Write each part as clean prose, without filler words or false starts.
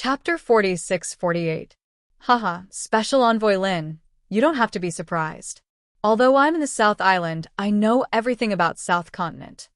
Chapter 46-48. Haha, Special Envoy Lin, you don't have to be surprised. Although I'm in the South Island, I know everything about South Continent.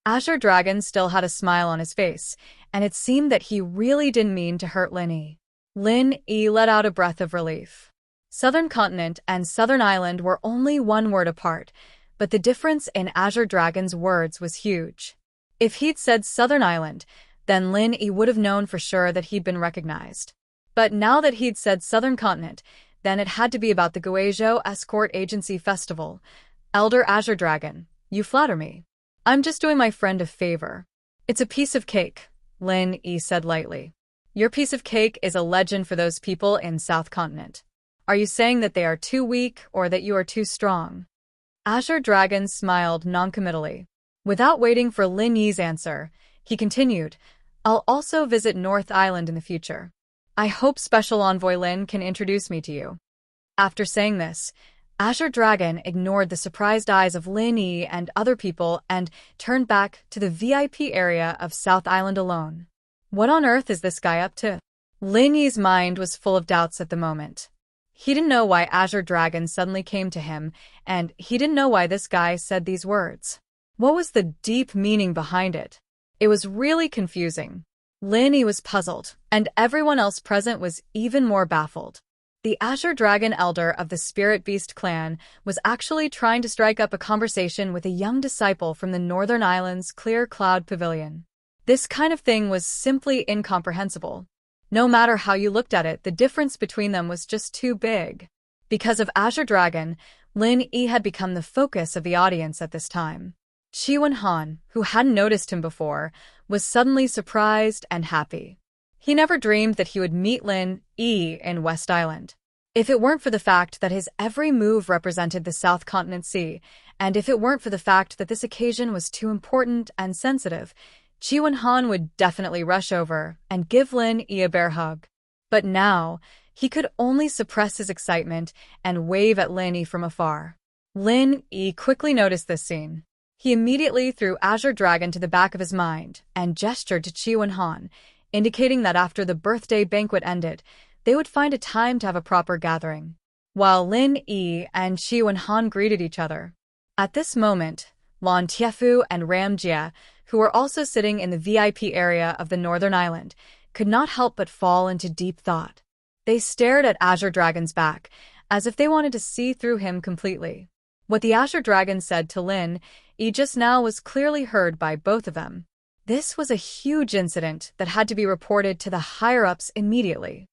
Azure Dragon still had a smile on his face, and it seemed that he really didn't mean to hurt Lin Yi. Lin Yi let out a breath of relief. Southern Continent and Southern Island were only one word apart, but the difference in Azure Dragon's words was huge. If he'd said Southern Island, then Lin Yi would have known for sure that he'd been recognized. But now that he'd said Southern Continent, then it had to be about the Guizhou Escort Agency Festival. Elder Azure Dragon, you flatter me. I'm just doing my friend a favor. It's a piece of cake, Lin Yi said lightly. Your piece of cake is a legend for those people in South Continent. Are you saying that they are too weak or that you are too strong? Azure Dragon smiled noncommittally. Without waiting for Lin Yi's answer, he continued, I'll also visit North Island in the future. I hope Special Envoy Lin can introduce me to you. After saying this, Azure Dragon ignored the surprised eyes of Lin Yi and other people and turned back to the VIP area of South Island alone. What on earth is this guy up to? Lin Yi's mind was full of doubts at the moment. He didn't know why Azure Dragon suddenly came to him, and he didn't know why this guy said these words. What was the deep meaning behind it? It was really confusing. Lin Yi was puzzled, and everyone else present was even more baffled. The Azure Dragon Elder of the Spirit Beast clan was actually trying to strike up a conversation with a young disciple from the Northern Islands' Clear Cloud Pavilion. This kind of thing was simply incomprehensible. No matter how you looked at it, the difference between them was just too big. Because of Azure Dragon, Lin Yi had become the focus of the audience at this time. Qi Han, who hadn't noticed him before, was suddenly surprised and happy. He never dreamed that he would meet Lin Yi in West Island. If it weren't for the fact that his every move represented the South Continent Sea, and if it weren't for the fact that this occasion was too important and sensitive, Qi Han would definitely rush over and give Lin Yi a bear hug. But now, he could only suppress his excitement and wave at Lin Yi from afar. Lin Yi quickly noticed this scene. He immediately threw Azure Dragon to the back of his mind and gestured to Qi Han, indicating that after the birthday banquet ended, they would find a time to have a proper gathering. While Lin Yi and Qi Han greeted each other. At this moment, Lan Tiefu and Ram Jia, who were also sitting in the VIP area of the Northern Island, could not help but fall into deep thought. They stared at Azure Dragon's back, as if they wanted to see through him completely. What the Azure Dragon said to Lin Yi just now was clearly heard by both of them. This was a huge incident that had to be reported to the higher-ups immediately.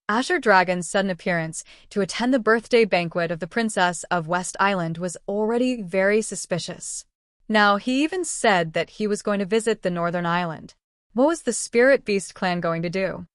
Azure Dragon's sudden appearance to attend the birthday banquet of the Princess of West Island was already very suspicious. Now, he even said that he was going to visit the Northern Island. What was the Spirit Beast clan going to do?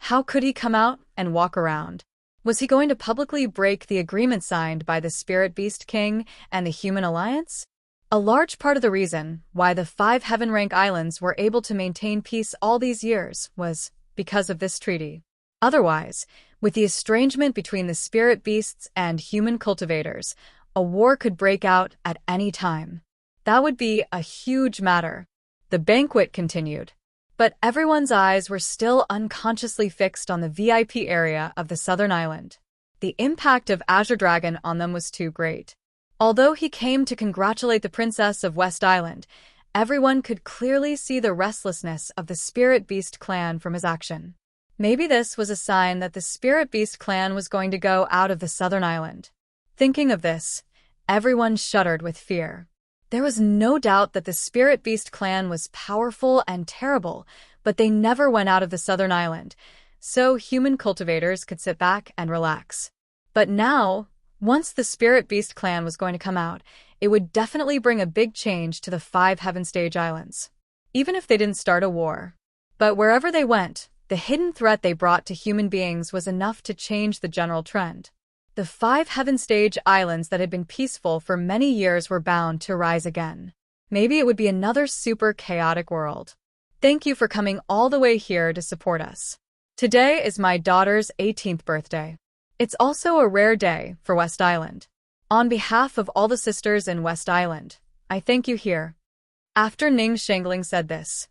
How could he come out and walk around? Was he going to publicly break the agreement signed by the Spirit Beast King and the Human Alliance? A large part of the reason why the 5 Heaven-rank islands were able to maintain peace all these years was because of this treaty. Otherwise, with the estrangement between the spirit beasts and human cultivators, a war could break out at any time. That would be a huge matter. The banquet continued, but everyone's eyes were still unconsciously fixed on the VIP area of the Southern Island. The impact of Azure Dragon on them was too great. Although he came to congratulate the Princess of West Island, everyone could clearly see the restlessness of the Spirit Beast clan from his action. Maybe this was a sign that the Spirit Beast clan was going to go out of the Southern Island. Thinking of this, everyone shuddered with fear. There was no doubt that the Spirit Beast clan was powerful and terrible, but they never went out of the Southern Island, so human cultivators could sit back and relax. But now, once the Spirit Beast clan was going to come out, it would definitely bring a big change to the 5 Heaven Stage Islands. Even if they didn't start a war. But wherever they went, the hidden threat they brought to human beings was enough to change the general trend. The 5 Heaven Stage Islands that had been peaceful for many years were bound to rise again. Maybe it would be another super chaotic world. Thank you for coming all the way here to support us. Today is my daughter's 18th birthday. It's also a rare day for West Island. On behalf of all the sisters in West Island, I thank you here. After Ning Shangling said this,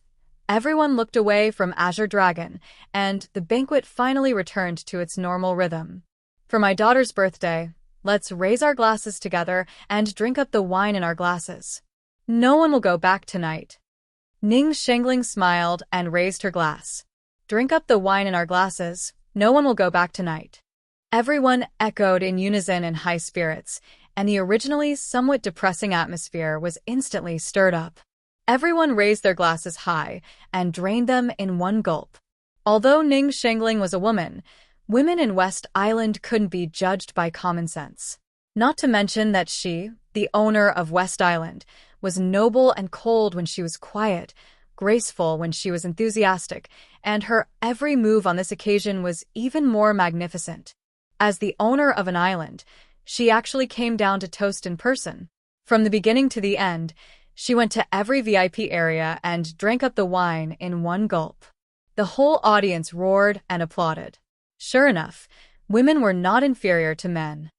Everyone looked away from Azure Dragon, and the banquet finally returned to its normal rhythm. For my daughter's birthday, let's raise our glasses together and drink up the wine in our glasses. No one will go back tonight. Ning Shengling smiled and raised her glass. Drink up the wine in our glasses. No one will go back tonight. Everyone echoed in unison in high spirits, and the originally somewhat depressing atmosphere was instantly stirred up. Everyone raised their glasses high and drained them in one gulp. Although Ning Shengling was a woman, women in West Island couldn't be judged by common sense. Not to mention that she, the owner of West Island, was noble and cold when she was quiet, graceful when she was enthusiastic, and her every move on this occasion was even more magnificent. As the owner of an island, she actually came down to toast in person. From the beginning to the end, she went to every VIP area and drank up the wine in one gulp. The whole audience roared and applauded. Sure enough, women were not inferior to men.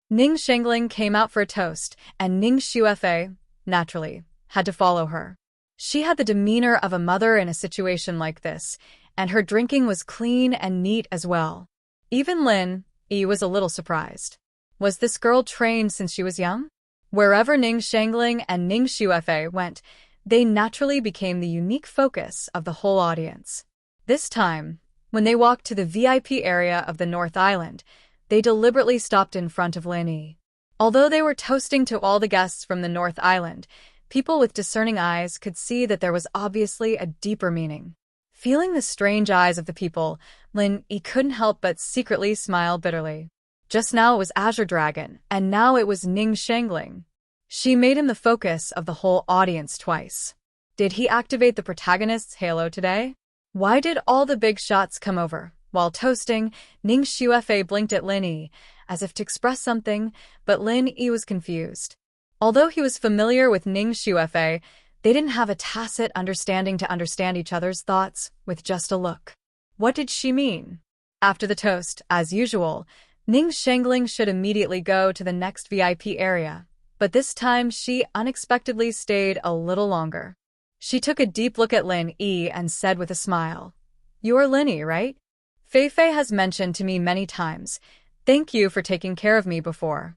Ning Shengling came out for a toast, and Ning Xuefei, naturally, had to follow her. She had the demeanor of a mother in a situation like this, and her drinking was clean and neat as well. Even Lin Yi was a little surprised. Was this girl trained since she was young? Wherever Ning Shengling and Ning Xuefei went, they naturally became the unique focus of the whole audience. This time, when they walked to the VIP area of the North Island, they deliberately stopped in front of Lin Yi. Although they were toasting to all the guests from the North Island, people with discerning eyes could see that there was obviously a deeper meaning. Feeling the strange eyes of the people, Lin Yi couldn't help but secretly smile bitterly. Just now it was Azure Dragon, and now it was Ning Shengling. She made him the focus of the whole audience twice. Did he activate the protagonist's halo today? Why did all the big shots come over? While toasting, Ning Xuefei blinked at Lin Yi, as if to express something, but Lin Yi was confused. Although he was familiar with Ning Xuefei, they didn't have a tacit understanding to understand each other's thoughts with just a look. What did she mean? After the toast, as usual, Ning Shengling should immediately go to the next VIP area, but this time she unexpectedly stayed a little longer. She took a deep look at Lin Yi and said with a smile, "You're Lin Yi, right? Fei Fei has mentioned to me many times. Thank you for taking care of me before."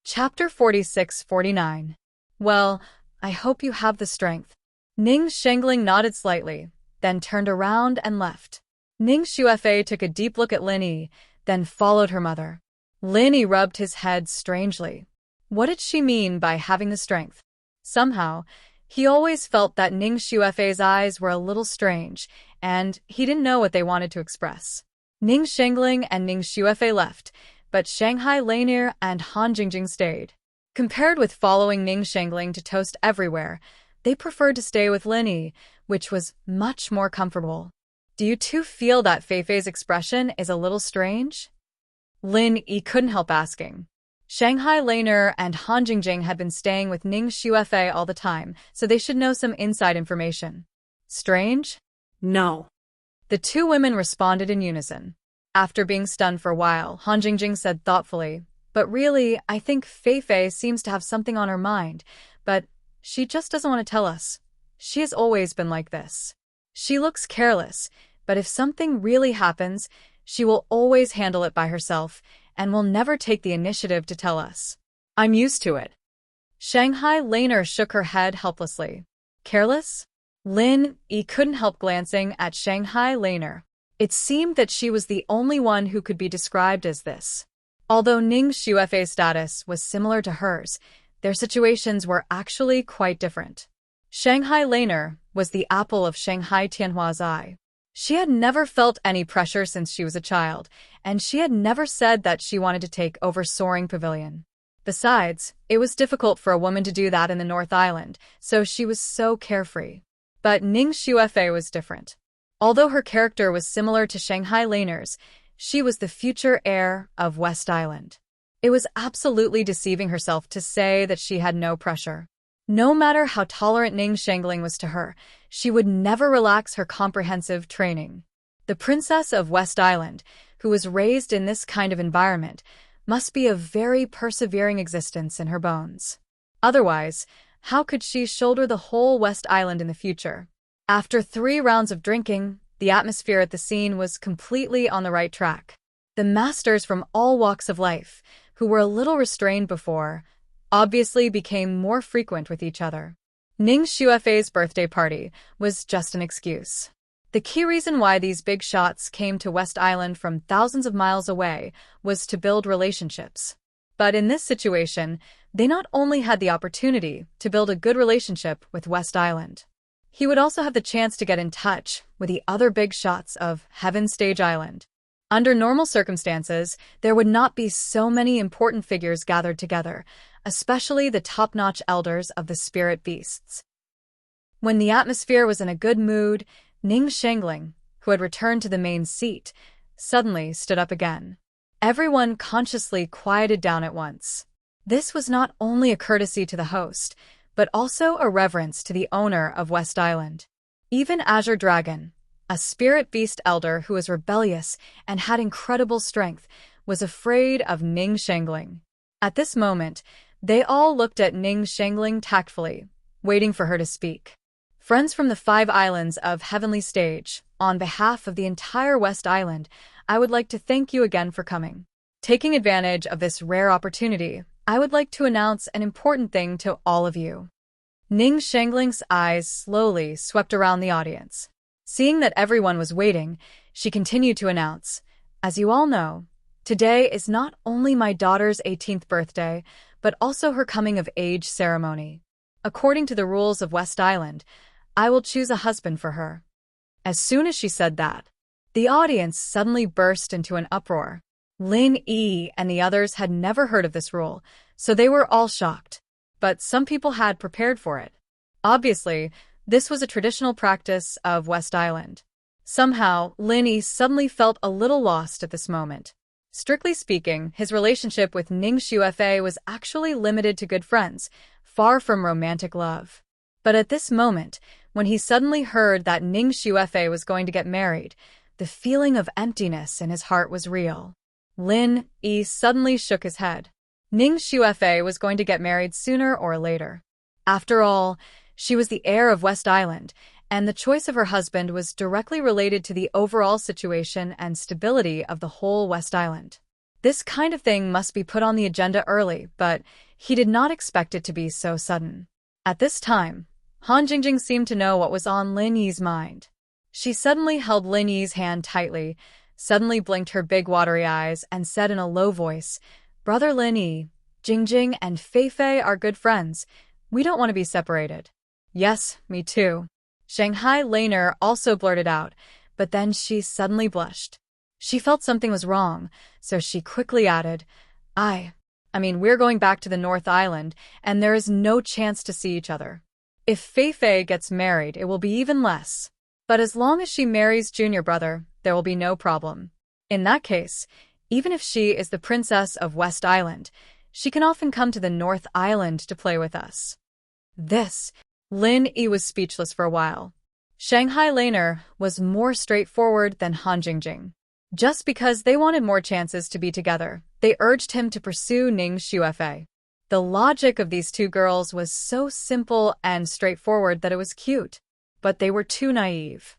Chapter 46-49. Well, I hope you have the strength. Ning Shengling nodded slightly, then turned around and left. Ning Xuefei took a deep look at Lin Yi, then followed her mother. Lin Yi rubbed his head strangely. What did she mean by having the strength? Somehow, he always felt that Ning Xuefei's eyes were a little strange, and he didn't know what they wanted to express. Ning Shengling and Ning Xuefei left, but Shanghai Lanier and Han Jingjing stayed. Compared with following Ning Shengling to toast everywhere, they preferred to stay with Lin Yi, which was much more comfortable. Do you two feel that Fei Fei's expression is a little strange? Lin Yi couldn't help asking. Shanghai Lanier and Han Jingjing had been staying with Ning Xuefei all the time, so they should know some inside information. Strange? No. The two women responded in unison. After being stunned for a while, Han Jingjing said thoughtfully, "But really, I think Fei Fei seems to have something on her mind, but she just doesn't want to tell us. She has always been like this. She looks careless, but if something really happens, she will always handle it by herself and will never take the initiative to tell us. I'm used to it." Shanghai Lanier shook her head helplessly. Careless? Lin Yi couldn't help glancing at Shanghai Lanier. It seemed that she was the only one who could be described as this. Although Ning Xuefei's status was similar to hers, their situations were actually quite different. Shanghai Lanier was the apple of Shanghai Tianhua's eye. She had never felt any pressure since she was a child, and she had never said that she wanted to take over Soaring Pavilion. Besides, it was difficult for a woman to do that in the North Island, so she was so carefree. But Ning Xuefei was different. Although her character was similar to Shanghai Lanier's, she was the future heir of West Island. It was absolutely deceiving herself to say that she had no pressure. No matter how tolerant Ning Shengling was to her, she would never relax her comprehensive training. The princess of West Island, who was raised in this kind of environment, must be a very persevering existence in her bones. Otherwise, how could she shoulder the whole West Island in the future? After 3 rounds of drinking, the atmosphere at the scene was completely on the right track. The masters from all walks of life, who were a little restrained before, obviously became more frequent with each other. Ning Xuefei's birthday party was just an excuse. The key reason why these big shots came to West Island from thousands of miles away was to build relationships. But in this situation, they not only had the opportunity to build a good relationship with West Island, he would also have the chance to get in touch with the other big shots of Heaven Stage Island. Under normal circumstances, there would not be so many important figures gathered together, especially the top-notch elders of the spirit beasts. When the atmosphere was in a good mood, Ning Shengling, who had returned to the main seat, suddenly stood up again. Everyone consciously quieted down at once. This was not only a courtesy to the host, but also a reverence to the owner of West Island. Even Azure Dragon, a spirit beast elder who was rebellious and had incredible strength, was afraid of Ning Shengling. At this moment, they all looked at Ning Shengling tactfully, waiting for her to speak. Friends from the 5 islands of Heavenly Stage, on behalf of the entire West Island, I would like to thank you again for coming. Taking advantage of this rare opportunity, I would like to announce an important thing to all of you. Ning Shengling's eyes slowly swept around the audience. Seeing that everyone was waiting, she continued to announce, "As you all know, today is not only my daughter's 18th birthday, but also her coming-of-age ceremony. According to the rules of West Island, I will choose a husband for her." As soon as she said that, the audience suddenly burst into an uproar. Lin Yi and the others had never heard of this rule, so they were all shocked. But some people had prepared for it. Obviously, this was a traditional practice of West Island. Somehow, Lin Yi suddenly felt a little lost at this moment. Strictly speaking, his relationship with Ning Xuefei was actually limited to good friends, far from romantic love. But at this moment, when he suddenly heard that Ning Xuefei was going to get married, the feeling of emptiness in his heart was real. Lin Yi suddenly shook his head. Ning Xuefei was going to get married sooner or later. After all, she was the heir of West Island, and the choice of her husband was directly related to the overall situation and stability of the whole West Island. This kind of thing must be put on the agenda early, but he did not expect it to be so sudden. At this time, Han Jingjing seemed to know what was on Lin Yi's mind. She suddenly held Lin Yi's hand tightly, suddenly blinked her big watery eyes, and said in a low voice, "Brother Lin Yi, Jingjing and Fei Fei are good friends. We don't want to be separated." "Yes, me too," Shanghai Laner also blurted out, but then she suddenly blushed. She felt something was wrong, so she quickly added, I mean, we're going back to the North Island, and there is no chance to see each other. If Fei Fei gets married, it will be even less. But as long as she marries junior brother, there will be no problem. In that case, even if she is the princess of West Island, she can often come to the North Island to play with us. Lin Yi was speechless for a while. Shanghai Laner was more straightforward than Han Jingjing. Just because they wanted more chances to be together, they urged him to pursue Ning Xuefei. The logic of these two girls was so simple and straightforward that it was cute, but they were too naive.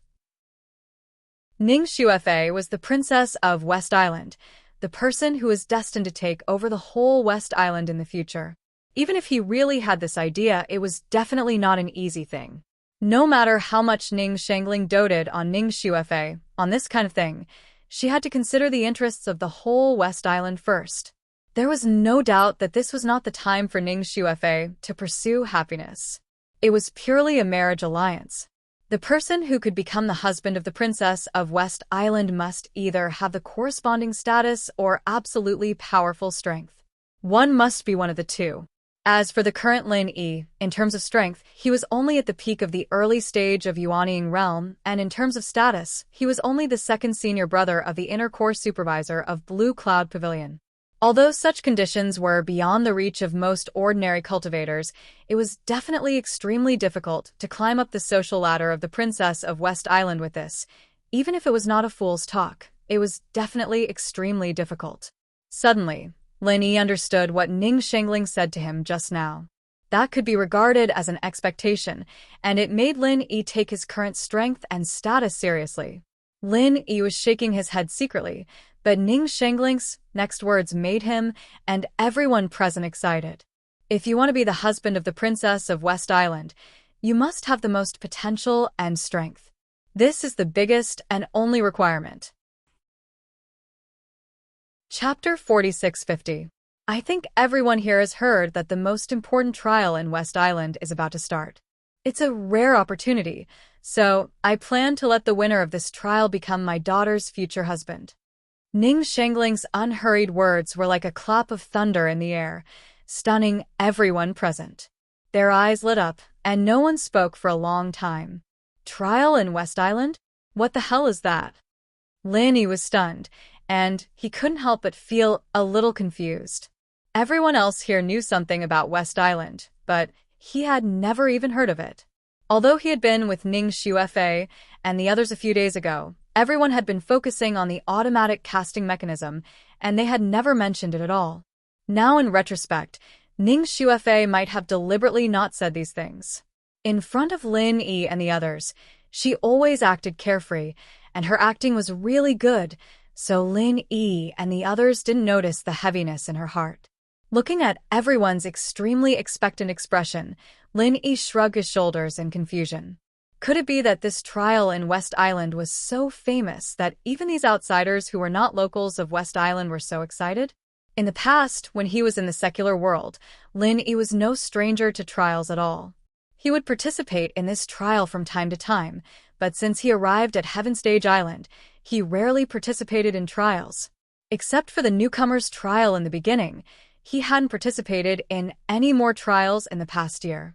Ning Xuefei was the princess of West Island, the person who was destined to take over the whole West Island in the future. Even if he really had this idea, it was definitely not an easy thing. No matter how much Ning Shengling doted on Ning Xuefei, on this kind of thing, she had to consider the interests of the whole West Island first. There was no doubt that this was not the time for Ning Xuefei to pursue happiness. It was purely a marriage alliance. The person who could become the husband of the princess of West Island must either have the corresponding status or absolutely powerful strength. One must be one of the two. As for the current Lin Yi, in terms of strength, he was only at the peak of the early stage of Yuanying realm, and in terms of status, he was only the second senior brother of the inner core supervisor of Blue Cloud Pavilion. Although such conditions were beyond the reach of most ordinary cultivators, it was definitely extremely difficult to climb up the social ladder of the princess of West Island with this. Even if it was not a fool's talk, it was definitely extremely difficult. Suddenly, Lin Yi understood what Ning Shengling said to him just now. That could be regarded as an expectation, and it made Lin Yi take his current strength and status seriously. Lin Yi was shaking his head secretly, but Ning Shengling's next words made him and everyone present excited. If you want to be the husband of the Princess of West Island, you must have the most potential and strength. This is the biggest and only requirement. Chapter 4650. I think everyone here has heard that the most important trial in West Island is about to start. It's a rare opportunity, so I plan to let the winner of this trial become my daughter's future husband. Ning Shengling's unhurried words were like a clap of thunder in the air, stunning everyone present. Their eyes lit up, and no one spoke for a long time. Trial in West Island? What the hell is that? Lin Yi was stunned, and he couldn't help but feel a little confused. Everyone else here knew something about West Island, but he had never even heard of it. Although he had been with Ning Xuefei and the others a few days ago, everyone had been focusing on the automatic casting mechanism, and they had never mentioned it at all. Now in retrospect, Ning Xuefei might have deliberately not said these things. In front of Lin Yi and the others, she always acted carefree, and her acting was really good, so Lin Yi and the others didn't notice the heaviness in her heart. Looking at everyone's extremely expectant expression, Lin Yi shrugged his shoulders in confusion. Could it be that this trial in West Island was so famous that even these outsiders who were not locals of West Island were so excited? In the past, when he was in the secular world, Lin Yi was no stranger to trials at all. He would participate in this trial from time to time, but since he arrived at Heaven Stage Island, he rarely participated in trials. Except for the newcomer's trial in the beginning, he hadn't participated in any more trials in the past year.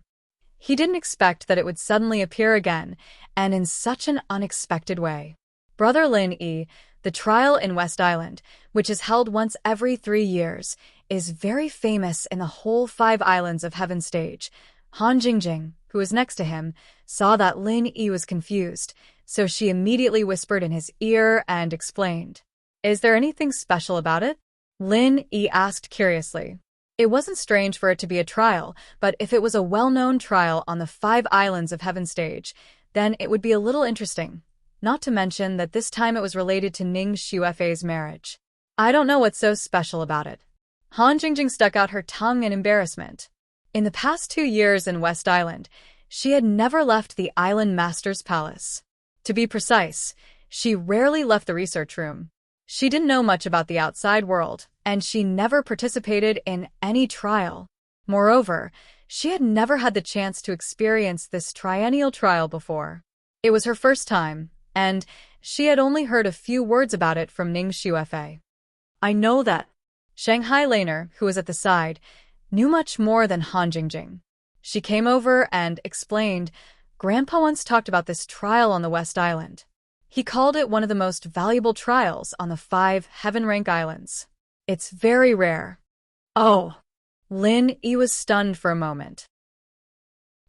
He didn't expect that it would suddenly appear again, and in such an unexpected way. Brother Lin Yi, the trial in West Island, which is held once every 3 years, is very famous in the whole 5 islands of Heaven Stage. Han Jingjing, who was next to him, saw that Lin Yi was confused, so she immediately whispered in his ear and explained. Is there anything special about it? Lin Yi asked curiously. It wasn't strange for it to be a trial, but if it was a well-known trial on the 5 islands of Heaven Stage, then it would be a little interesting. Not to mention that this time it was related to Ning Xuefei's marriage. I don't know what's so special about it. Han Jingjing stuck out her tongue in embarrassment. In the past 2 years in West Island, she had never left the Island Master's Palace. To be precise, she rarely left the research room. She didn't know much about the outside world, and she never participated in any trial. Moreover, she had never had the chance to experience this triennial trial before. It was her first time, and she had only heard a few words about it from Ning Xuefei. I know that. Shanghai Laner, who was at the side, knew much more than Han Jingjing. She came over and explained, Grandpa once talked about this trial on the West Island. He called it one of the most valuable trials on the 5 Heaven Rank Islands. It's very rare. Oh! Lin Yi was stunned for a moment.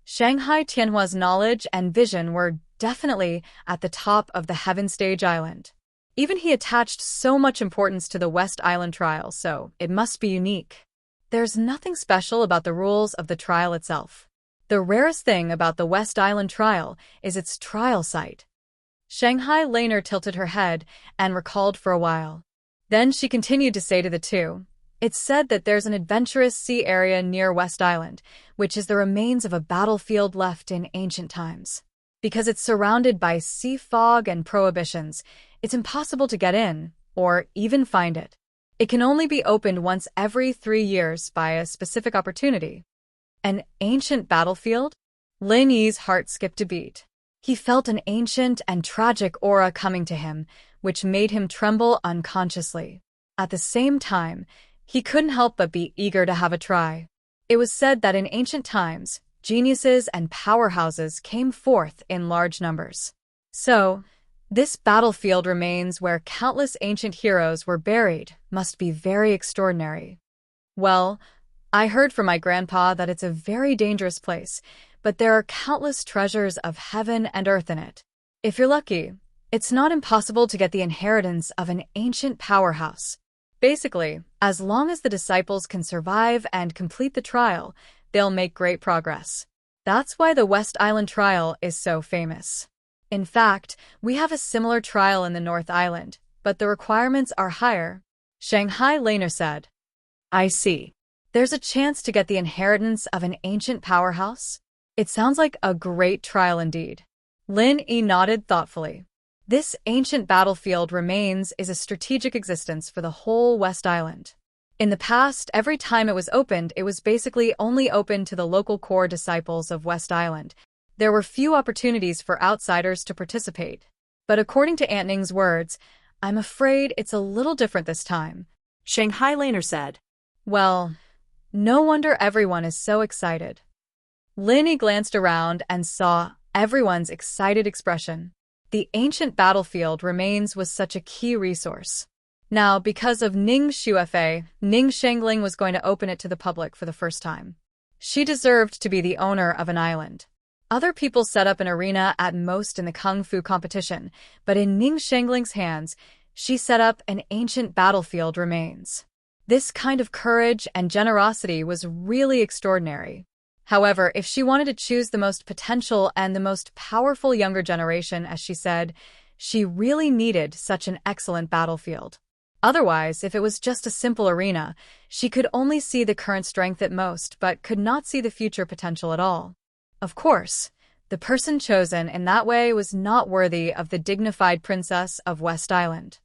Shanghai Tianhua's knowledge and vision were definitely at the top of the Heaven Stage Island. Even he attached so much importance to the West Island trial, so it must be unique. There's nothing special about the rules of the trial itself. The rarest thing about the West Island trial is its trial site. Shanghai Laner tilted her head and recalled for a while. Then she continued to say to the two, It's said that there's an adventurous sea area near West Island, which is the remains of a battlefield left in ancient times. Because it's surrounded by sea fog and prohibitions, it's impossible to get in, or even find it. It can only be opened once every 3 years by a specific opportunity. An ancient battlefield? Lin Yi's heart skipped a beat. He felt an ancient and tragic aura coming to him, which made him tremble unconsciously. At the same time, he couldn't help but be eager to have a try. It was said that in ancient times, geniuses and powerhouses came forth in large numbers. So, this battlefield remains where countless ancient heroes were buried must be very extraordinary. Well, I heard from my grandpa that it's a very dangerous place, but there are countless treasures of heaven and earth in it. If you're lucky, it's not impossible to get the inheritance of an ancient powerhouse. Basically, as long as the disciples can survive and complete the trial, they'll make great progress. That's why the West Island trial is so famous. In fact, we have a similar trial in the North Island, but the requirements are higher, Shanghai Laner said. I see. There's a chance to get the inheritance of an ancient powerhouse? It sounds like a great trial indeed. Lin Yi nodded thoughtfully. This ancient battlefield remains is a strategic existence for the whole West Island. In the past, every time it was opened, it was basically only open to the local core disciples of West Island. There were few opportunities for outsiders to participate. But according to Aunt Ning's words, I'm afraid it's a little different this time, Shanghai Laner said. Well, no wonder everyone is so excited. Lin Yi glanced around and saw everyone's excited expression. The ancient battlefield remains was such a key resource. Now, because of Ning Xuefei, Ning Shengling was going to open it to the public for the first time. She deserved to be the owner of an island. Other people set up an arena at most in the Kung Fu competition, but in Ning Shengling's hands, she set up an ancient battlefield remains. This kind of courage and generosity was really extraordinary. However, if she wanted to choose the most potential and the most powerful younger generation, as she said, she really needed such an excellent battlefield. Otherwise, if it was just a simple arena, she could only see the current strength at most, but could not see the future potential at all. Of course, the person chosen in that way was not worthy of the dignified princess of West Island.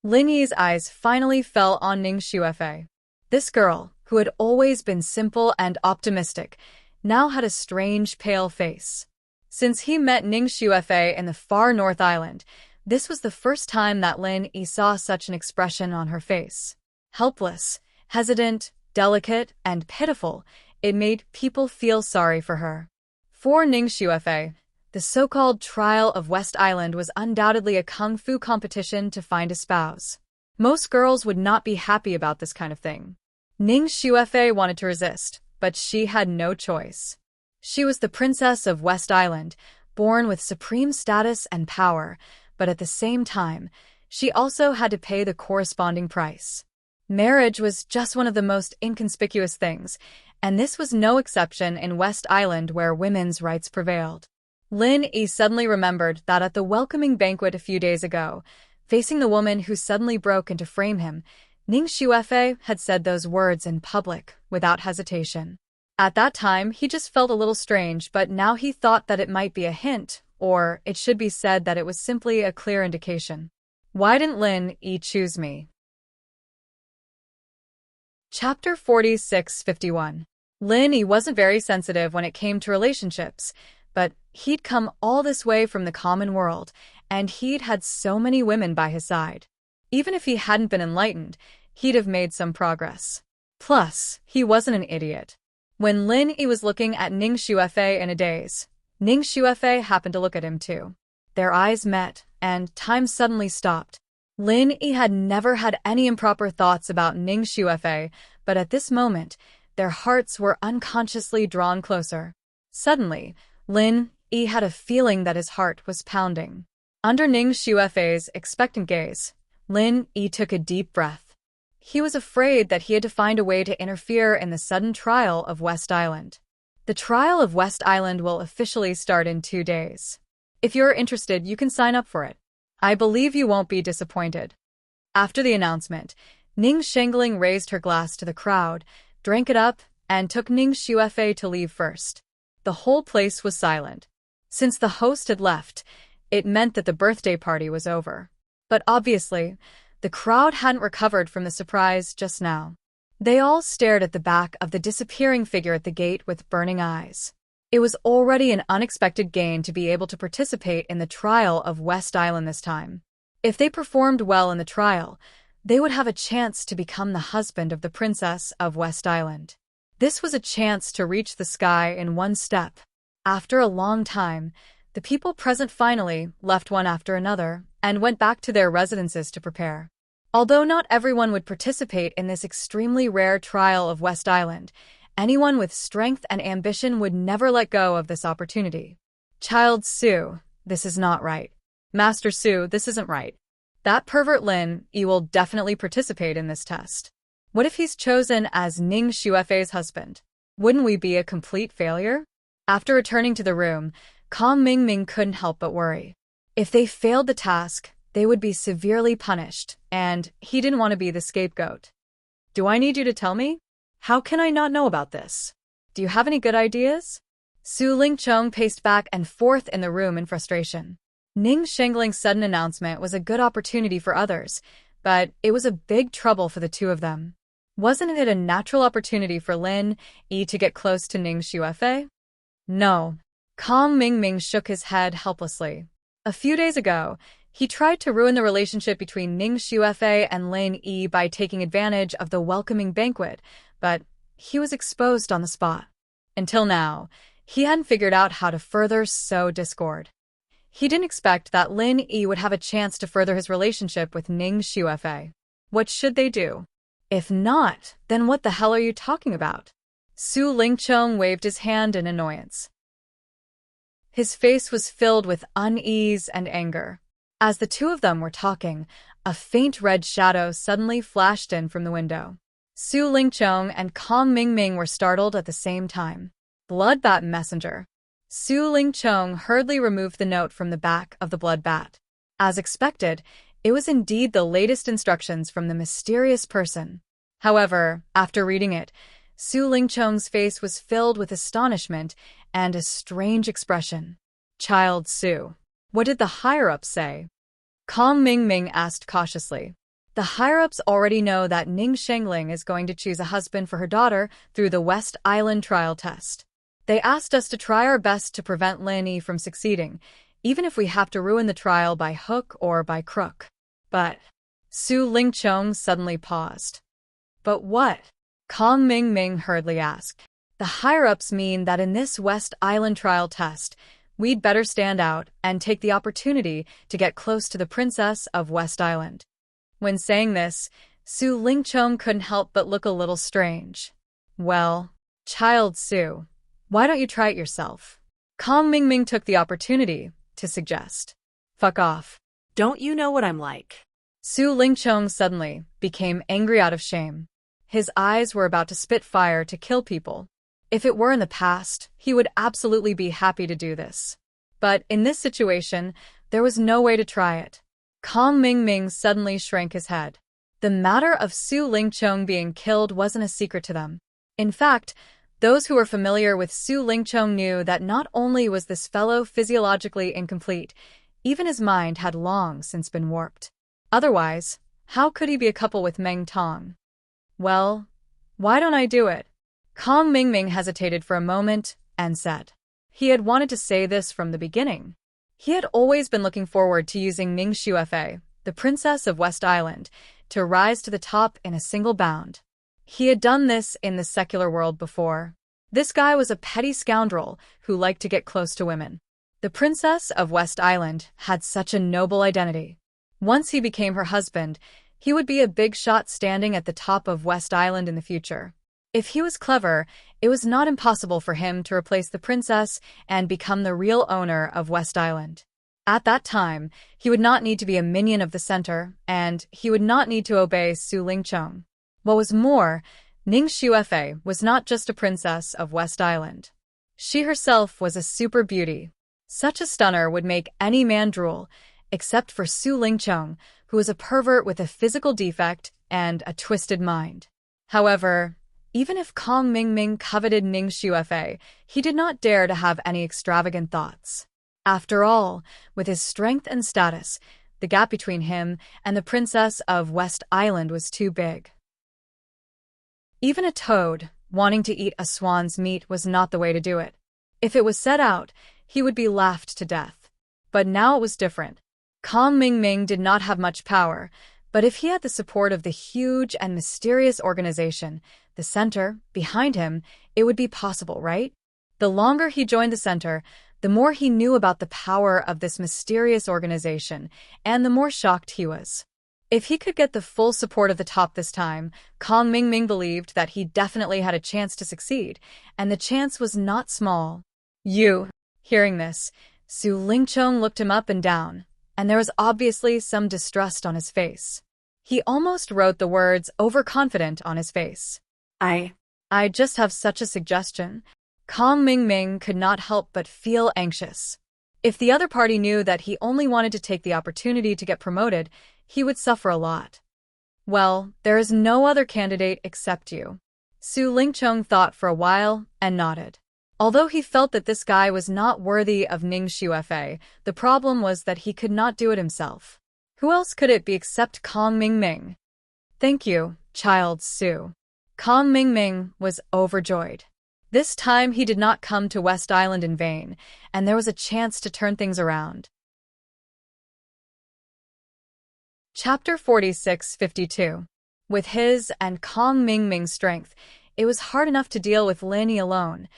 Lin Yi's eyes finally fell on Ning Xuefei. This girl, who had always been simple and optimistic, now had a strange pale face. Since he met Ning Xuefei in the far North Island, this was the first time that Lin Yi saw such an expression on her face. Helpless, hesitant, delicate, and pitiful, it made people feel sorry for her. For Ning Xuefei, the so-called Trial of West Island was undoubtedly a kung fu competition to find a spouse. Most girls would not be happy about this kind of thing. Ning Xuefei wanted to resist, but she had no choice. She was the princess of West Island, born with supreme status and power, but at the same time, she also had to pay the corresponding price. Marriage was just one of the most inconspicuous things, and this was no exception in West Island where women's rights prevailed. Lin Yi suddenly remembered that at the welcoming banquet a few days ago, facing the woman who suddenly broke into frame him, Ning Xuefei had said those words in public, without hesitation. At that time, he just felt a little strange, but now he thought that it might be a hint, or it should be said that it was simply a clear indication. Why didn't Lin Yi choose me? Chapter 46-51. Lin Yi wasn't very sensitive when it came to relationships, but he'd come all this way from the common world, and he'd had so many women by his side. Even if he hadn't been enlightened, he'd have made some progress. Plus, he wasn't an idiot. When Lin Yi was looking at Ning Xuefei in a daze, Ning Xuefei happened to look at him too. Their eyes met, and time suddenly stopped. Lin Yi had never had any improper thoughts about Ning Xuefei, but at this moment, their hearts were unconsciously drawn closer. Suddenly, Lin Yi had a feeling that his heart was pounding. Under Ning Xuefei's expectant gaze, Lin Yi took a deep breath. He was afraid that he had to find a way to interfere in the sudden trial of West Island. The trial of West Island will officially start in 2 days. If you're interested, you can sign up for it. I believe you won't be disappointed. After the announcement, Ning Shengling raised her glass to the crowd, drank it up, and took Ning Xuefei to leave first. The whole place was silent. Since the host had left, it meant that the birthday party was over. But obviously, the crowd hadn't recovered from the surprise just now. They all stared at the back of the disappearing figure at the gate with burning eyes. It was already an unexpected gain to be able to participate in the trial of West Island this time. If they performed well in the trial, they would have a chance to become the husband of the princess of West Island. This was a chance to reach the sky in one step. After a long time, the people present finally left one after another and went back to their residences to prepare. Although not everyone would participate in this extremely rare trial of West Island, anyone with strength and ambition would never let go of this opportunity. Child Su, this is not right. Master Su, this isn't right. That pervert Lin Yi will definitely participate in this test. What if he's chosen as Ning Xuefei's husband? Wouldn't we be a complete failure? After returning to the room, Kong Mingming couldn't help but worry. If they failed the task, they would be severely punished, and he didn't want to be the scapegoat. Do I need you to tell me? How can I not know about this? Do you have any good ideas? Su Lingchong paced back and forth in the room in frustration. Ning Shengling's sudden announcement was a good opportunity for others, but it was a big trouble for the two of them. Wasn't it a natural opportunity for Lin Yi to get close to Ning Xuefei? No. Kong Mingming shook his head helplessly. A few days ago, he tried to ruin the relationship between Ning Xuefei and Lin Yi by taking advantage of the welcoming banquet, but he was exposed on the spot. Until now, he hadn't figured out how to further sow discord. He didn't expect that Lin Yi would have a chance to further his relationship with Ning Xuefei. What should they do? If not, then what the hell are you talking about? Su Lingchong waved his hand in annoyance. His face was filled with unease and anger. As the two of them were talking, a faint red shadow suddenly flashed in from the window. Su Lingchong and Kong Mingming were startled at the same time. Blood bat messenger. Su Lingchong hurriedly removed the note from the back of the blood bat. As expected, it was indeed the latest instructions from the mysterious person. However, after reading it, Su Lingchong's face was filled with astonishment and a strange expression. Child Su, what did the higher-ups say? Kong Mingming asked cautiously. The higher-ups already know that Ning Shengling is going to choose a husband for her daughter through the West Island trial test. They asked us to try our best to prevent Lin Yi from succeeding, even if we have to ruin the trial by hook or by crook. But Su Lingchong suddenly paused. But what? Kong Mingming hurriedly asked. The higher-ups mean that in this West Island trial test, we'd better stand out and take the opportunity to get close to the princess of West Island. When saying this, Su Lingchong couldn't help but look a little strange. Well, child Su, why don't you try it yourself? Kong Mingming took the opportunity to suggest. Fuck off. Don't you know what I'm like? Su Lingchong suddenly became angry out of shame. His eyes were about to spit fire to kill people. If it were in the past, he would absolutely be happy to do this. But in this situation, there was no way to try it. Kong Mingming suddenly shrank his head. The matter of Su Lingchong being killed wasn't a secret to them. In fact, those who were familiar with Su Lingchong knew that not only was this fellow physiologically incomplete, even his mind had long since been warped. Otherwise, how could he be a couple with Meng Tong? Well, why don't I do it? Kong Mingming hesitated for a moment and said. He had wanted to say this from the beginning. He had always been looking forward to using Ning Xuefei, the princess of West Island, to rise to the top in a single bound. He had done this in the secular world before. This guy was a petty scoundrel who liked to get close to women. The princess of West Island had such a noble identity. Once he became her husband, he would be a big shot standing at the top of West Island in the future. If he was clever, it was not impossible for him to replace the princess and become the real owner of West Island. At that time, he would not need to be a minion of the center, and he would not need to obey Su Lingchong. What was more, Ning Xuefei was not just a princess of West Island. She herself was a super beauty. Such a stunner would make any man drool, except for Su Lingchong, who was a pervert with a physical defect and a twisted mind. However, even if Kong Mingming coveted Ning Xuefei, he did not dare to have any extravagant thoughts. After all, with his strength and status, the gap between him and the princess of West Island was too big. Even a toad, wanting to eat a swan's meat, was not the way to do it. If it was set out, he would be laughed to death. But now it was different. Kong Mingming did not have much power, but if he had the support of the huge and mysterious organization, the center, behind him, it would be possible, right? The longer he joined the center, the more he knew about the power of this mysterious organization, and the more shocked he was. If he could get the full support of the top this time, Kong Mingming believed that he definitely had a chance to succeed, and the chance was not small. You. Hearing this, Su Lingchong looked him up and down, and there was obviously some distrust on his face. He almost wrote the words overconfident on his face. I just have such a suggestion. Kong Mingming could not help but feel anxious. If the other party knew that he only wanted to take the opportunity to get promoted, he would suffer a lot. Well, there is no other candidate except you. Su Lingchong thought for a while and nodded. Although he felt that this guy was not worthy of Ning Xuefei, the problem was that he could not do it himself. Who else could it be except Kong Mingming? Thank you, child Su. Kong Mingming was overjoyed. This time he did not come to West Island in vain, and there was a chance to turn things around. Chapter 46-52. With his and Kong Mingming's strength, it was hard enough to deal with Lin Yi alone,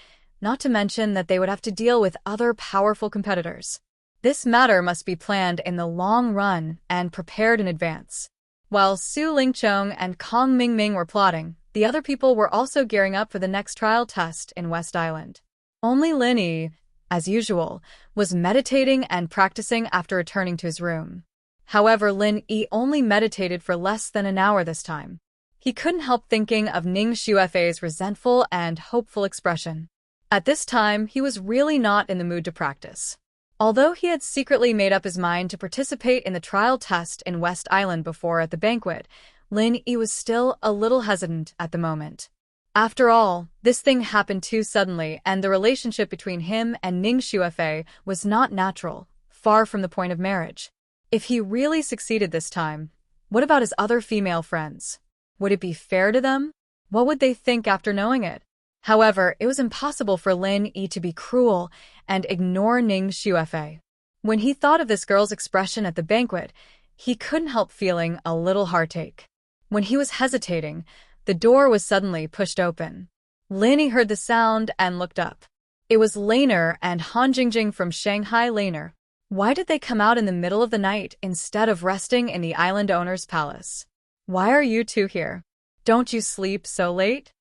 not to mention that they would have to deal with other powerful competitors. This matter must be planned in the long run and prepared in advance. While Su Lingchong and Kong Mingming were plotting, the other people were also gearing up for the next trial test in West Island. Only Lin Yi, as usual, was meditating and practicing after returning to his room. However, Lin Yi only meditated for less than an hour this time. He couldn't help thinking of Ning Xuefei's resentful and hopeful expression. At this time, he was really not in the mood to practice. Although he had secretly made up his mind to participate in the trial test in West Island before at the banquet, Lin Yi was still a little hesitant at the moment. After all, this thing happened too suddenly, and the relationship between him and Ning Xuefei was not natural, far from the point of marriage. If he really succeeded this time, what about his other female friends? Would it be fair to them? What would they think after knowing it? However, it was impossible for Lin Yi to be cruel and ignore Ning Xuefei. When he thought of this girl's expression at the banquet, he couldn't help feeling a little heartache. When he was hesitating, the door was suddenly pushed open. Lin Yi heard the sound and looked up. It was Laner and Han Jingjing from Shanghai. Laner, why did they come out in the middle of the night instead of resting in the island owner's palace? Why are you two here? Don't you sleep so late?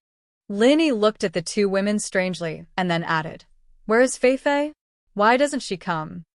Lin Yi looked at the two women strangely and then added, "Where is Feifei? Why doesn't she come?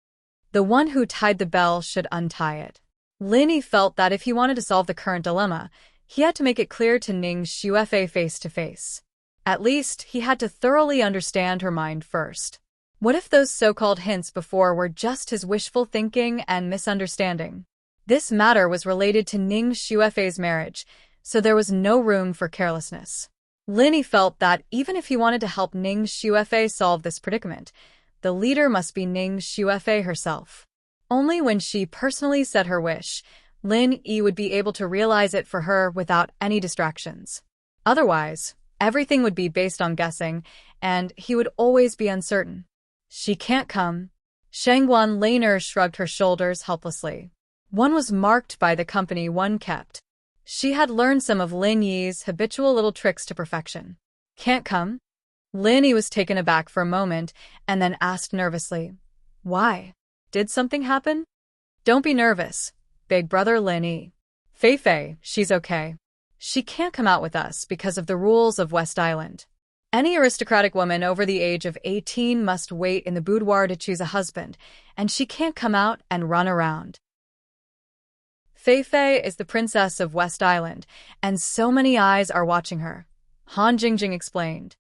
The one who tied the bell should untie it." Lin Yi felt that if he wanted to solve the current dilemma, he had to make it clear to Ning Xuefei face to face. At least, he had to thoroughly understand her mind first. What if those so-called hints before were just his wishful thinking and misunderstanding? This matter was related to Ning Xuefei's marriage, so there was no room for carelessness. Lin Yi felt that even if he wanted to help Ning Xuefei solve this predicament, the leader must be Ning Xuefei herself. Only when she personally said her wish, Lin Yi would be able to realize it for her without any distractions. Otherwise, everything would be based on guessing, and he would always be uncertain. She can't come. Shangguan Laner shrugged her shoulders helplessly. One was marked by the company one kept. She had learned some of Lin Yi's habitual little tricks to perfection. Can't come? Lin Yi was taken aback for a moment and then asked nervously, "Why? Did something happen?" "Don't be nervous, big brother Lin Yi. Feifei, she's okay. She can't come out with us because of the rules of West Island. Any aristocratic woman over the age of 18 must wait in the boudoir to choose a husband, and she can't come out and run around. Feifei is the princess of West Island, and so many eyes are watching her," Han Jingjing explained.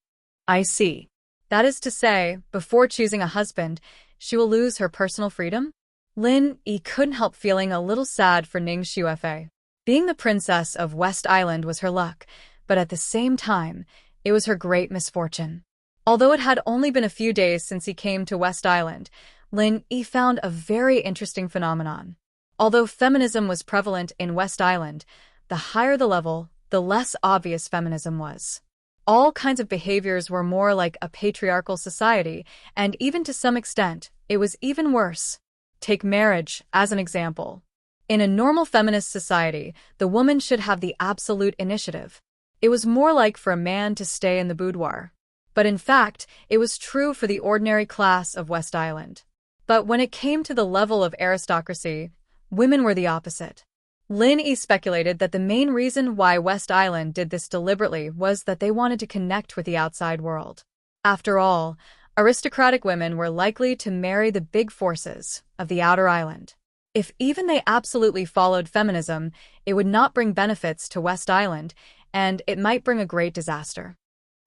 "I see. That is to say, before choosing a husband, she will lose her personal freedom?" Lin Yi couldn't help feeling a little sad for Ning Xuefei. Being the princess of West Island was her luck, but at the same time, it was her great misfortune. Although it had only been a few days since he came to West Island, Lin Yi found a very interesting phenomenon. Although feminism was prevalent in West Island, the higher the level, the less obvious feminism was. All kinds of behaviors were more like a patriarchal society, and even to some extent, it was even worse. Take marriage as an example. In a normal feminist society, the woman should have the absolute initiative. It was more like for a man to stay in the boudoir. But in fact, it was true for the ordinary class of West Island. But when it came to the level of aristocracy, women were the opposite. Lin Yi speculated that the main reason why West Island did this deliberately was that they wanted to connect with the outside world. After all, aristocratic women were likely to marry the big forces of the outer island. If even they absolutely followed feminism, it would not bring benefits to West Island, and it might bring a great disaster.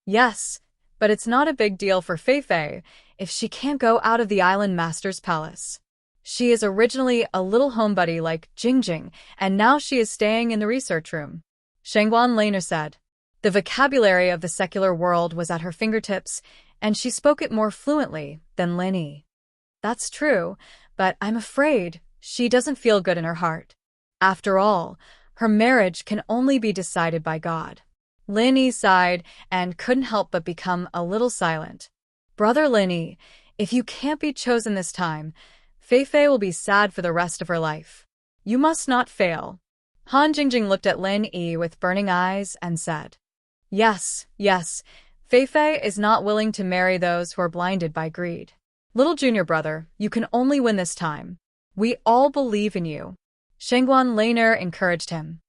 Yes, but it's not a big deal for Feifei if she can't go out of the island master's palace. She is originally a little homebody like Jingjing, and now she is staying in the research room. Shangguan Laner said. The vocabulary of the secular world was at her fingertips, and she spoke it more fluently than Lin Yi. That's true, but I'm afraid she doesn't feel good in her heart. After all, her marriage can only be decided by God. Lin Yi sighed and couldn't help but become a little silent. Brother Lin Yi, if you can't be chosen this time, Feifei will be sad for the rest of her life. You must not fail. Han Jingjing looked at Lin Yi with burning eyes and said, Yes, Feifei is not willing to marry those who are blinded by greed. Little junior brother, you can only win this time. We all believe in you. Shangguan Laner encouraged him.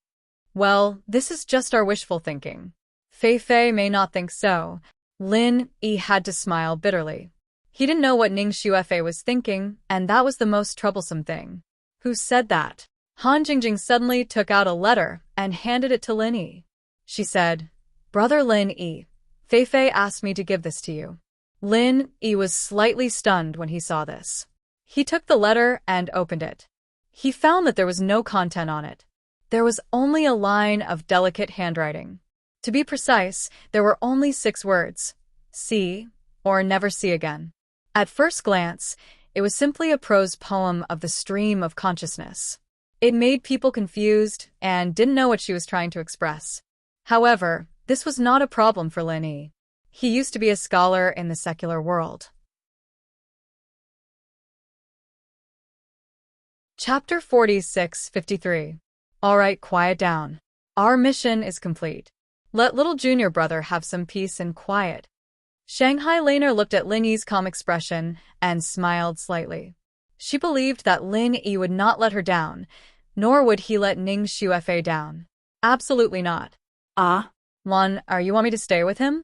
Well, this is just our wishful thinking. Feifei may not think so. Lin Yi had to smile bitterly. He didn't know what Ning Xuefei was thinking, and that was the most troublesome thing. Who said that? Han Jingjing suddenly took out a letter and handed it to Lin Yi. She said, Brother Lin Yi, Feifei asked me to give this to you. Lin Yi was slightly stunned when he saw this. He took the letter and opened it. He found that there was no content on it. There was only a line of delicate handwriting. To be precise, there were only 6 words. See, or never see again. At first glance, it was simply a prose poem of the stream of consciousness. It made people confused and didn't know what she was trying to express. However, this was not a problem for Lin Yi. He used to be a scholar in the secular world. Chapter 46-53. Alright, quiet down. Our mission is complete. Let little junior brother have some peace and quiet. Shanghai Laner looked at Lin Yi's calm expression and smiled slightly. She believed that Lin Yi would not let her down, nor would he let Ning Xuefei down. Absolutely not. Lan, you want me to stay with him?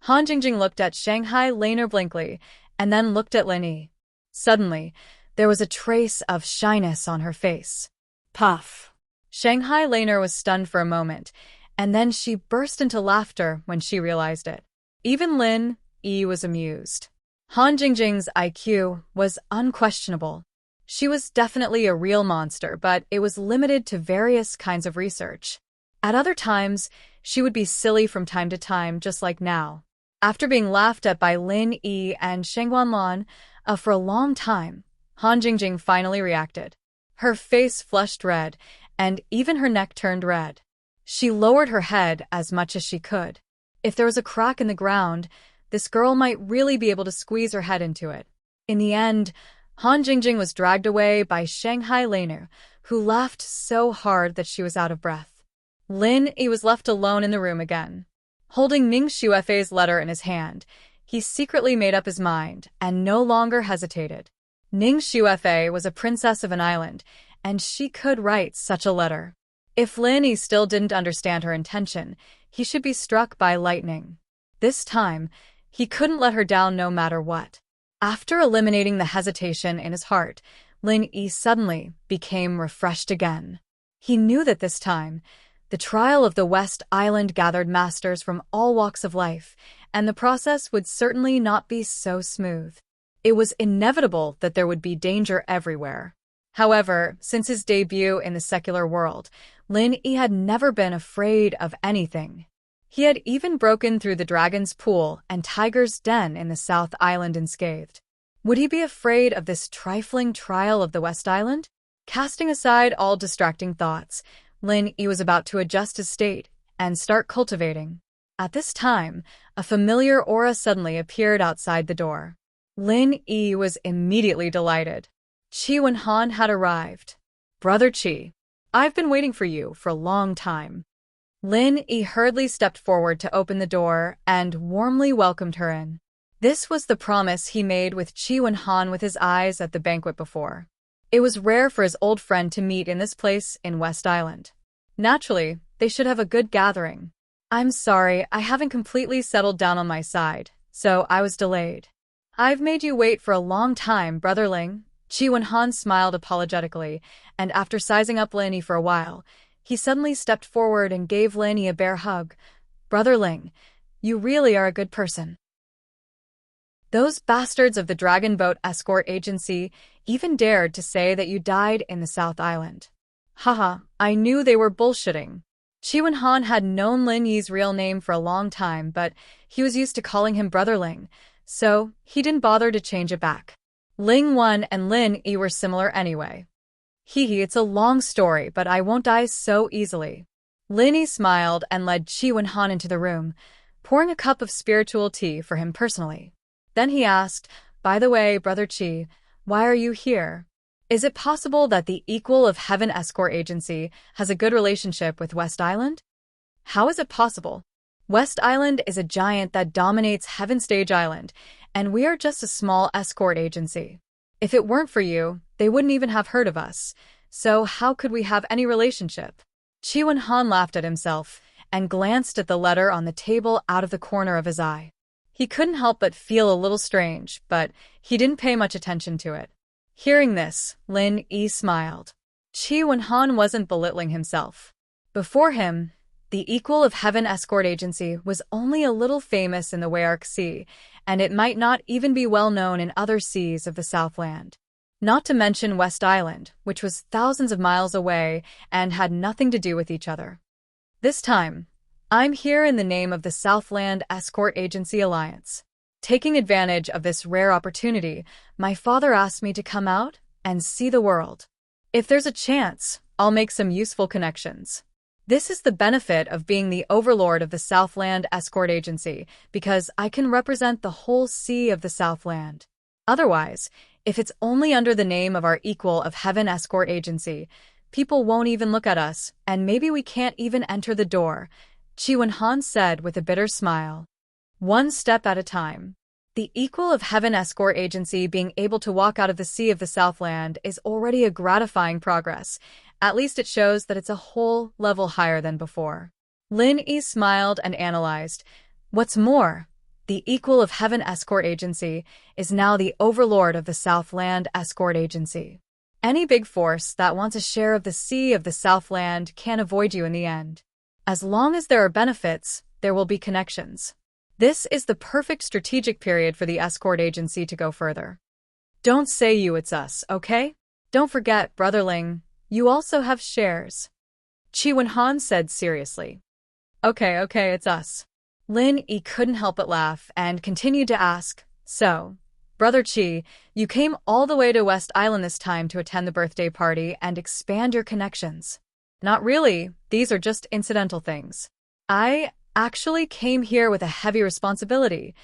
Han Jingjing looked at Shanghai Laner blankly, and then looked at Lin Yi. Suddenly, there was a trace of shyness on her face. Puff. Shanghai Laner was stunned for a moment, and then she burst into laughter when she realized it. Even Lin Yi was amused. Han Jingjing's IQ was unquestionable. She was definitely a real monster, but it was limited to various kinds of research. At other times, she would be silly from time to time, just like now. After being laughed at by Lin Yi and Shangguan Lan for a long time, Han Jingjing finally reacted. Her face flushed red, and even her neck turned red. She lowered her head as much as she could. If there was a crack in the ground, this girl might really be able to squeeze her head into it. In the end, Han Jingjing was dragged away by Shanghai Laner, who laughed so hard that she was out of breath. Lin Yi was left alone in the room again. Holding Ning Xuefei's letter in his hand, he secretly made up his mind and no longer hesitated. Ning Xuefei was a princess of an island, and she could write such a letter. If Lin Yi still didn't understand her intention, he should be struck by lightning. This time, he couldn't let her down no matter what. After eliminating the hesitation in his heart, Lin Yi suddenly became refreshed again. He knew that this time, the trial of the West Island gathered masters from all walks of life, and the process would certainly not be so smooth. It was inevitable that there would be danger everywhere. However, since his debut in the secular world, Lin Yi had never been afraid of anything. He had even broken through the dragon's pool and tiger's den in the South Island unscathed. Would he be afraid of this trifling trial of the West Island? Casting aside all distracting thoughts, Lin Yi was about to adjust his state and start cultivating. At this time, a familiar aura suddenly appeared outside the door. Lin Yi was immediately delighted. Qi Wenhan had arrived. Brother Qi, I've been waiting for you for a long time. Lin Yi hurriedly stepped forward to open the door and warmly welcomed her in. This was the promise he made with Qi Wenhan with his eyes at the banquet before. It was rare for his old friend to meet in this place in West Island. Naturally, they should have a good gathering. I'm sorry, I haven't completely settled down on my side, so I was delayed. I've made you wait for a long time, Brother Ling. Qi Wenhan smiled apologetically, and after sizing up Lin Yi for a while, he suddenly stepped forward and gave Lin Yi a bear hug. Brother Ling, You really are a good person. Those bastards of the Dragon Boat Escort Agency even dared to say that you died in the South Island. Haha, I knew they were bullshitting. Chi Wen-han had known Lin Yi's real name for a long time, but he was used to calling him Brother Ling, so he didn't bother to change it back. Ling Wen and Lin Yi were similar anyway. Hee, it's a long story, but I won't die so easily. Lin Yi smiled and led Chi Wen-han into the room, pouring a cup of spiritual tea for him personally. Then he asked, "By the way, Brother Chi, why are you here? Is it possible that the Equal of Heaven Escort Agency has a good relationship with West Island?" "How is it possible? West Island is a giant that dominates Heaven Stage Island, and we are just a small escort agency. If it weren't for you, they wouldn't even have heard of us, so how could we have any relationship?" Chi Wen-han laughed at himself and glanced at the letter on the table out of the corner of his eye. He couldn't help but feel a little strange, but he didn't pay much attention to it. Hearing this, Lin Yi smiled. Chi Wen-han wasn't belittling himself. Before him, the Equal of Heaven Escort Agency was only a little famous in the Wayark Sea, and it might not even be well known in other seas of the Southland. Not to mention West Island, which was thousands of miles away and had nothing to do with each other. This time, I'm here in the name of the Southland Escort Agency Alliance. Taking advantage of this rare opportunity, my father asked me to come out and see the world. If there's a chance, I'll make some useful connections. This is the benefit of being the overlord of the Southland Escort Agency, because I can represent the whole sea of the Southland. Otherwise, if it's only under the name of our Equal of Heaven Escort Agency, people won't even look at us, and maybe we can't even enter the door, Chi Wen-han said with a bitter smile. One step at a time. The Equal of Heaven Escort Agency being able to walk out of the sea of the Southland is already a gratifying progress. At least it shows that it's a whole level higher than before. Lin Yi smiled and analyzed. What's more, the Equal of Heaven Escort Agency is now the overlord of the Southland Escort Agency. Any big force that wants a share of the sea of the Southland can't avoid you in the end. As long as there are benefits, there will be connections. This is the perfect strategic period for the escort agency to go further. Don't say you, it's us, okay? Don't forget, Brother Ling, you also have shares. Chi Wen-han said seriously. Okay, it's us. Lin Yi couldn't help but laugh and continued to ask, "So, Brother Chi, you came all the way to West Island this time to attend the birthday party and expand your connections." "Not really, these are just incidental things. I actually came here with a heavy responsibility,"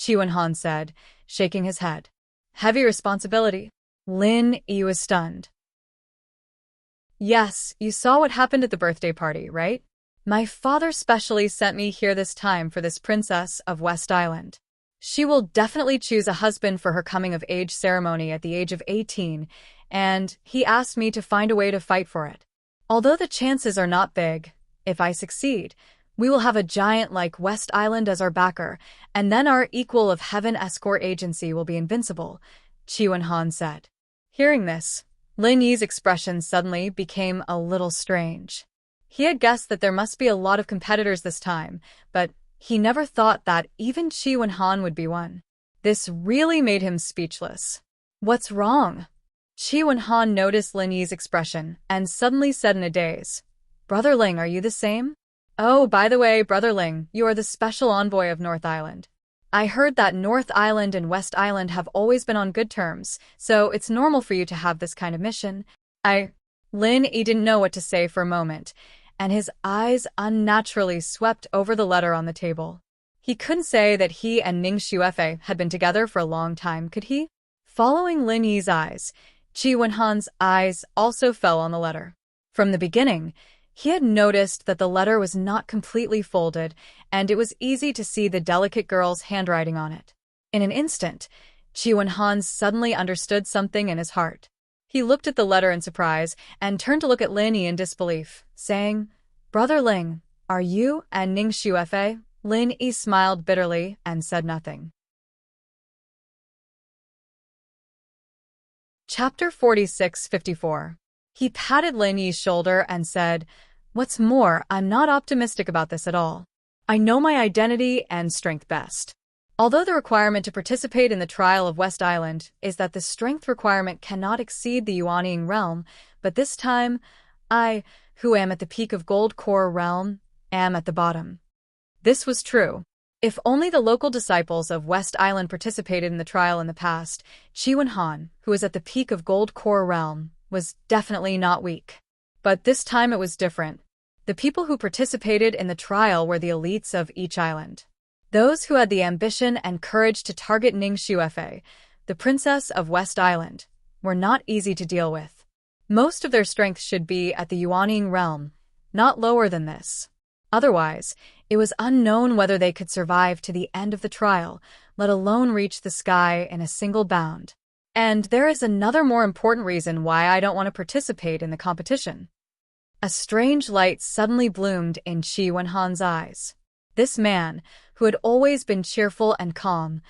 Chi Wen-han said, shaking his head. "Heavy responsibility?" Lin Yi was stunned. "Yes, you saw what happened at the birthday party, right? My father specially sent me here this time for this princess of West Island. She will definitely choose a husband for her coming-of-age ceremony at the age of 18, and he asked me to find a way to fight for it. Although the chances are not big, if I succeed, we will have a giant like West Island as our backer, and then our Equal of Heaven Escort Agency will be invincible," Chi Wen-han said. Hearing this, Lin Yi's expression suddenly became a little strange. He had guessed that there must be a lot of competitors this time, but he never thought that even Chi Wen-han would be one. This really made him speechless. "What's wrong?" Chi Wen-han noticed Lin Yi's expression and suddenly said in a daze, "Brother Ling, are you the same? Oh, by the way, Brother Ling, you are the special envoy of North Island. I heard that North Island and West Island have always been on good terms, so it's normal for you to have this kind of mission." Lin Yi didn't know what to say for a moment, and his eyes unnaturally swept over the letter on the table. He couldn't say that he and Ning Xuefei had been together for a long time, could he? Following Lin Yi's eyes, Chi Wen-han's eyes also fell on the letter. From the beginning, he had noticed that the letter was not completely folded, and it was easy to see the delicate girl's handwriting on it. In an instant, Chi Wen-han suddenly understood something in his heart. He looked at the letter in surprise and turned to look at Lin Yi in disbelief, saying, "Brother Ling, are you and Ning Xuefei?" Lin Yi smiled bitterly and said nothing. Chapter 46-54. He patted Lin Yi's shoulder and said, "What's more, I'm not optimistic about this at all. I know my identity and strength best. Although the requirement to participate in the trial of West Island is that the strength requirement cannot exceed the Yuanying realm, but this time, I, who am at the peak of Gold Core realm, am at the bottom. This was true. If only the local disciples of West Island participated in the trial in the past, Chi-Wen-Han, who was at the peak of Gold Core realm, was definitely not weak. But this time it was different. The people who participated in the trial were the elites of each island. Those who had the ambition and courage to target Ning Xuefei, the princess of West Island, were not easy to deal with. Most of their strength should be at the Yuanying realm, not lower than this. Otherwise, it was unknown whether they could survive to the end of the trial, let alone reach the sky in a single bound. And there is another more important reason why I don't want to participate in the competition. A strange light suddenly bloomed in Chi-Wen-Han's eyes. This man, who had always been cheerful and calm,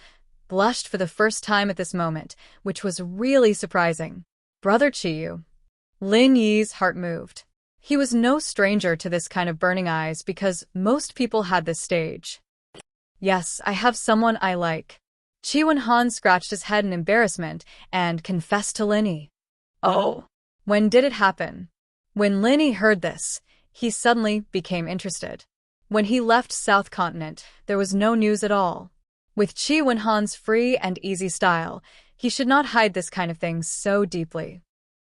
blushed for the first time at this moment, which was really surprising. Brother Chiyu. Lin Yi's heart moved. He was no stranger to this kind of burning eyes because most people had this stage. Yes, I have someone I like. Chi-Wen-Han scratched his head in embarrassment and confessed to Lin Yi. Oh. When did it happen? When Lin Yi heard this, he suddenly became interested. When he left South Continent, there was no news at all. With Chi-Wen-Han's free and easy style, he should not hide this kind of thing so deeply.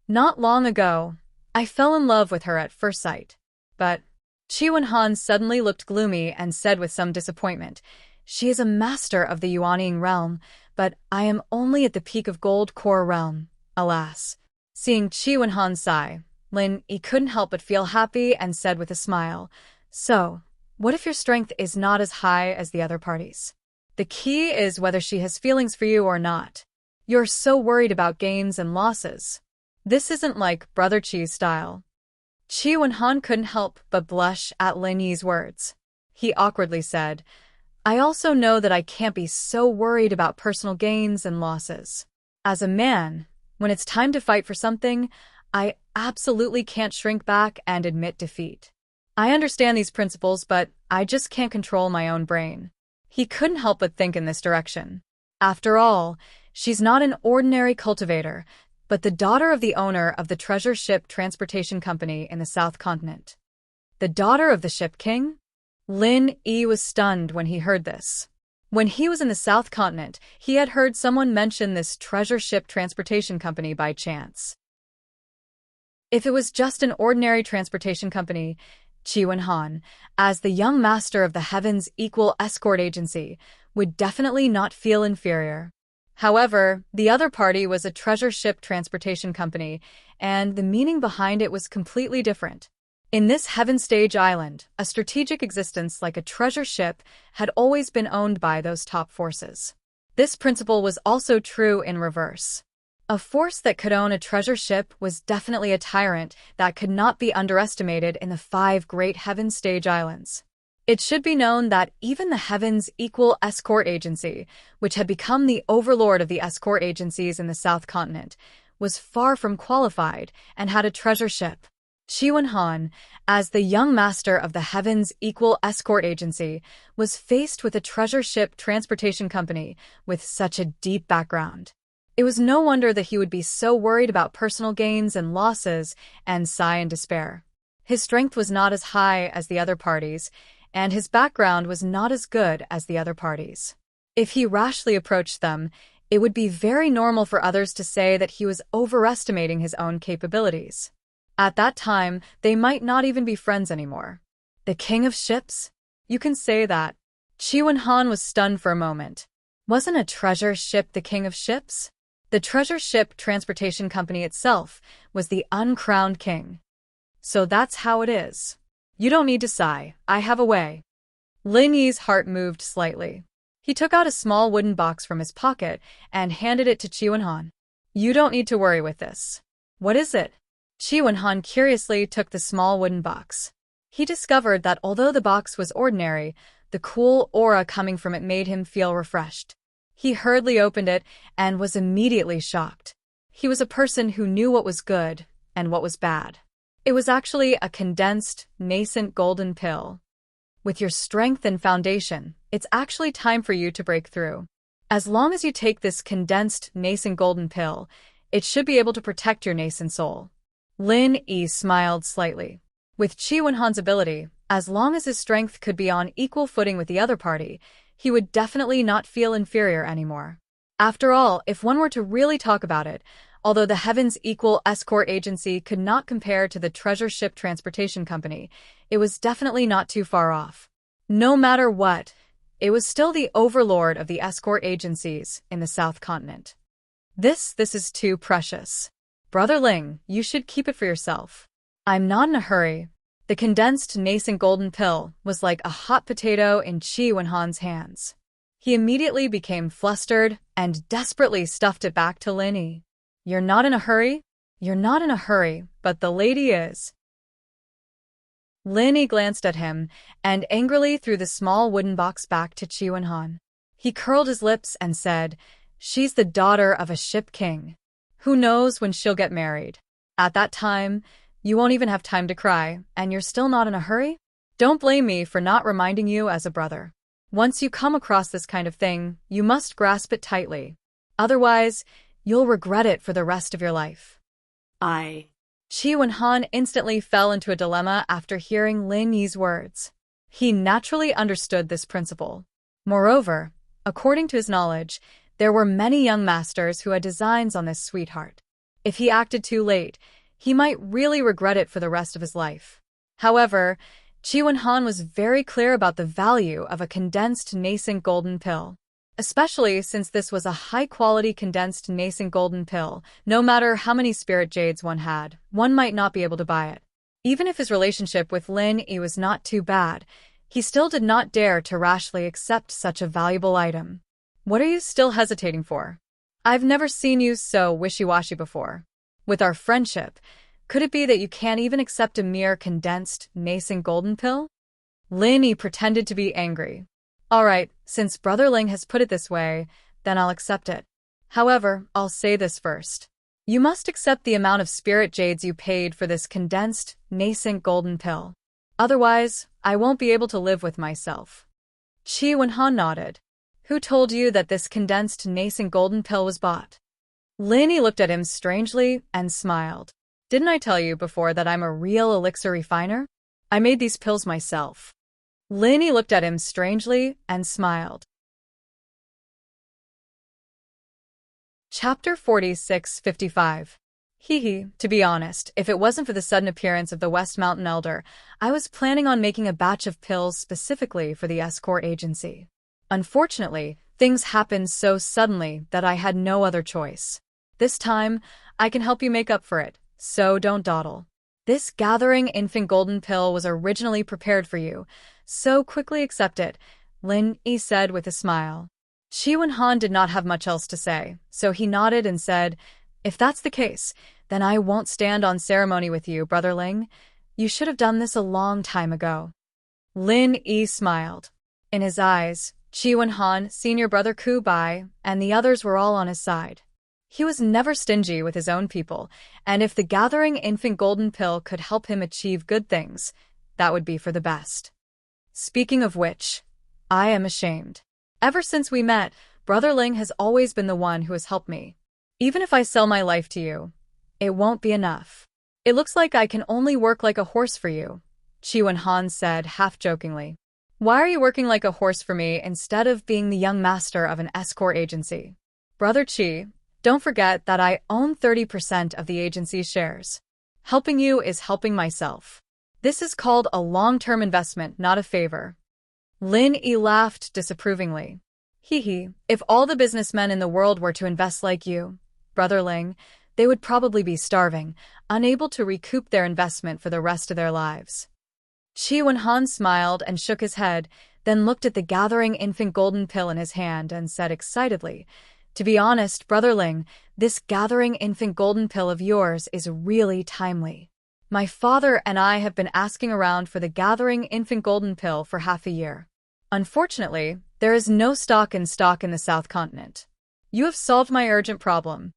Not long ago, I fell in love with her at first sight. But Chi-Wen-Han suddenly looked gloomy and said with some disappointment, "She is a master of the Yuanying realm, but I am only at the peak of Gold Core realm, alas." Seeing Chi-Wen-Han sigh, Lin Yi couldn't help but feel happy and said with a smile, "So, what if your strength is not as high as the other parties? The key is whether she has feelings for you or not. You're so worried about gains and losses. This isn't like Brother Chi's style." Chi-Wen-Han couldn't help but blush at Lin Yi's words. He awkwardly said, "I also know that I can't be so worried about personal gains and losses. As a man, when it's time to fight for something, I absolutely can't shrink back and admit defeat. I understand these principles, but I just can't control my own brain." He couldn't help but think in this direction. After all, she's not an ordinary cultivator, but the daughter of the owner of the treasure ship transportation company in the South Continent. The daughter of the ship king? Lin Yi was stunned when he heard this. When he was in the South Continent, he had heard someone mention this treasure ship transportation company by chance. If it was just an ordinary transportation company, Chi-Wen-Han, as the young master of the Heaven's Equal Escort Agency, would definitely not feel inferior. However, the other party was a treasure ship transportation company, and the meaning behind it was completely different. In this Heaven Stage Island, a strategic existence like a treasure ship had always been owned by those top forces. This principle was also true in reverse. A force that could own a treasure ship was definitely a tyrant that could not be underestimated in the 5 great Heaven Stage Islands. It should be known that even the Heaven's Equal Escort Agency, which had become the overlord of the escort agencies in the South Continent, was far from qualified and had a treasure ship. Chi-Wen-Han, as the young master of the Heaven's Equal Escort Agency, was faced with a treasure ship transportation company with such a deep background. It was no wonder that he would be so worried about personal gains and losses and sigh in despair. His strength was not as high as the other parties, and his background was not as good as the other parties. If he rashly approached them, it would be very normal for others to say that he was overestimating his own capabilities. At that time, they might not even be friends anymore. The king of ships? You can say that. Chi-Wen-Han was stunned for a moment. Wasn't a treasure ship the king of ships? The treasure ship transportation company itself was the uncrowned king. So that's how it is. You don't need to sigh, I have a way. Lin Yi's heart moved slightly. He took out a small wooden box from his pocket and handed it to Chi-Wen-Han. You don't need to worry with this. What is it? Chi-Wen-Han curiously took the small wooden box. He discovered that although the box was ordinary, the cool aura coming from it made him feel refreshed. He hurriedly opened it and was immediately shocked. He was a person who knew what was good and what was bad. It was actually a condensed, nascent golden pill. With your strength and foundation, it's actually time for you to break through. As long as you take this condensed, nascent golden pill, it should be able to protect your nascent soul. Lin Yi smiled slightly. With Qi Wenhan's ability, as long as his strength could be on equal footing with the other party, he would definitely not feel inferior anymore. After all, if one were to really talk about it, although the Heaven's Equal Escort Agency could not compare to the Treasure Ship Transportation Company, it was definitely not too far off. No matter what, it was still the overlord of the escort agencies in the South Continent. This is too precious. Brother Ling, you should keep it for yourself. I'm not in a hurry. The condensed nascent golden pill was like a hot potato in Qi Wenhan's hands. He immediately became flustered and desperately stuffed it back to Lin Yi. You're not in a hurry? You're not in a hurry, but the lady is. Lin Yi glanced at him and angrily threw the small wooden box back to Qi Wenhan. He curled his lips and said, "She's the daughter of a ship king. Who knows when she'll get married? At that time, you won't even have time to cry, and you're still not in a hurry? Don't blame me for not reminding you as a brother. Once you come across this kind of thing, you must grasp it tightly. Otherwise, you'll regret it for the rest of your life." Qi Wenhan instantly fell into a dilemma after hearing Lin Yi's words. He naturally understood this principle. Moreover, according to his knowledge, there were many young masters who had designs on this sweetheart. If he acted too late, he might really regret it for the rest of his life. However, Qi Wenhan was very clear about the value of a condensed nascent golden pill. Especially since this was a high-quality condensed nascent golden pill, no matter how many spirit jades one had, one might not be able to buy it. Even if his relationship with Lin Yi was not too bad, he still did not dare to rashly accept such a valuable item. What are you still hesitating for? I've never seen you so wishy-washy before. With our friendship, could it be that you can't even accept a mere condensed nascent golden pill? Lin Yi pretended to be angry. All right, since Brother Ling has put it this way, then I'll accept it. However, I'll say this first. You must accept the amount of spirit jades you paid for this condensed, nascent golden pill. Otherwise, I won't be able to live with myself. Qi Wenhan nodded. Who told you that this condensed nascent golden pill was bought? Lin Yi looked at him strangely and smiled. Didn't I tell you before that I'm a real elixir refiner? I made these pills myself. Lin Yi looked at him strangely and smiled. Chapter 46:55. To be honest, if it wasn't for the sudden appearance of the West Mountain Elder, I was planning on making a batch of pills specifically for the escort agency. Unfortunately, things happened so suddenly that I had no other choice. This time, I can help you make up for it, so don't dawdle. This gathering infant golden pill was originally prepared for you, so quickly accept it, Lin Yi said with a smile. Qi Wenhan did not have much else to say, so he nodded and said, If that's the case, then I won't stand on ceremony with you, Brother Ling. You should have done this a long time ago. Lin Yi smiled. In his eyes, Qi Wenhan, senior brother Ku Bai, and the others were all on his side. He was never stingy with his own people, and if the gathering infant golden pill could help him achieve good things, that would be for the best. Speaking of which, I am ashamed. Ever since we met, Brother Ling has always been the one who has helped me. Even if I sell my life to you, it won't be enough. It looks like I can only work like a horse for you, Qi Wenhan said half-jokingly. Why are you working like a horse for me instead of being the young master of an escort agency? Brother Qi, don't forget that I own 30% of the agency's shares. Helping you is helping myself. This is called a long-term investment, not a favor. Lin Yi laughed disapprovingly. If all the businessmen in the world were to invest like you, Brother Ling, they would probably be starving, unable to recoup their investment for the rest of their lives. Qi Wenhan smiled and shook his head, then looked at the gathering infant golden pill in his hand and said excitedly, To be honest, Brother Ling, this gathering infant golden pill of yours is really timely. My father and I have been asking around for the gathering infant golden pill for half a year. Unfortunately, there is no stock in the South Continent. You have solved my urgent problem.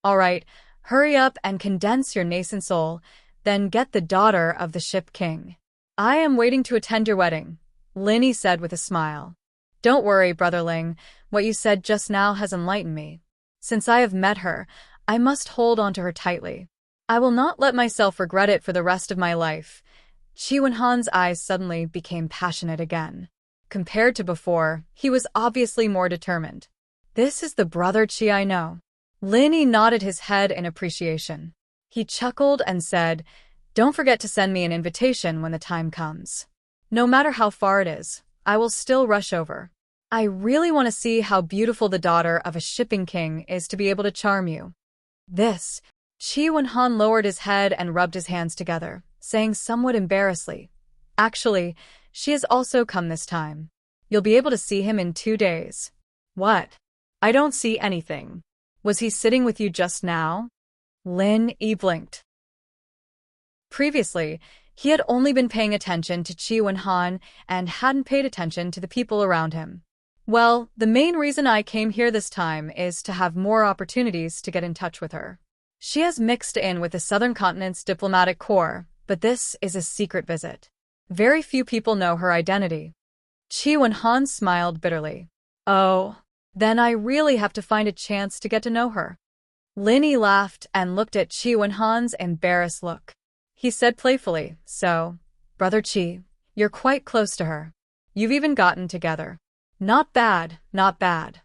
All right, hurry up and condense your nascent soul, then get the daughter of the ship king. I am waiting to attend your wedding. Linny said with a smile. Don't worry, brotherling, what you said just now has enlightened me. Since I have met her, I must hold on to her tightly. I will not let myself regret it for the rest of my life. Chi Wenhan's eyes suddenly became passionate again. Compared to before, he was obviously more determined. This is the brother Chi I know. Linny nodded his head in appreciation. He chuckled and said, Don't forget to send me an invitation when the time comes. No matter how far it is, I will still rush over. I really want to see how beautiful the daughter of a shipping king is to be able to charm you. This, Chi Wenhan lowered his head and rubbed his hands together, saying somewhat embarrassedly, Actually, she has also come this time. You'll be able to see him in 2 days. What? I don't see anything. Was he sitting with you just now? Lin-Yi blinked. Previously, he had only been paying attention to Chi Wenhan and hadn't paid attention to the people around him. Well, the main reason I came here this time is to have more opportunities to get in touch with her. She has mixed in with the Southern Continent's diplomatic corps, but this is a secret visit. Very few people know her identity. Chi Wenhan smiled bitterly. Oh, then I really have to find a chance to get to know her. Linny laughed and looked at Chi Wenhan's embarrassed look. He said playfully, So, Brother Chi, you're quite close to her. You've even gotten together. Not bad, not bad.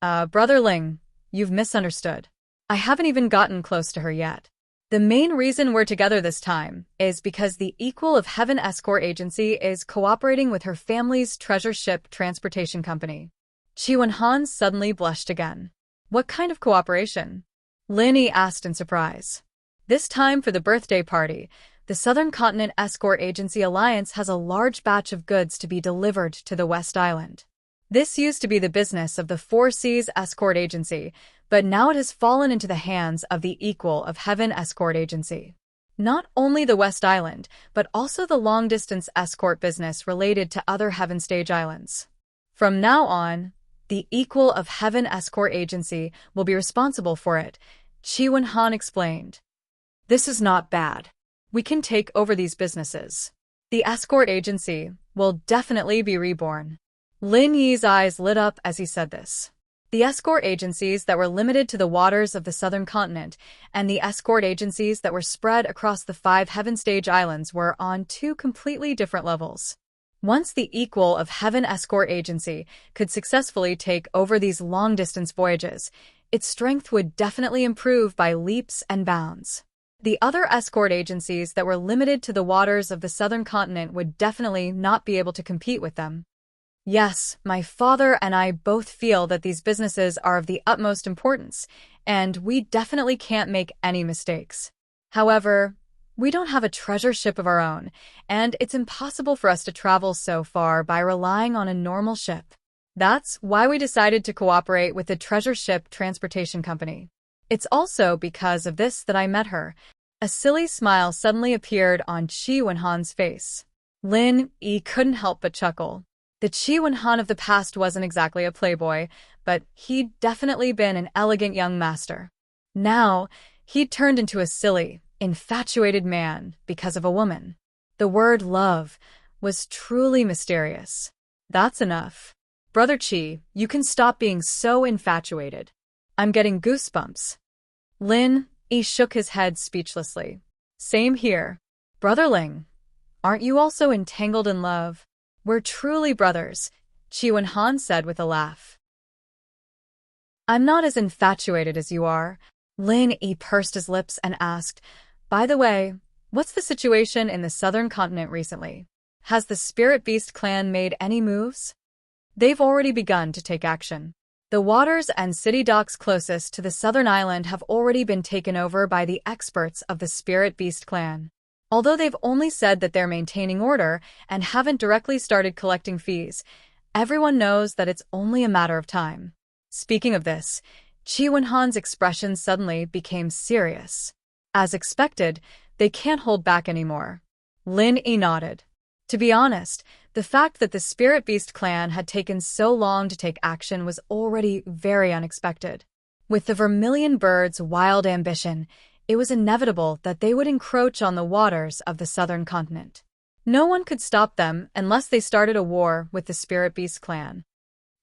Brother Ling, you've misunderstood. I haven't even gotten close to her yet. The main reason we're together this time is because the Equal of Heaven Escort Agency is cooperating with her family's treasure ship transportation company. Chi Wenhan suddenly blushed again. What kind of cooperation? Linny asked in surprise. This time for the birthday party, the Southern Continent Escort Agency Alliance has a large batch of goods to be delivered to the West Island. This used to be the business of the Four Seas Escort Agency, but now it has fallen into the hands of the Equal of Heaven Escort Agency. Not only the West Island, but also the long-distance escort business related to other Heaven Stage islands. From now on, the Equal of Heaven Escort Agency will be responsible for it, Chi Wenhan explained. This is not bad. We can take over these businesses. The escort agency will definitely be reborn. Lin Yi's eyes lit up as he said this. The escort agencies that were limited to the waters of the Southern Continent and the escort agencies that were spread across the 5 Heaven Stage islands were on 2 completely different levels. Once the Equal of Heaven Escort Agency could successfully take over these long-distance voyages, its strength would definitely improve by leaps and bounds. The other escort agencies that were limited to the waters of the Southern Continent would definitely not be able to compete with them. Yes, my father and I both feel that these businesses are of the utmost importance, and we definitely can't make any mistakes. However, we don't have a treasure ship of our own, and it's impossible for us to travel so far by relying on a normal ship. That's why we decided to cooperate with the Treasure Ship Transportation Company. It's also because of this that I met her. A silly smile suddenly appeared on Chi Wenhan's face. Lin-Yi couldn't help but chuckle. The Chi Wenhan of the past wasn't exactly a playboy, but he'd definitely been an elegant young master. Now, he'd turned into a silly, infatuated man because of a woman. The word love was truly mysterious. That's enough. Brother Chi, you can stop being so infatuated. I'm getting goosebumps. Lin-Yi shook his head speechlessly. Same here. Brother Ling, aren't you also entangled in love? We're truly brothers, Chi Wenhan said with a laugh. I'm not as infatuated as you are. Lin-Yi pursed his lips and asked, By the way, what's the situation in the Southern Continent recently? Has the Spirit Beast clan made any moves? They've already begun to take action. The waters and city docks closest to the southern island have already been taken over by the experts of the Spirit Beast clan. Although they've only said that they're maintaining order and haven't directly started collecting fees, everyone knows that it's only a matter of time. Speaking of this, Chi Wenhan's expression suddenly became serious. As expected, they can't hold back anymore. Lin-Yi nodded. To be honest, the fact that the Spirit Beast clan had taken so long to take action was already very unexpected. With the Vermilion Bird's wild ambition, it was inevitable that they would encroach on the waters of the Southern Continent. No one could stop them unless they started a war with the Spirit Beast clan.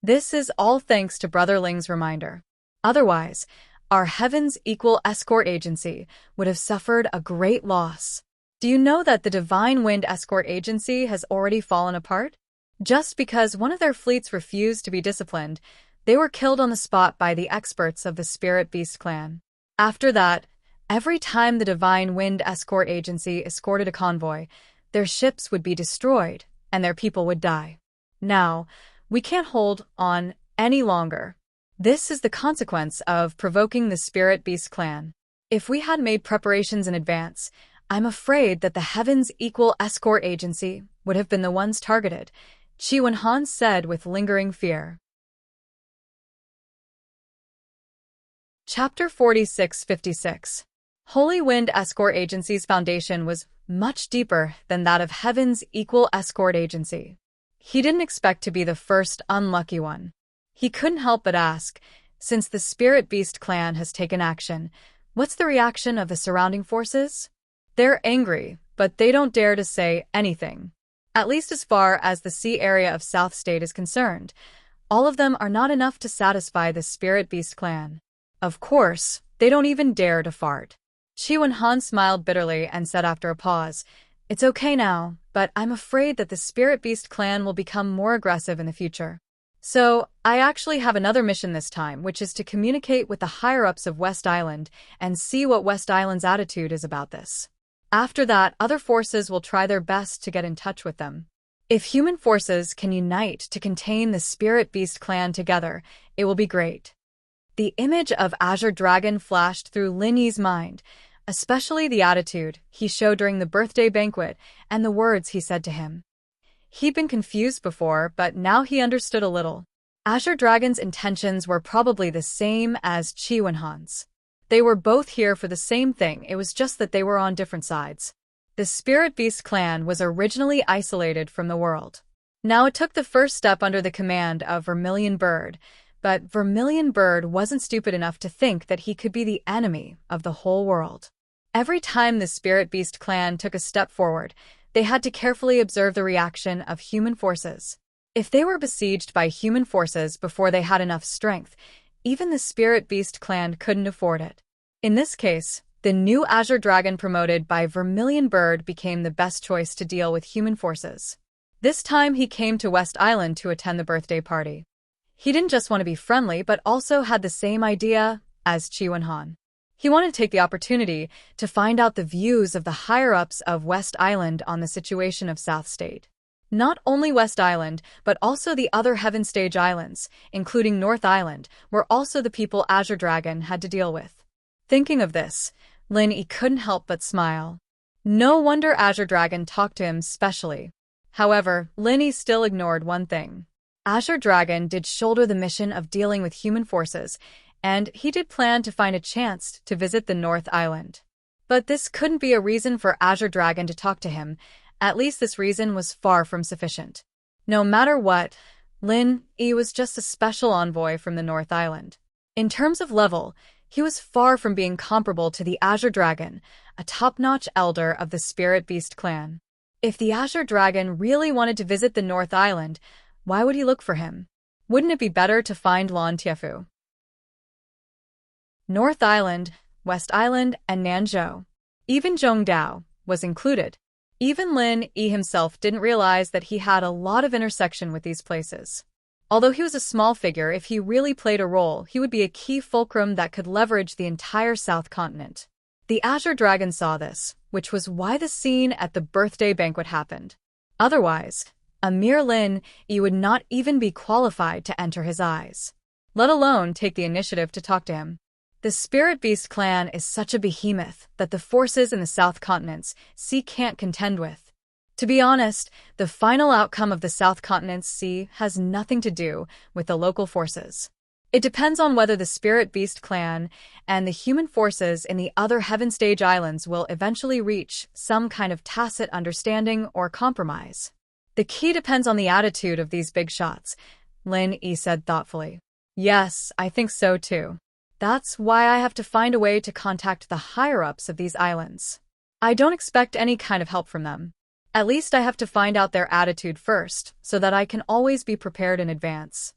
This is all thanks to Brother Ling's reminder. Otherwise, our Heaven's Equal Escort Agency would have suffered a great loss. Do you know that the Divine Wind Escort Agency has already fallen apart? Just because one of their fleets refused to be disciplined, they were killed on the spot by the experts of the Spirit Beast clan. After that, every time the Divine Wind Escort Agency escorted a convoy, their ships would be destroyed and their people would die. Now, we can't hold on any longer. This is the consequence of provoking the Spirit Beast clan. If we had made preparations in advance, I'm afraid that the Heaven's Equal Escort Agency would have been the ones targeted, Chi Wen-han said with lingering fear. Chapter 46-56. Holy Wind Escort Agency's foundation was much deeper than that of Heaven's Equal Escort Agency. He didn't expect to be the first unlucky one. He couldn't help but ask, since the Spirit Beast clan has taken action, what's the reaction of the surrounding forces? They're angry, but they don't dare to say anything. At least as far as the sea area of South State is concerned, all of them are not enough to satisfy the Spirit Beast clan. Of course, they don't even dare to fart. Chi Wen-han smiled bitterly and said after a pause, "It's okay now, but I'm afraid that the Spirit Beast clan will become more aggressive in the future. So, I actually have another mission this time, which is to communicate with the higher-ups of West Island and see what West Island's attitude is about this. After that, other forces will try their best to get in touch with them. If human forces can unite to contain the Spirit Beast clan together, it will be great." The image of Azure Dragon flashed through Lin Yi's mind, especially the attitude he showed during the birthday banquet and the words he said to him. He'd been confused before, but now he understood a little. Azure Dragon's intentions were probably the same as Chi Wen-han's. They were both here for the same thing, it was just that they were on different sides. The Spirit Beast clan was originally isolated from the world. Now it took the first step under the command of Vermilion Bird, but Vermilion Bird wasn't stupid enough to think that he could be the enemy of the whole world. Every time the Spirit Beast clan took a step forward, they had to carefully observe the reaction of human forces. If they were besieged by human forces before they had enough strength, even the Spirit Beast clan couldn't afford it. In this case, the new Azure Dragon promoted by Vermilion Bird became the best choice to deal with human forces. This time he came to West Island to attend the birthday party. He didn't just want to be friendly, but also had the same idea as Chi Wen-han. He wanted to take the opportunity to find out the views of the higher-ups of West Island on the situation of South State. Not only West Island, but also the other Heaven Stage Islands, including North Island, were also the people Azure Dragon had to deal with. Thinking of this, Lin Yi couldn't help but smile. No wonder Azure Dragon talked to him specially. However, Lin Yi still ignored one thing. Azure Dragon did shoulder the mission of dealing with human forces, and he did plan to find a chance to visit the North Island. But this couldn't be a reason for Azure Dragon to talk to him. At least this reason was far from sufficient. No matter what, Lin Yi was just a special envoy from the North Island. In terms of level, he was far from being comparable to the Azure Dragon, a top-notch elder of the Spirit Beast clan. If the Azure Dragon really wanted to visit the North Island, why would he look for him? Wouldn't it be better to find Lan Tiefu? North Island, West Island, and Nanzhou. Even Zhongdao was included. Even Lin Yi himself didn't realize that he had a lot of intersection with these places. Although he was a small figure, if he really played a role, he would be a key fulcrum that could leverage the entire South Continent. The Azure Dragon saw this, which was why the scene at the birthday banquet happened. Otherwise, a mere Lin Yi would not even be qualified to enter his eyes, let alone take the initiative to talk to him. The Spirit Beast clan is such a behemoth that the forces in the South Continent's sea can't contend with. To be honest, the final outcome of the South Continent's sea has nothing to do with the local forces. It depends on whether the Spirit Beast clan and the human forces in the other Heaven Stage Islands will eventually reach some kind of tacit understanding or compromise. The key depends on the attitude of these big shots, Lin Yi said thoughtfully. Yes, I think so too. That's why I have to find a way to contact the higher-ups of these islands. I don't expect any kind of help from them. At least I have to find out their attitude first, so that I can always be prepared in advance.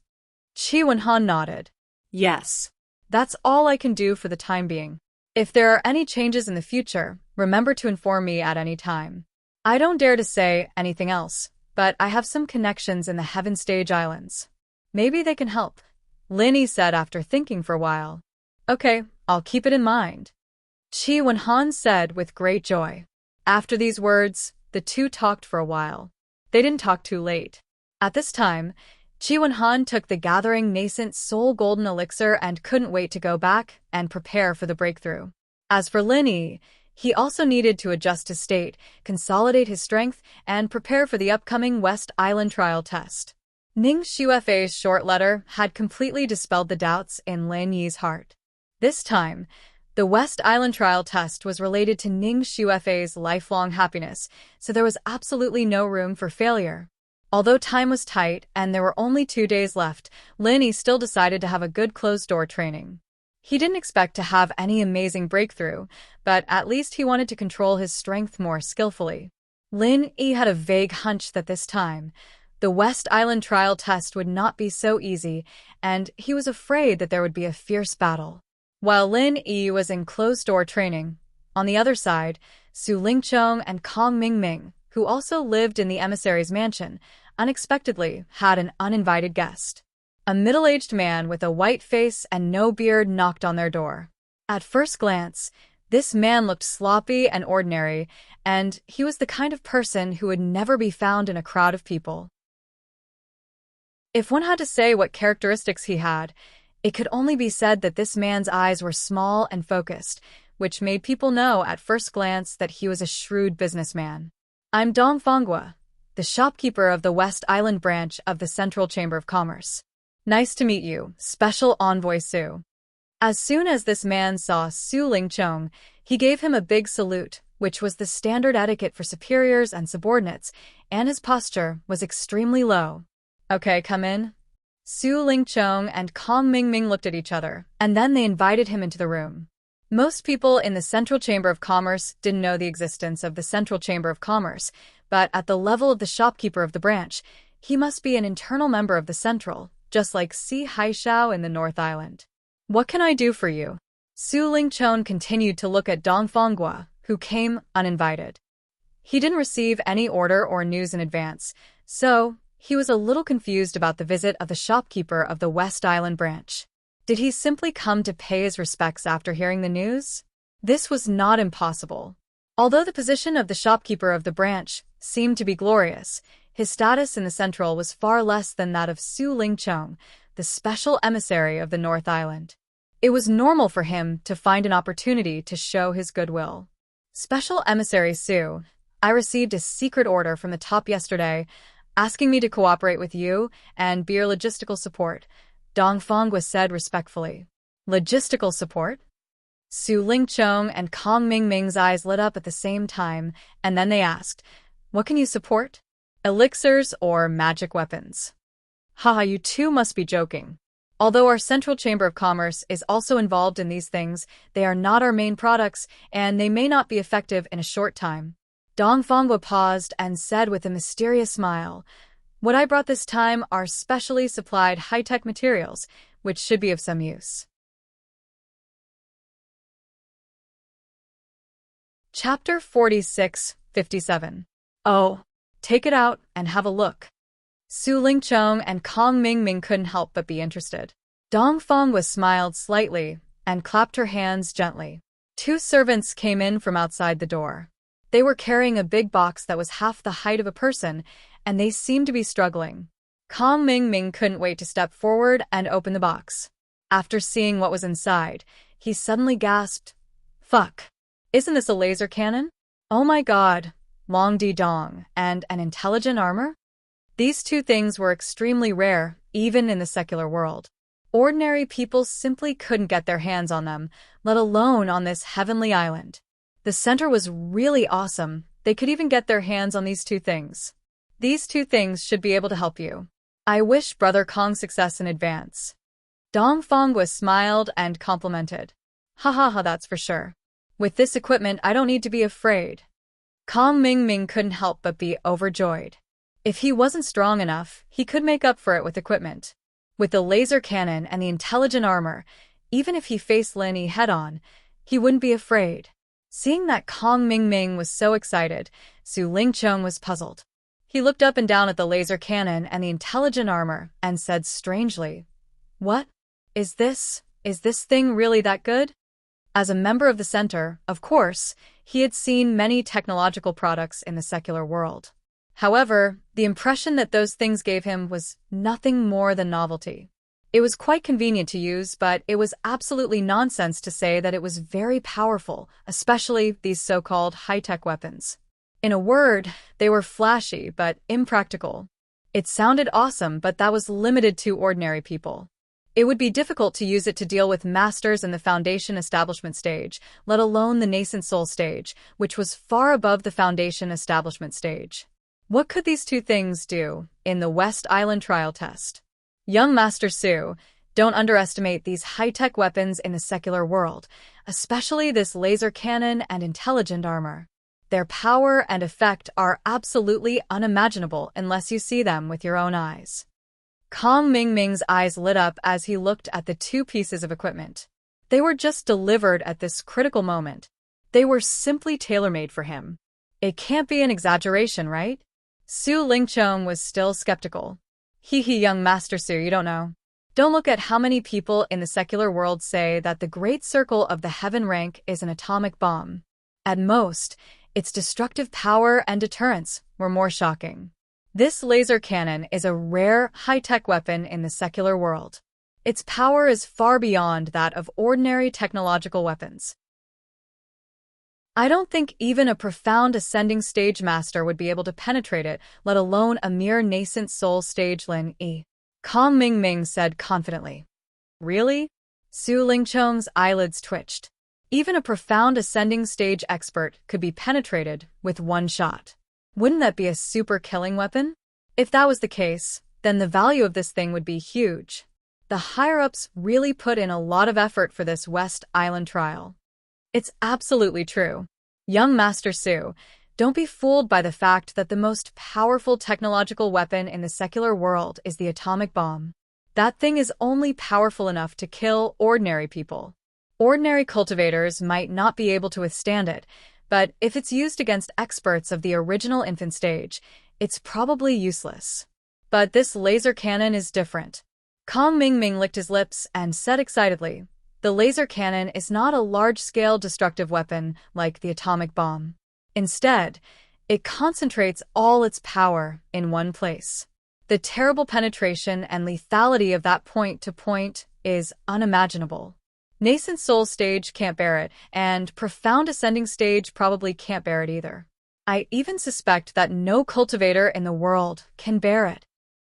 Chi Wen-han nodded. Yes. That's all I can do for the time being. If there are any changes in the future, remember to inform me at any time. I don't dare to say anything else, but I have some connections in the Heaven Stage Islands. Maybe they can help, Linny said after thinking for a while. Okay, I'll keep it in mind, Chi Wen-han said with great joy. After these words, the two talked for a while. They didn't talk too late. At this time, Chi Wen-han took the gathering nascent soul golden elixir and couldn't wait to go back and prepare for the breakthrough. As for Linny, he also needed to adjust his state, consolidate his strength, and prepare for the upcoming West Island trial test. Ning Xuefei's short letter had completely dispelled the doubts in Lin Yi's heart. This time, the West Island trial test was related to Ning Xuefei's lifelong happiness, so there was absolutely no room for failure. Although time was tight and there were only 2 days left, Lin Yi still decided to have a good closed-door training. He didn't expect to have any amazing breakthrough, but at least he wanted to control his strength more skillfully. Lin Yi had a vague hunch that this time, the West Island trial test would not be so easy, and he was afraid that there would be a fierce battle. While Lin Yi was in closed-door training, on the other side, Su Lingchong and Kong Mingming, who also lived in the emissary's mansion, unexpectedly had an uninvited guest. A middle-aged man with a white face and no beard knocked on their door. At first glance, this man looked sloppy and ordinary, and he was the kind of person who would never be found in a crowd of people. If one had to say what characteristics he had, it could only be said that this man's eyes were small and focused, which made people know at first glance that he was a shrewd businessman. I'm Dong Fonghua, the shopkeeper of the West Island branch of the Central Chamber of Commerce. Nice to meet you, Special Envoy Su. As soon as this man saw Su Lingchong, he gave him a big salute, which was the standard etiquette for superiors and subordinates, and his posture was extremely low. Okay, come in. Su Lingchong and Kong Mingming looked at each other, and then they invited him into the room. Most people in the Central Chamber of Commerce didn't know the existence of the Central Chamber of Commerce, but at the level of the shopkeeper of the branch, he must be an internal member of the Central, just like Si Haishao in the North Island. What can I do for you? Su Lingchong continued to look at Dong Fonghua, who came uninvited. He didn't receive any order or news in advance, so he was a little confused about the visit of the shopkeeper of the West Island branch. Did he simply come to pay his respects after hearing the news? This was not impossible. Although the position of the shopkeeper of the branch seemed to be glorious, his status in the Central was far less than that of Su Lingchong, the special emissary of the North Island. It was normal for him to find an opportunity to show his goodwill. Special Emissary Su, I received a secret order from the top yesterday, asking me to cooperate with you and be your logistical support, Dong Fonghua said respectfully. Logistical support? Su Lingchong and Kong Mingming's eyes lit up at the same time, and then they asked, what can you support? Elixirs or magic weapons? Haha, you two must be joking. Although our Central Chamber of Commerce is also involved in these things, they are not our main products, and they may not be effective in a short time. Dong Fonghua paused and said with a mysterious smile, what I brought this time are specially supplied high-tech materials, which should be of some use. Chapter 46-57. Oh, take it out and have a look. Su Lingchong and Kong Mingming couldn't help but be interested. Dong Fonghua smiled slightly and clapped her hands gently. 2 servants came in from outside the door. They were carrying a big box that was half the height of a person, and they seemed to be struggling. Kong Mingming couldn't wait to step forward and open the box. After seeing what was inside, he suddenly gasped, fuck. Isn't this a laser cannon? Oh my god, Long Di Dong, and an intelligent armor? These 2 things were extremely rare, even in the secular world. Ordinary people simply couldn't get their hands on them, let alone on this heavenly island. The center was really awesome. They could even get their hands on these 2 things. These 2 things should be able to help you. I wish Brother Kong success in advance. Dong Fonghua smiled and complimented. Ha ha ha, that's for sure. With this equipment, I don't need to be afraid. Kong Ming couldn't help but be overjoyed. If he wasn't strong enough, he could make up for it with equipment. With the laser cannon and the intelligent armor, even if he faced Lin Yi head-on, he wouldn't be afraid. Seeing that Kong Ming was so excited, Su Lingqiang was puzzled. He looked up and down at the laser cannon and the intelligent armor and said strangely, "What? Is this thing really that good?" As a member of the Center, of course, he had seen many technological products in the secular world. However, the impression that those things gave him was nothing more than novelty. It was quite convenient to use, but it was absolutely nonsense to say that it was very powerful, especially these so-called high-tech weapons. In a word, they were flashy but impractical. It sounded awesome, but that was limited to ordinary people. It would be difficult to use it to deal with masters in the Foundation Establishment stage, let alone the Nascent Soul stage, which was far above the Foundation Establishment stage. What could these two things do in the West Island trial test? Young Master Su, don't underestimate these high-tech weapons in the secular world, especially this laser cannon and intelligent armor. Their power and effect are absolutely unimaginable unless you see them with your own eyes. Kong Ming's eyes lit up as he looked at the two pieces of equipment. They were just delivered at this critical moment. They were simply tailor-made for him. It can't be an exaggeration, right? Su Lingqiang was still skeptical. Young Master Su, you don't know. Don't look at how many people in the secular world say that the Great Circle of the Heaven rank is an atomic bomb. At most, its destructive power and deterrence were more shocking. This laser cannon is a rare, high-tech weapon in the secular world. Its power is far beyond that of ordinary technological weapons. I don't think even a profound ascending stage master would be able to penetrate it, let alone a mere nascent soul stage Lin Yi. Kong Ming said confidently. Really? Su Lingqiang's eyelids twitched. Even a profound ascending stage expert could be penetrated with one shot. Wouldn't that be a super killing weapon? If that was the case, then the value of this thing would be huge. The higher-ups really put in a lot of effort for this West Island trial. It's absolutely true. Young Master Su, don't be fooled by the fact that the most powerful technological weapon in the secular world is the atomic bomb. That thing is only powerful enough to kill ordinary people. Ordinary cultivators might not be able to withstand it, but if it's used against experts of the original infant stage, it's probably useless. But this laser cannon is different. Kong Ming licked his lips and said excitedly, the laser cannon is not a large-scale destructive weapon like the atomic bomb. Instead, it concentrates all its power in one place. The terrible penetration and lethality of that point-to-point is unimaginable. Nascent Soul stage can't bear it, and Profound Ascending stage probably can't bear it either. I even suspect that no cultivator in the world can bear it.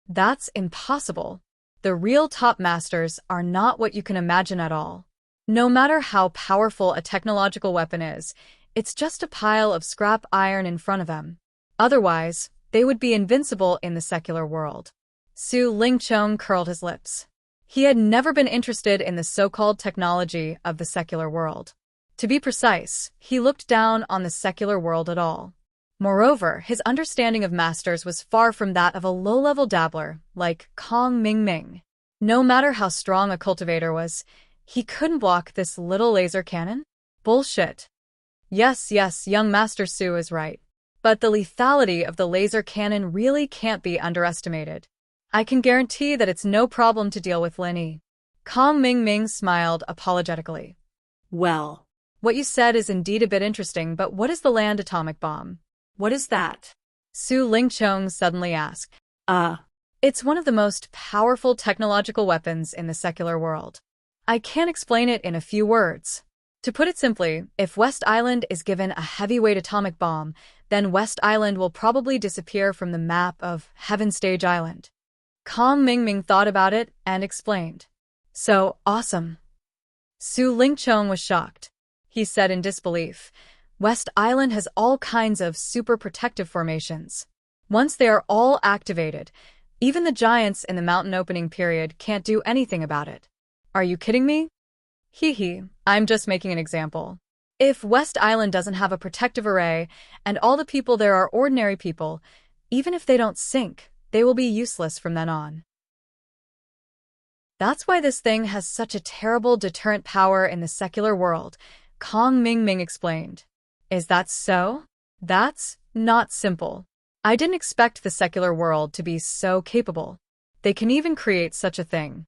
That's impossible. The real top masters are not what you can imagine at all. No matter how powerful a technological weapon is, it's just a pile of scrap iron in front of them. Otherwise, they would be invincible in the secular world. Su Lingqiang curled his lips. He had never been interested in the so-called technology of the secular world. To be precise, he looked down on the secular world at all. Moreover, his understanding of masters was far from that of a low-level dabbler like Kong Ming. No matter how strong a cultivator was, he couldn't block this little laser cannon? Bullshit. Yes, young Master Su is right. But the lethality of the laser cannon really can't be underestimated. I can guarantee that it's no problem to deal with Lin Yi. Kong Ming smiled apologetically. Well, what you said is indeed a bit interesting, but what is the land atomic bomb? what is that? Su Lingqiang suddenly asked. It's one of the most powerful technological weapons in the secular world. I can't explain it in a few words. To put it simply, if West Island is given a heavyweight atomic bomb, then West Island will probably disappear from the map of Heaven Stage Island. Kong Ming thought about it and explained. So awesome. Su Lingqiang was shocked. He said in disbelief, West Island has all kinds of super protective formations. Once they are all activated, even the giants in the mountain opening period can't do anything about it. Are you kidding me? I'm just making an example. If West Island doesn't have a protective array and all the people there are ordinary people, even if they don't sink, they will be useless from then on. That's why this thing has such a terrible deterrent power in the secular world, Kong Ming explained. Is that so? That's not simple. I didn't expect the secular world to be so capable. They can even create such a thing.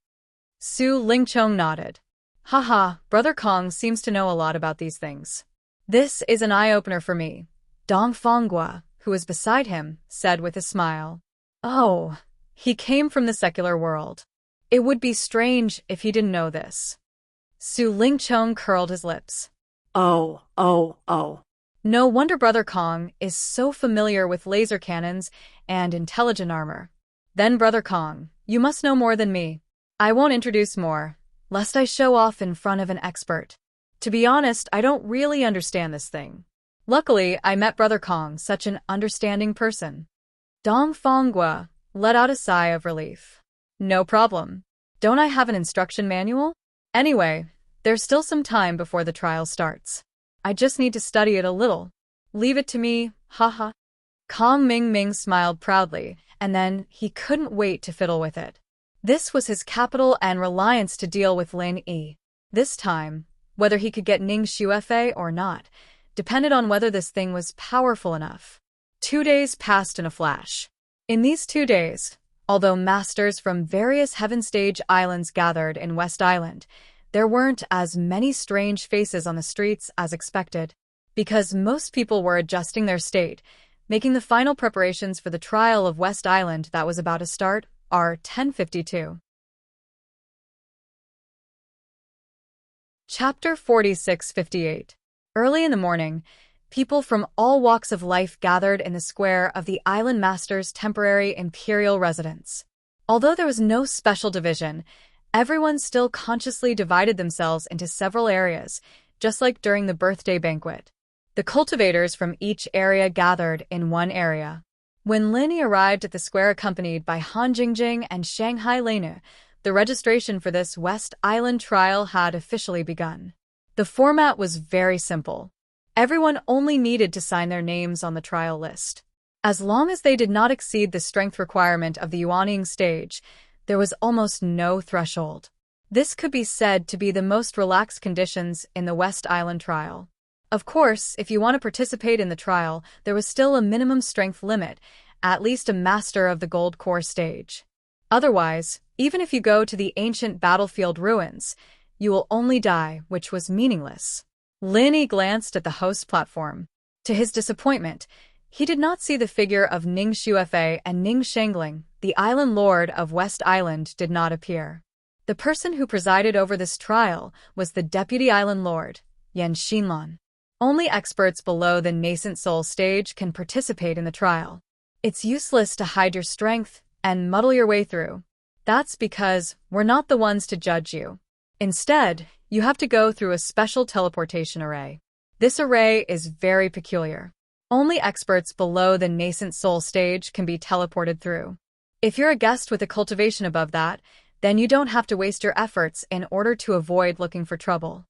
Su Lingchong nodded. Haha, Brother Kong seems to know a lot about these things. This is an eye-opener for me, Dong Fonggua, who was beside him, said with a smile. Oh, he came from the secular world. It would be strange if he didn't know this. Su Lingchong curled his lips. Oh. No wonder Brother Kong is so familiar with laser cannons and intelligent armor. Then, Brother Kong, you must know more than me. I won't introduce more, lest I show off in front of an expert. To be honest, I don't really understand this thing. Luckily, I met Brother Kong, such an understanding person. Dong Fonggua let out a sigh of relief. No problem. Don't I have an instruction manual? Anyway, there's still some time before the trial starts. I just need to study it a little. Leave it to me, haha. Kong Ming smiled proudly, and then he couldn't wait to fiddle with it. This was his capital and reliance to deal with Lin Yi. This time, whether he could get Ning Xuefei or not, depended on whether this thing was powerful enough. 2 days passed in a flash. In these 2 days, although masters from various Heaven Stage islands gathered in West Island, there weren't as many strange faces on the streets as expected, because most people were adjusting their state, making the final preparations for the trial of West Island that was about to start, R1052. Chapter 4658. Early in the morning, people from all walks of life gathered in the square of the Island Master's temporary imperial residence. Although there was no special division, everyone still consciously divided themselves into several areas, just like during the birthday banquet. The cultivators from each area gathered in one area. When Lin Yi arrived at the square accompanied by Han Jingjing and Shanghai Lena, the registration for this West Island trial had officially begun. The format was very simple. Everyone only needed to sign their names on the trial list. As long as they did not exceed the strength requirement of the Yuaning stage, there was almost no threshold. This could be said to be the most relaxed conditions in the West Island trial. Of course, if you want to participate in the trial, there was still a minimum strength limit, at least a master of the Gold Core stage. Otherwise, even if you go to the ancient battlefield ruins, you will only die, which was meaningless. Lin Yi glanced at the host platform. To his disappointment, he did not see the figure of Ning Xuefei, and Ning Shengling, the island lord of West Island, did not appear. The person who presided over this trial was the deputy island lord, Yan Xinlan. Only experts below the nascent soul stage can participate in the trial. It's useless to hide your strength and muddle your way through. That's because we're not the ones to judge you. Instead, you have to go through a special teleportation array. This array is very peculiar. Only experts below the nascent soul stage can be teleported through. If you're a guest with a cultivation above that, then you don't have to waste your efforts in order to avoid looking for trouble.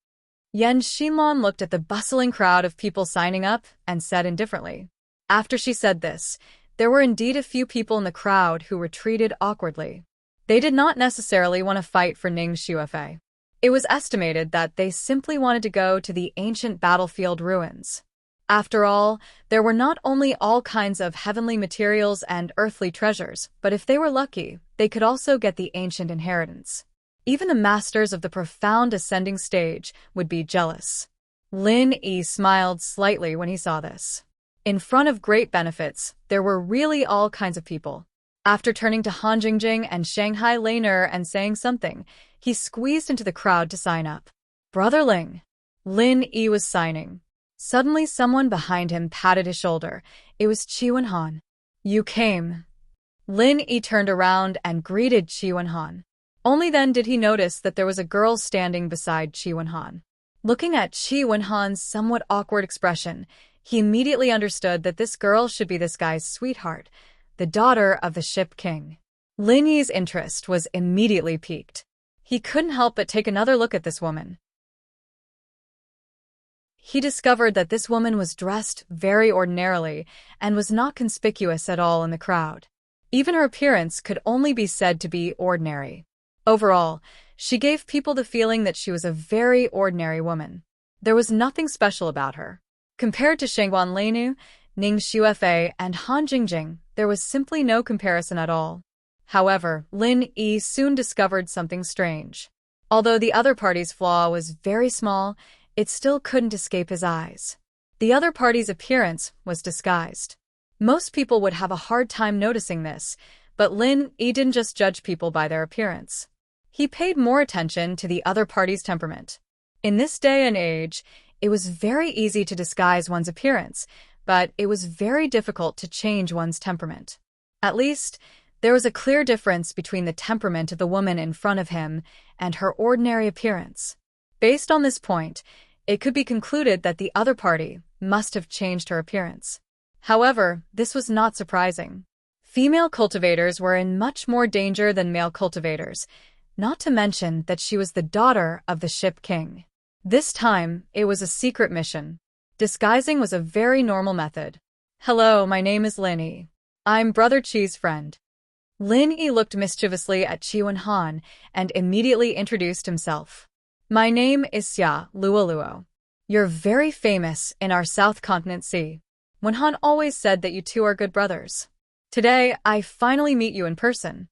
Yan Xinlan looked at the bustling crowd of people signing up and said indifferently. After she said this, there were indeed a few people in the crowd who retreated awkwardly. They did not necessarily want to fight for Ning Xuefei. It was estimated that they simply wanted to go to the ancient battlefield ruins. After all, there were not only all kinds of heavenly materials and earthly treasures, but if they were lucky, they could also get the ancient inheritance. Even the masters of the profound ascending stage would be jealous. Lin Yi smiled slightly when he saw this. In front of great benefits, there were really all kinds of people. After turning to Han Jingjing and Shanghai Lena and saying something, he squeezed into the crowd to sign up. Brother Ling. Lin Yi was signing. Suddenly someone behind him patted his shoulder. It was Qi Wenhan. You came. Lin Yi turned around and greeted Qi Wenhan. Only then did he notice that there was a girl standing beside Qi Wenhan. Looking at Qi Wenhan's somewhat awkward expression, he immediately understood that this girl should be this guy's sweetheart, the daughter of the Ship King. Lin Yi's interest was immediately piqued. He couldn't help but take another look at this woman. he discovered that this woman was dressed very ordinarily and was not conspicuous at all in the crowd. Even her appearance could only be said to be ordinary. Overall, she gave people the feeling that she was a very ordinary woman. There was nothing special about her. Compared to Shengguan Leinu, Ning Xuefei, and Han Jingjing, there was simply no comparison at all. However, Lin Yi soon discovered something strange. Although the other party's flaw was very small, it still couldn't escape his eyes. The other party's appearance was disguised. Most people would have a hard time noticing this, but Lin Yi didn't just judge people by their appearance. He paid more attention to the other party's temperament. In this day and age, it was very easy to disguise one's appearance, but it was very difficult to change one's temperament. At least, there was a clear difference between the temperament of the woman in front of him and her ordinary appearance. Based on this point, it could be concluded that the other party must have changed her appearance. However, this was not surprising. Female cultivators were in much more danger than male cultivators, not to mention that she was the daughter of the ship king. This time, it was a secret mission. Disguising was a very normal method. "Hello, my name is Lin Yi. I'm Brother Qi's friend." Lin Yi looked mischievously at Qi Wenhan and immediately introduced himself. "My name is Xia Luoluo. You're very famous in our South Continent Sea. Wenhan always said that you two are good brothers. Today, I finally meet you in person."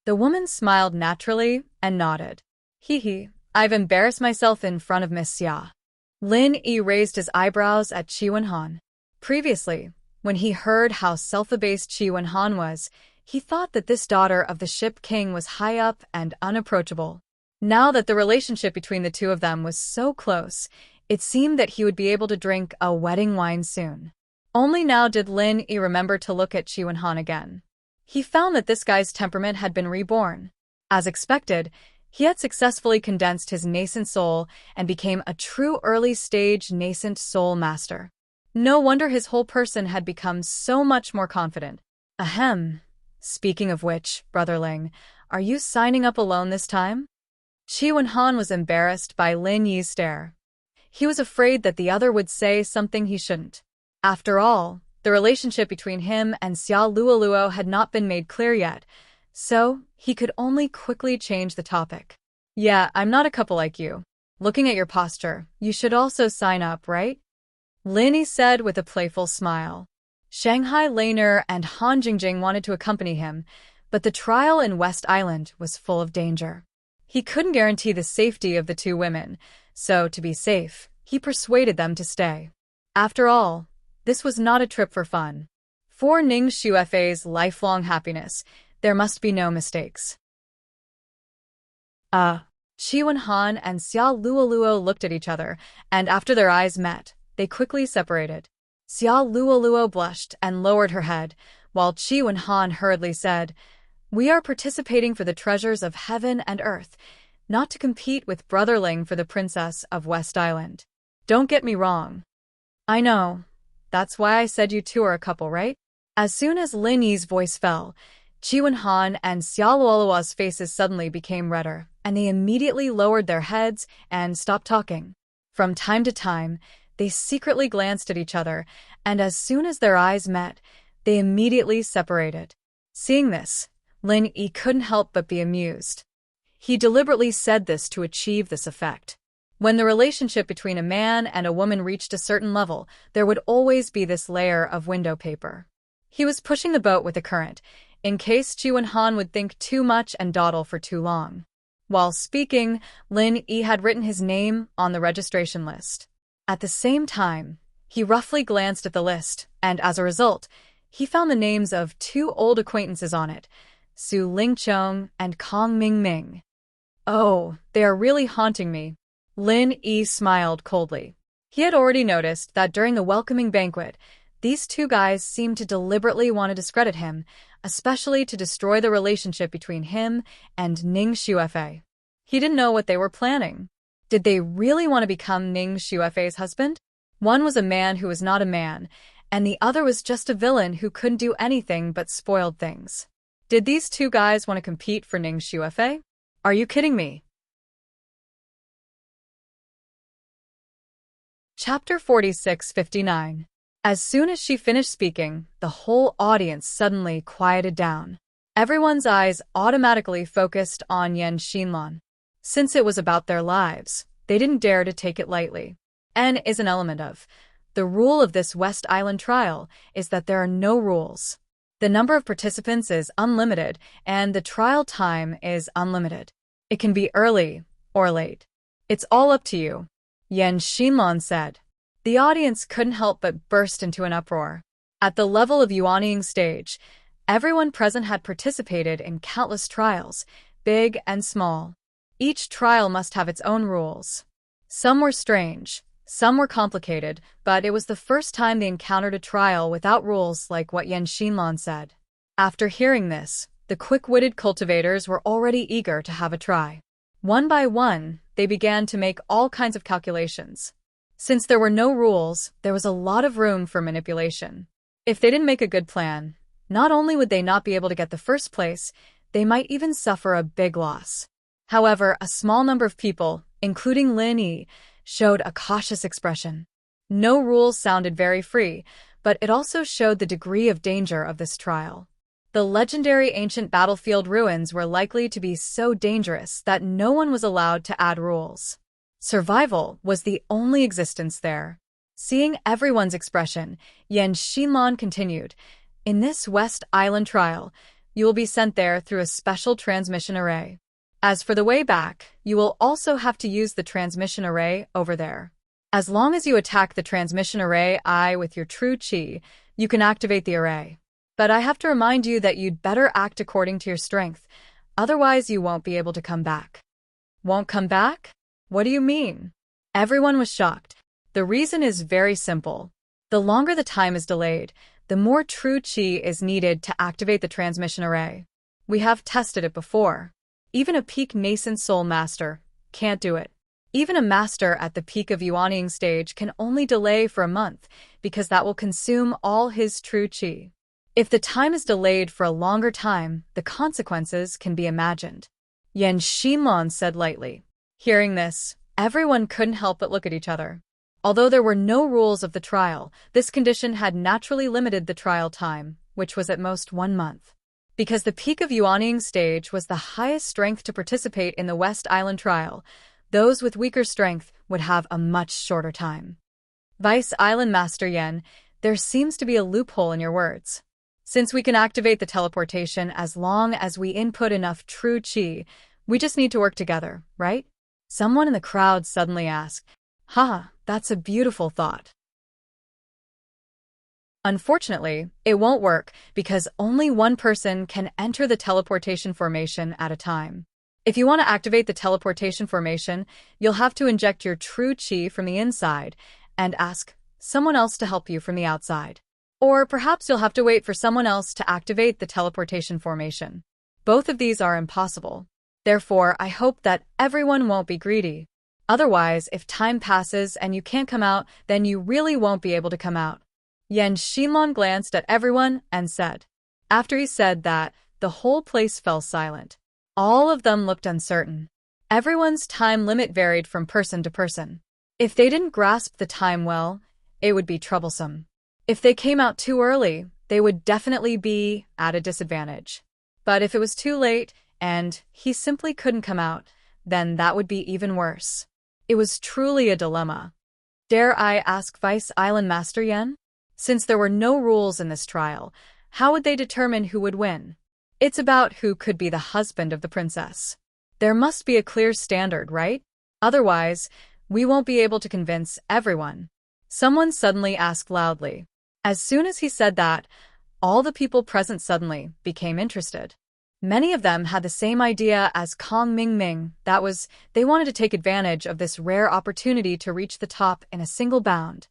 The woman smiled naturally and nodded. "Hee, I've embarrassed myself in front of Miss Xia." Lin Yi raised his eyebrows at Qi Wenhan. Previously, when he heard how self-abased Qi Wenhan was, he thought that this daughter of the ship king was high up and unapproachable. Now that the relationship between the two of them was so close, it seemed that he would be able to drink a wedding wine soon. Only now did Lin Yi remember to look at Qi Wenhan again. He found that this guy's temperament had been reborn. As expected, he had successfully condensed his nascent soul and became a true early-stage nascent soul master. No wonder his whole person had become so much more confident. Ahem. Speaking of which, Brother Ling, are you signing up alone this time? Qi Wenhan was embarrassed by Lin Yi's stare. He was afraid that the other would say something he shouldn't. After all, the relationship between him and Xia Luoluo had not been made clear yet, so he could only quickly change the topic. "Yeah, I'm not a couple like you. Looking at your posture, you should also sign up, right?" Lin Yi said with a playful smile. Shanghai Laner and Han Jingjing wanted to accompany him, but the trial in West Island was full of danger. He couldn't guarantee the safety of the two women, so to be safe, he persuaded them to stay. After all, this was not a trip for fun. For Ning Xuefei's lifelong happiness, there must be no mistakes. Qi Wenhan and Xia Luoluo looked at each other, and after their eyes met, they quickly separated. Xia Luoluo blushed and lowered her head, while Qi Wenhan hurriedly said, "We are participating for the treasures of heaven and earth, not to compete with Brother Ling for the princess of West Island. Don't get me wrong. I know. That's why I said you two are a couple, right?" As soon as Lin Yi's voice fell, Qi Wenhan and Xia Luoluo's faces suddenly became redder, and they immediately lowered their heads and stopped talking. From time to time, they secretly glanced at each other, and as soon as their eyes met, they immediately separated. Seeing this, Lin Yi couldn't help but be amused. He deliberately said this to achieve this effect. When the relationship between a man and a woman reached a certain level, there would always be this layer of window paper. He was pushing the boat with the current, in case Qi Wenhan would think too much and dawdle for too long. While speaking, Lin Yi had written his name on the registration list. At the same time, he roughly glanced at the list, and as a result, he found the names of two old acquaintances on it, Su Lingchong and Kong Mingming. "Oh, they are really haunting me." Lin Yi smiled coldly. He had already noticed that during the welcoming banquet, these two guys seemed to deliberately want to discredit him, especially to destroy the relationship between him and Ning Xuefei. He didn't know what they were planning. Did they really want to become Ning Xuefei's husband? One was a man who was not a man, and the other was just a villain who couldn't do anything but spoiled things. Did these two guys want to compete for Ning Xuefei? Are you kidding me? Chapter 46:59. As soon as she finished speaking, the whole audience suddenly quieted down. Everyone's eyes automatically focused on Yen Xinlan. Since it was about their lives, they didn't dare to take it lightly. N is an element of. The rule of this West Island trial is that there are no rules. The number of participants is unlimited, and the trial time is unlimited. It can be early or late. It's all up to you, Yen Xinlan said. The audience couldn't help but burst into an uproar. At the level of Yuanying stage, everyone present had participated in countless trials, big and small. Each trial must have its own rules. Some were strange, some were complicated, but it was the first time they encountered a trial without rules like what Yen Xinlan said. After hearing this, the quick-witted cultivators were already eager to have a try. One by one, they began to make all kinds of calculations. Since there were no rules, there was a lot of room for manipulation. If they didn't make a good plan, not only would they not be able to get the first place, they might even suffer a big loss. However, a small number of people, including Lin Yi, showed a cautious expression. No rules sounded very free, but it also showed the degree of danger of this trial. The legendary ancient battlefield ruins were likely to be so dangerous that no one was allowed to add rules. Survival was the only existence there. Seeing everyone's expression, Yen Xinlan continued, "In this West Island trial, you will be sent there through a special transmission array. As for the way back, you will also have to use the transmission array over there. As long as you attack the transmission array with your true qi, you can activate the array. But I have to remind you that you'd better act according to your strength, otherwise you won't be able to come back." "Won't come back? What do you mean?" Everyone was shocked. The reason is very simple. The longer the time is delayed, the more true qi is needed to activate the transmission array. We have tested it before. Even a peak nascent soul master can't do it. Even a master at the peak of Yuanying stage can only delay for a month, because that will consume all his true qi. If the time is delayed for a longer time, the consequences can be imagined, Yen Xinlan said lightly. Hearing this, everyone couldn't help but look at each other. Although there were no rules of the trial, this condition had naturally limited the trial time, which was at most 1 month. Because the peak of Yuanying stage was the highest strength to participate in the West Island trial, those with weaker strength would have a much shorter time. Vice Island Master Yen, there seems to be a loophole in your words. Since we can activate the teleportation as long as we input enough true qi, we just need to work together, right? Someone in the crowd suddenly asked. Haha, that's a beautiful thought. Unfortunately, it won't work because only one person can enter the teleportation formation at a time. If you want to activate the teleportation formation, you'll have to inject your true qi from the inside and ask someone else to help you from the outside. Or perhaps you'll have to wait for someone else to activate the teleportation formation. Both of these are impossible. Therefore, I hope that everyone won't be greedy. Otherwise, if time passes and you can't come out, then you really won't be able to come out. Yen Xinlan glanced at everyone and said. After he said that, the whole place fell silent. All of them looked uncertain. Everyone's time limit varied from person to person. If they didn't grasp the time well, it would be troublesome. If they came out too early, they would definitely be at a disadvantage. But if it was too late, and he simply couldn't come out, then that would be even worse. It was truly a dilemma. Dare I ask Vice Island Master Yen? Since there were no rules in this trial, how would they determine who would win? It's about who could be the husband of the princess. There must be a clear standard, right? Otherwise, we won't be able to convince everyone. Someone suddenly asked loudly. As soon as he said that, all the people present suddenly became interested. Many of them had the same idea as Kong Mingming, that was, they wanted to take advantage of this rare opportunity to reach the top in a single bound.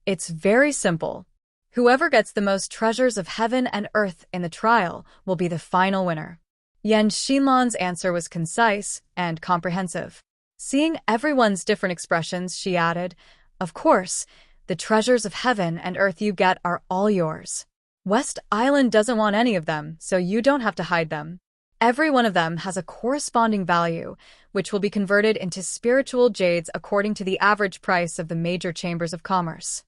It's very simple. Whoever gets the most treasures of heaven and earth in the trial will be the final winner. Yen Xinlan's answer was concise and comprehensive. Seeing everyone's different expressions, she added, "Of course, the treasures of heaven and earth you get are all yours. West Island doesn't want any of them, so you don't have to hide them." Every one of them has a corresponding value, which will be converted into spiritual jades according to the average price of the major chambers of commerce.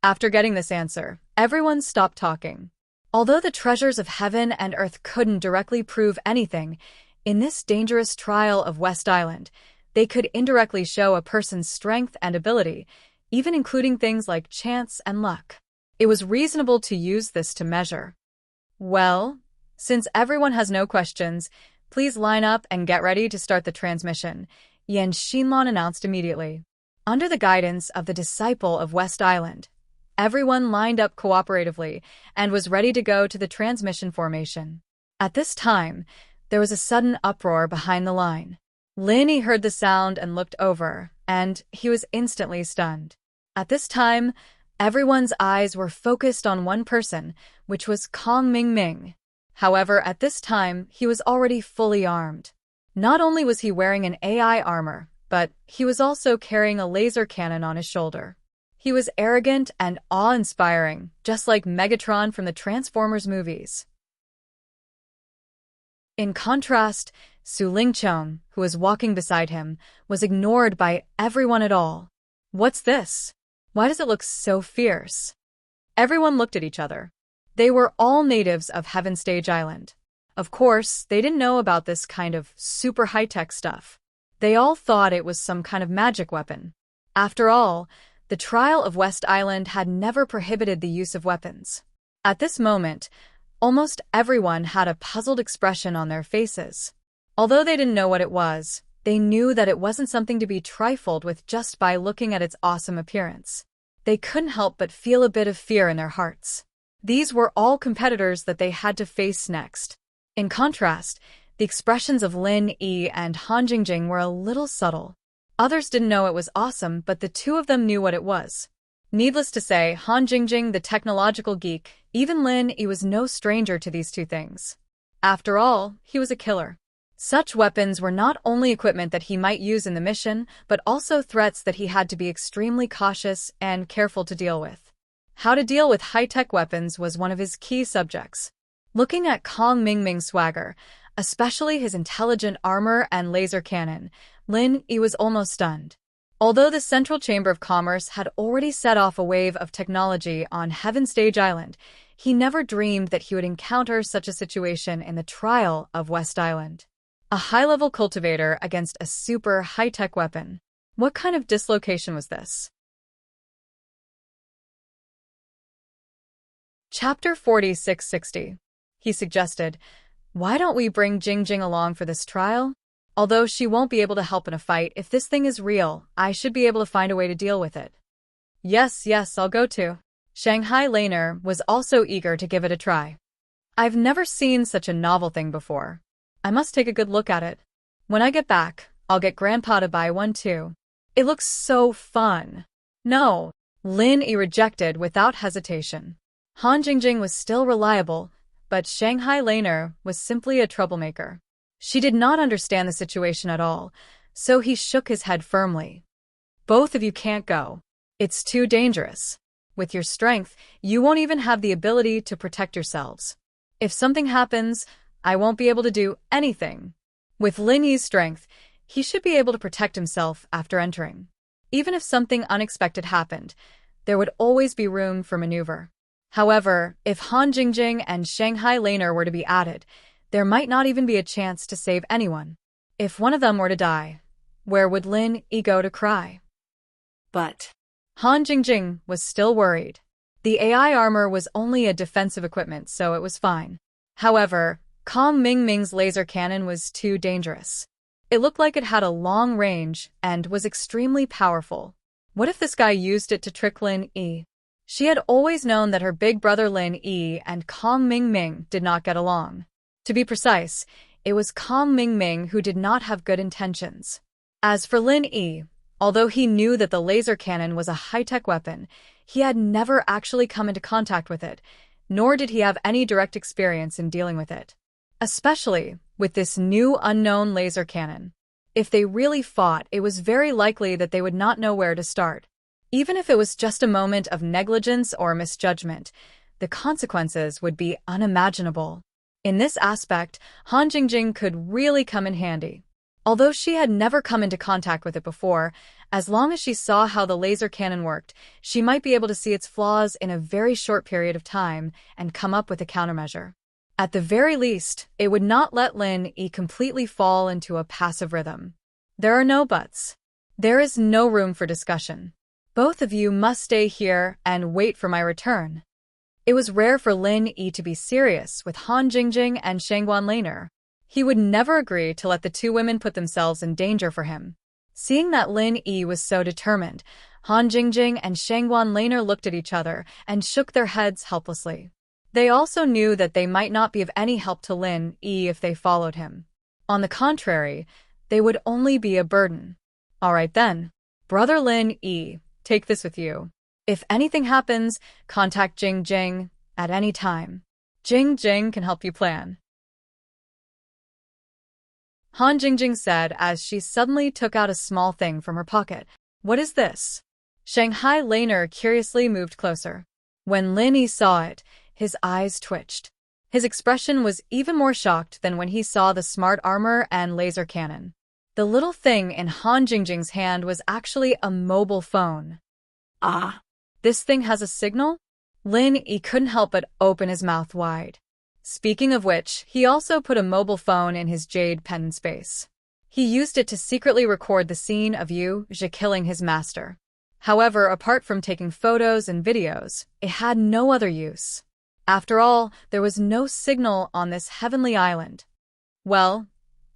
After getting this answer, everyone stopped talking. Although the treasures of heaven and earth couldn't directly prove anything, in this dangerous trial of West Island, they could indirectly show a person's strength and ability, even including things like chance and luck. It was reasonable to use this to measure. Well, since everyone has no questions, please line up and get ready to start the transmission, Yan Xinlan announced immediately. Under the guidance of the disciple of West Island, everyone lined up cooperatively and was ready to go to the transmission formation. At this time, there was a sudden uproar behind the line. Lin Yi heard the sound and looked over, and he was instantly stunned. At this time, everyone's eyes were focused on one person, which was Kong Mingming. However, at this time, he was already fully armed. Not only was he wearing an AI armor, but he was also carrying a laser cannon on his shoulder. He was arrogant and awe-inspiring, just like Megatron from the Transformers movies. In contrast, Su Lingchong, who was walking beside him, was ignored by everyone at all. What's this? Why does it look so fierce? Everyone looked at each other. They were all natives of Heaven Stage Island. Of course, they didn't know about this kind of super high-tech stuff. They all thought it was some kind of magic weapon. After all, the trial of West Island had never prohibited the use of weapons. At this moment, almost everyone had a puzzled expression on their faces. Although they didn't know what it was, they knew that it wasn't something to be trifled with just by looking at its awesome appearance. They couldn't help but feel a bit of fear in their hearts. These were all competitors that they had to face next. In contrast, the expressions of Lin Yi and Han Jingjing were a little subtle. Others didn't know it was awesome, but the two of them knew what it was. Needless to say, Han Jingjing, the technological geek, even Lin Yi was no stranger to these two things. After all, he was a killer. Such weapons were not only equipment that he might use in the mission, but also threats that he had to be extremely cautious and careful to deal with. How to deal with high-tech weapons was one of his key subjects. Looking at Kong Mingming's swagger, especially his intelligent armor and laser cannon, Lin Yi was almost stunned. Although the Central Chamber of Commerce had already set off a wave of technology on Heaven Stage Island, he never dreamed that he would encounter such a situation in the trial of West Island. A high-level cultivator against a super high-tech weapon. What kind of dislocation was this? Chapter 4660. He suggested, "Why don't we bring Jingjing along for this trial? Although she won't be able to help in a fight, if this thing is real, I should be able to find a way to deal with it." Yes, I'll go too. Shanghai Laner was also eager to give it a try. I've never seen such a novel thing before. I must take a good look at it. When I get back, I'll get Grandpa to buy one too. It looks so fun. No, Lin Yi rejected without hesitation. Han Jingjing was still reliable, but Shanghai Laner was simply a troublemaker. She did not understand the situation at all, so he shook his head firmly. Both of you can't go. It's too dangerous. With your strength, you won't even have the ability to protect yourselves. If something happens, I won't be able to do anything. With Lin Yi's strength, he should be able to protect himself after entering. Even if something unexpected happened, there would always be room for maneuver. However, if Han Jingjing and Shanghai Laner were to be added, there might not even be a chance to save anyone. If one of them were to die, where would Lin Yi go to cry? But Han Jingjing was still worried. The AI armor was only a defensive equipment, so it was fine. However, Kong Mingming's laser cannon was too dangerous. It looked like it had a long range and was extremely powerful. What if this guy used it to trick Lin Yi? She had always known that her big brother Lin Yi and Kong Mingming did not get along. To be precise, it was Kong Mingming who did not have good intentions. As for Lin Yi, although he knew that the laser cannon was a high-tech weapon, he had never actually come into contact with it, nor did he have any direct experience in dealing with it. Especially with this new unknown laser cannon. If they really fought, it was very likely that they would not know where to start. Even if it was just a moment of negligence or misjudgment, the consequences would be unimaginable. In this aspect, Han Jingjing could really come in handy. Although she had never come into contact with it before, as long as she saw how the laser cannon worked, she might be able to see its flaws in a very short period of time and come up with a countermeasure. At the very least, it would not let Lin Yi completely fall into a passive rhythm. There are no buts. There is no room for discussion. Both of you must stay here and wait for my return. It was rare for Lin Yi to be serious with Han Jingjing and Shangguan Laner. He would never agree to let the two women put themselves in danger for him. Seeing that Lin Yi was so determined, Han Jingjing and Shangguan Laner looked at each other and shook their heads helplessly. They also knew that they might not be of any help to Lin Yi if they followed him. On the contrary, they would only be a burden. All right then, brother Lin Yi, take this with you. If anything happens, contact Jing Jing at any time. Jing Jing can help you plan. Han Jingjing said as she suddenly took out a small thing from her pocket. What is this? Shanghai Laner curiously moved closer. When Lin Yi saw it, his eyes twitched. His expression was even more shocked than when he saw the smart armor and laser cannon. The little thing in Han Jingjing's hand was actually a mobile phone. Ah, this thing has a signal? Lin Yi couldn't help but open his mouth wide. Speaking of which, he also put a mobile phone in his jade pendant space. He used it to secretly record the scene of Yu Zhe killing his master. However, apart from taking photos and videos, it had no other use. After all, there was no signal on this heavenly island. Well,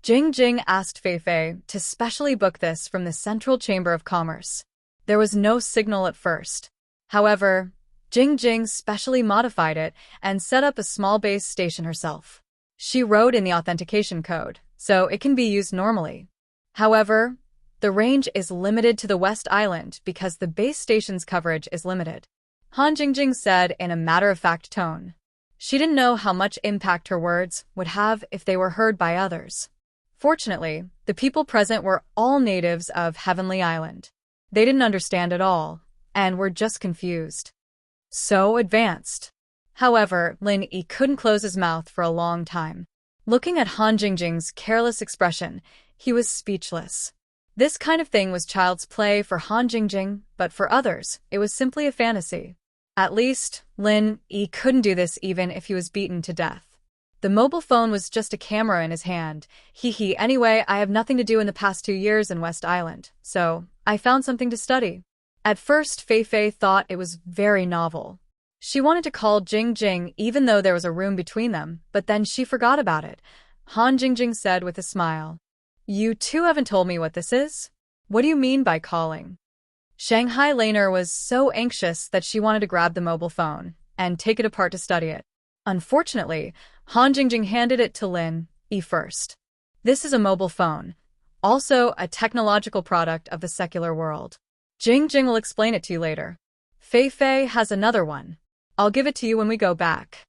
Jing Jing asked Fei Fei to specially book this from the Central Chamber of Commerce. There was no signal at first. However, Jing Jing specially modified it and set up a small base station herself. She wrote in the authentication code, so it can be used normally. However, the range is limited to the West Island because the base station's coverage is limited. Han Jingjing said in a matter-of-fact tone. She didn't know how much impact her words would have if they were heard by others. Fortunately, the people present were all natives of Heavenly Island. They didn't understand at all, and were just confused. So advanced. However, Lin Yi couldn't close his mouth for a long time. Looking at Han Jingjing's careless expression, he was speechless. This kind of thing was child's play for Han Jingjing, but for others, it was simply a fantasy. At least, Lin Yi couldn't do this even if he was beaten to death. The mobile phone was just a camera in his hand. Anyway, I have nothing to do in the past 2 years in West Island, so I found something to study. At first, Fei Fei thought it was very novel. She wanted to call Jing Jing even though there was a room between them, but then she forgot about it. Han Jingjing said with a smile. You two haven't told me what this is? What do you mean by calling? Shanghai Laner was so anxious that she wanted to grab the mobile phone and take it apart to study it. Unfortunately, Han Jingjing handed it to Lin Yi first. This is a mobile phone, also a technological product of the secular world. Jing Jing will explain it to you later. Fei Fei has another one. I'll give it to you when we go back.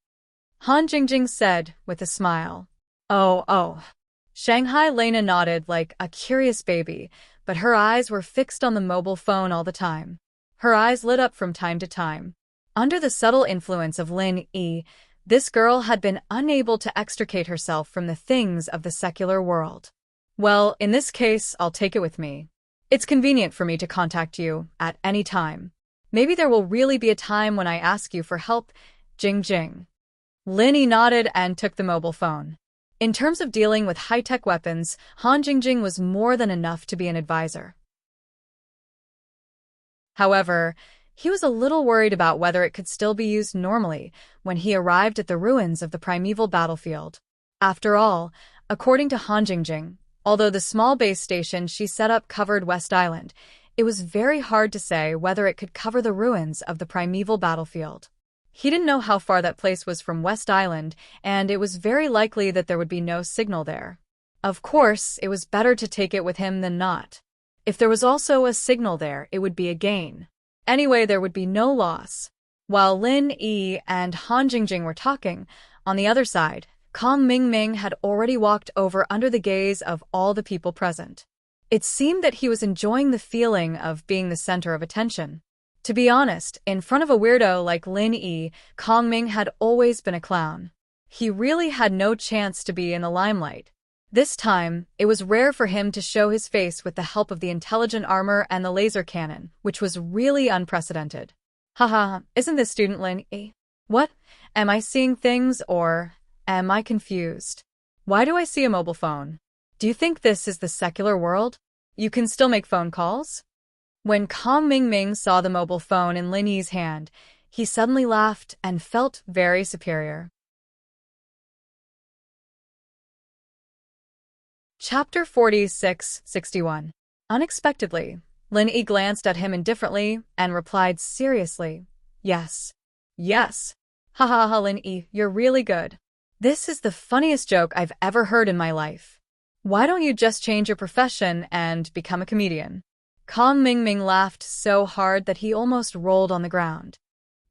Han Jingjing said with a smile. Oh. Shanghai Lena nodded like a curious baby, but her eyes were fixed on the mobile phone all the time. Her eyes lit up from time to time. Under the subtle influence of Lin Yi, this girl had been unable to extricate herself from the things of the secular world. Well, in this case, I'll take it with me. It's convenient for me to contact you at any time. Maybe there will really be a time when I ask you for help, Jing Jing. Lin Yi nodded and took the mobile phone. In terms of dealing with high-tech weapons, Han Jingjing was more than enough to be an advisor. However, he was a little worried about whether it could still be used normally when he arrived at the ruins of the primeval battlefield. After all, according to Han Jingjing, although the small base station she set up covered West Island, it was very hard to say whether it could cover the ruins of the primeval battlefield. He didn't know how far that place was from West Island, and it was very likely that there would be no signal there. Of course, it was better to take it with him than not. If there was also a signal there, it would be a gain. Anyway, there would be no loss. While Lin Yi and Han Jingjing were talking, on the other side, Kong Mingming had already walked over under the gaze of all the people present. It seemed that he was enjoying the feeling of being the center of attention. To be honest, in front of a weirdo like Lin Yi, Kong Ming had always been a clown. He really had no chance to be in the limelight. This time, it was rare for him to show his face with the help of the intelligent armor and the laser cannon, which was really unprecedented. Haha, isn't this student Lin E? What? Am I seeing things or am I confused? Why do I see a mobile phone? Do you think this is the secular world? You can still make phone calls? When Kong Mingming saw the mobile phone in Lin Yi's hand, he suddenly laughed and felt very superior. Chapter 46-61. Unexpectedly, Lin Yi glanced at him indifferently and replied seriously, "Yes. Yes. Ha ha ha, Lin Yi, you're really good. This is the funniest joke I've ever heard in my life. Why don't you just change your profession and become a comedian?" Kong Mingming laughed so hard that he almost rolled on the ground.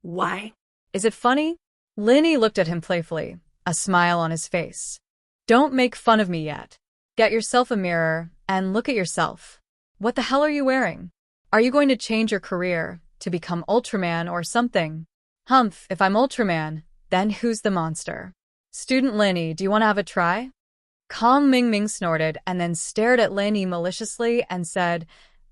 Why? Is it funny? Lin Yi looked at him playfully, a smile on his face. Don't make fun of me yet. Get yourself a mirror and look at yourself. What the hell are you wearing? Are you going to change your career to become Ultraman or something? Humph, if I'm Ultraman, then who's the monster? Student Lin Yi, do you want to have a try? Kong Mingming snorted and then stared at Lin Yi maliciously and said,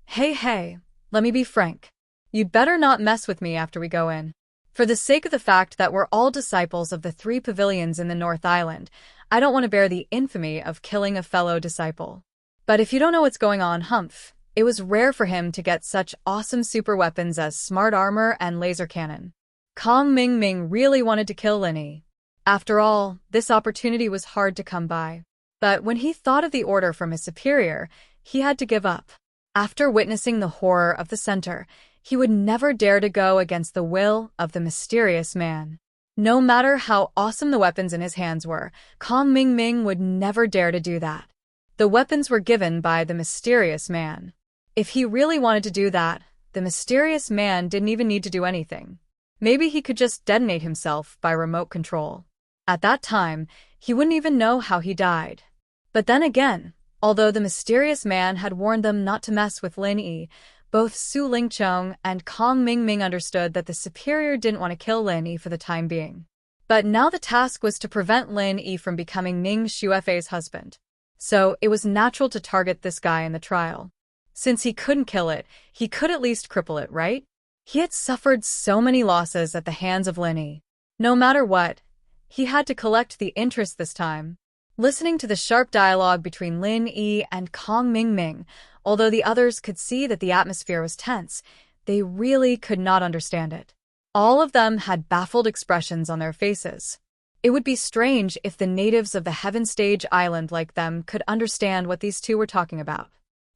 Hey, let me be frank. You'd better not mess with me after we go in. For the sake of the fact that we're all disciples of the 3 pavilions in the North Island, I don't want to bear the infamy of killing a fellow disciple. But if you don't know what's going on, Humph, it was rare for him to get such awesome super weapons as smart armor and laser cannon. Kong Mingming really wanted to kill Lin Yi. After all, this opportunity was hard to come by. But when he thought of the order from his superior, he had to give up. After witnessing the horror of the center, he would never dare to go against the will of the mysterious man. No matter how awesome the weapons in his hands were, Kong Mingming would never dare to do that. The weapons were given by the mysterious man. If he really wanted to do that, the mysterious man didn't even need to do anything. Maybe he could just detonate himself by remote control. At that time, he wouldn't even know how he died. But then again, although the mysterious man had warned them not to mess with Lin Yi, both Su Lingchong and Kong Mingming understood that the superior didn't want to kill Lin Yi for the time being. But now the task was to prevent Lin Yi from becoming Ning Xuefei's husband. So it was natural to target this guy in the trial. Since he couldn't kill it, he could at least cripple it, right? He had suffered so many losses at the hands of Lin Yi. No matter what, he had to collect the interest this time. Listening to the sharp dialogue between Lin Yi and Kong Mingming, although the others could see that the atmosphere was tense, they really could not understand it. All of them had baffled expressions on their faces. It would be strange if the natives of the Heaven Stage Island like them could understand what these two were talking about.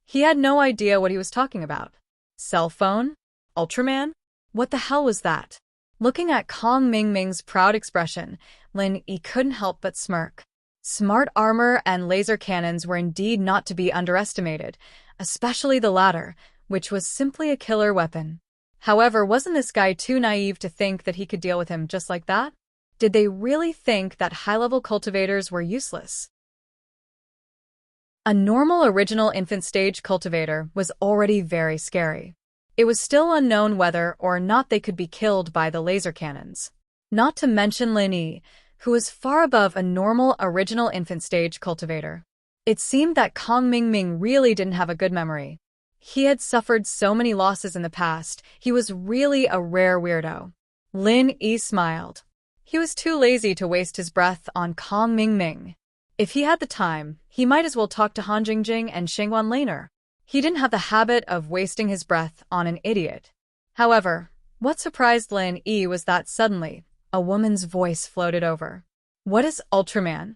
He had no idea what he was talking about. Cell phone? Ultraman? What the hell was that? Looking at Kong Mingming's proud expression, Lin Yi couldn't help but smirk. Smart armor and laser cannons were indeed not to be underestimated, especially the latter, which was simply a killer weapon. However, wasn't this guy too naive to think that he could deal with him just like that? Did they really think that high-level cultivators were useless? A normal original infant stage cultivator was already very scary. It was still unknown whether or not they could be killed by the laser cannons. Not to mention Lin Yi, who was far above a normal original infant stage cultivator. It seemed that Kong Mingming really didn't have a good memory. He had suffered so many losses in the past, he was really a rare weirdo. Lin Yi smiled. He was too lazy to waste his breath on Kong Mingming. If he had the time, he might as well talk to Han Jingjing and Shengwan later. He didn't have the habit of wasting his breath on an idiot. However, what surprised Lin Yi was that suddenly, a woman's voice floated over. What is Ultraman?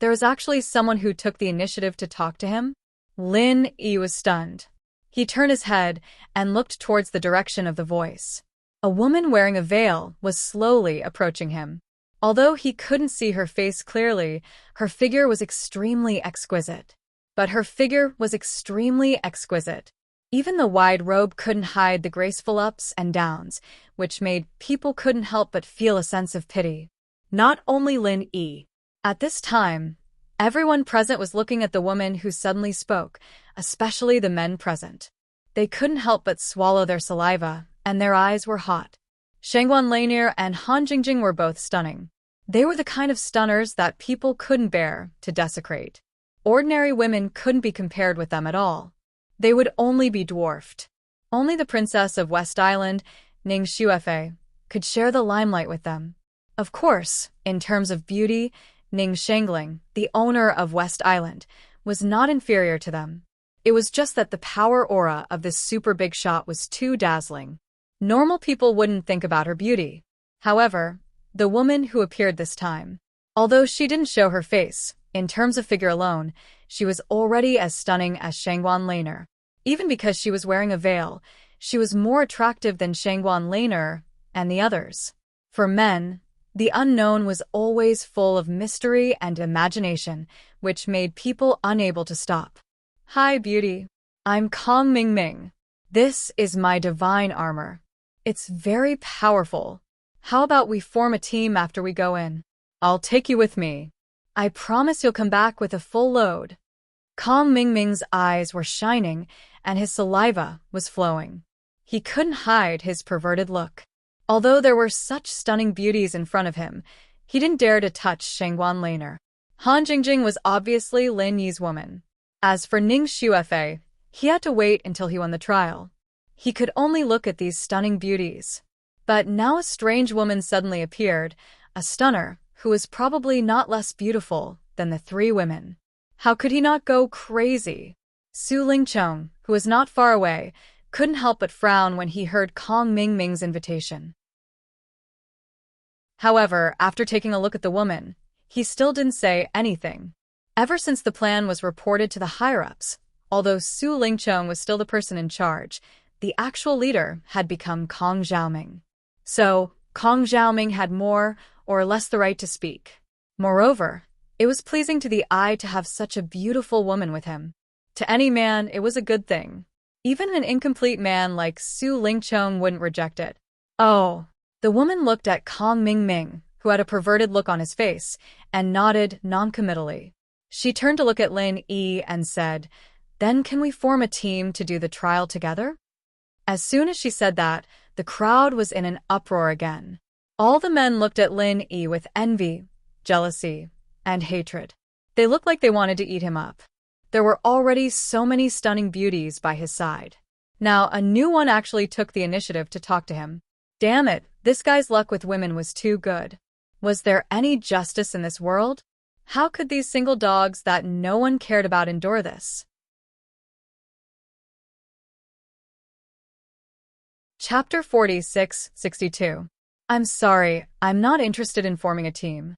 There was actually someone who took the initiative to talk to him? Lin Yi was stunned. He turned his head and looked towards the direction of the voice. A woman wearing a veil was slowly approaching him. Although he couldn't see her face clearly, her figure was extremely exquisite. But her figure was extremely exquisite. Even the wide robe couldn't hide the graceful ups and downs, which made people couldn't help but feel a sense of pity. Not only Lin Yi. At this time, everyone present was looking at the woman who suddenly spoke, especially the men present. They couldn't help but swallow their saliva, and their eyes were hot. Shengwan Lanier and Han Jingjing were both stunning. They were the kind of stunners that people couldn't bear to desecrate. Ordinary women couldn't be compared with them at all. They would only be dwarfed. Only the princess of West Island, Ning Xuefei, could share the limelight with them. Of course, in terms of beauty, Ning Shangling, the owner of West Island, was not inferior to them. It was just that the power aura of this super big shot was too dazzling. Normal people wouldn't think about her beauty. However, the woman who appeared this time, although she didn't show her face, in terms of figure alone, she was already as stunning as Shangguan Laner. Even because she was wearing a veil, she was more attractive than Shangguan Laner and the others. For men, the unknown was always full of mystery and imagination, which made people unable to stop. Hi, beauty. I'm Kong Mingming. This is my divine armor. It's very powerful. How about we form a team after we go in? I'll take you with me. I promise you'll come back with a full load. Kong Mingming's eyes were shining, and his saliva was flowing. He couldn't hide his perverted look. Although there were such stunning beauties in front of him, he didn't dare to touch Shangguan Laner. Han Jingjing was obviously Lin Yi's woman. As for Ning Xuefei, he had to wait until he won the trial. He could only look at these stunning beauties. But now a strange woman suddenly appeared, a stunner, who was probably not less beautiful than the three women. How could he not go crazy? Su Lingchong, who was not far away, couldn't help but frown when he heard Kong Mingming's invitation. However, after taking a look at the woman, he still didn't say anything. Ever since the plan was reported to the higher-ups, although Su Lingchong was still the person in charge, the actual leader had become Kong Xiaoming. So, Kong Xiaoming had more or less the right to speak. Moreover, it was pleasing to the eye to have such a beautiful woman with him. To any man, it was a good thing. Even an incomplete man like Su Lingchong wouldn't reject it. Oh. The woman looked at Kong Mingming, who had a perverted look on his face, and nodded noncommittally. She turned to look at Lin Yi and said, "Then can we form a team to do the trial together?" As soon as she said that, the crowd was in an uproar again. All the men looked at Lin Yi with envy, jealousy, and hatred. They looked like they wanted to eat him up. There were already so many stunning beauties by his side. Now a new one actually took the initiative to talk to him. Damn it, this guy's luck with women was too good. Was there any justice in this world? How could these single dogs that no one cared about endure this? Chapter 46-62. I'm sorry, I'm not interested in forming a team.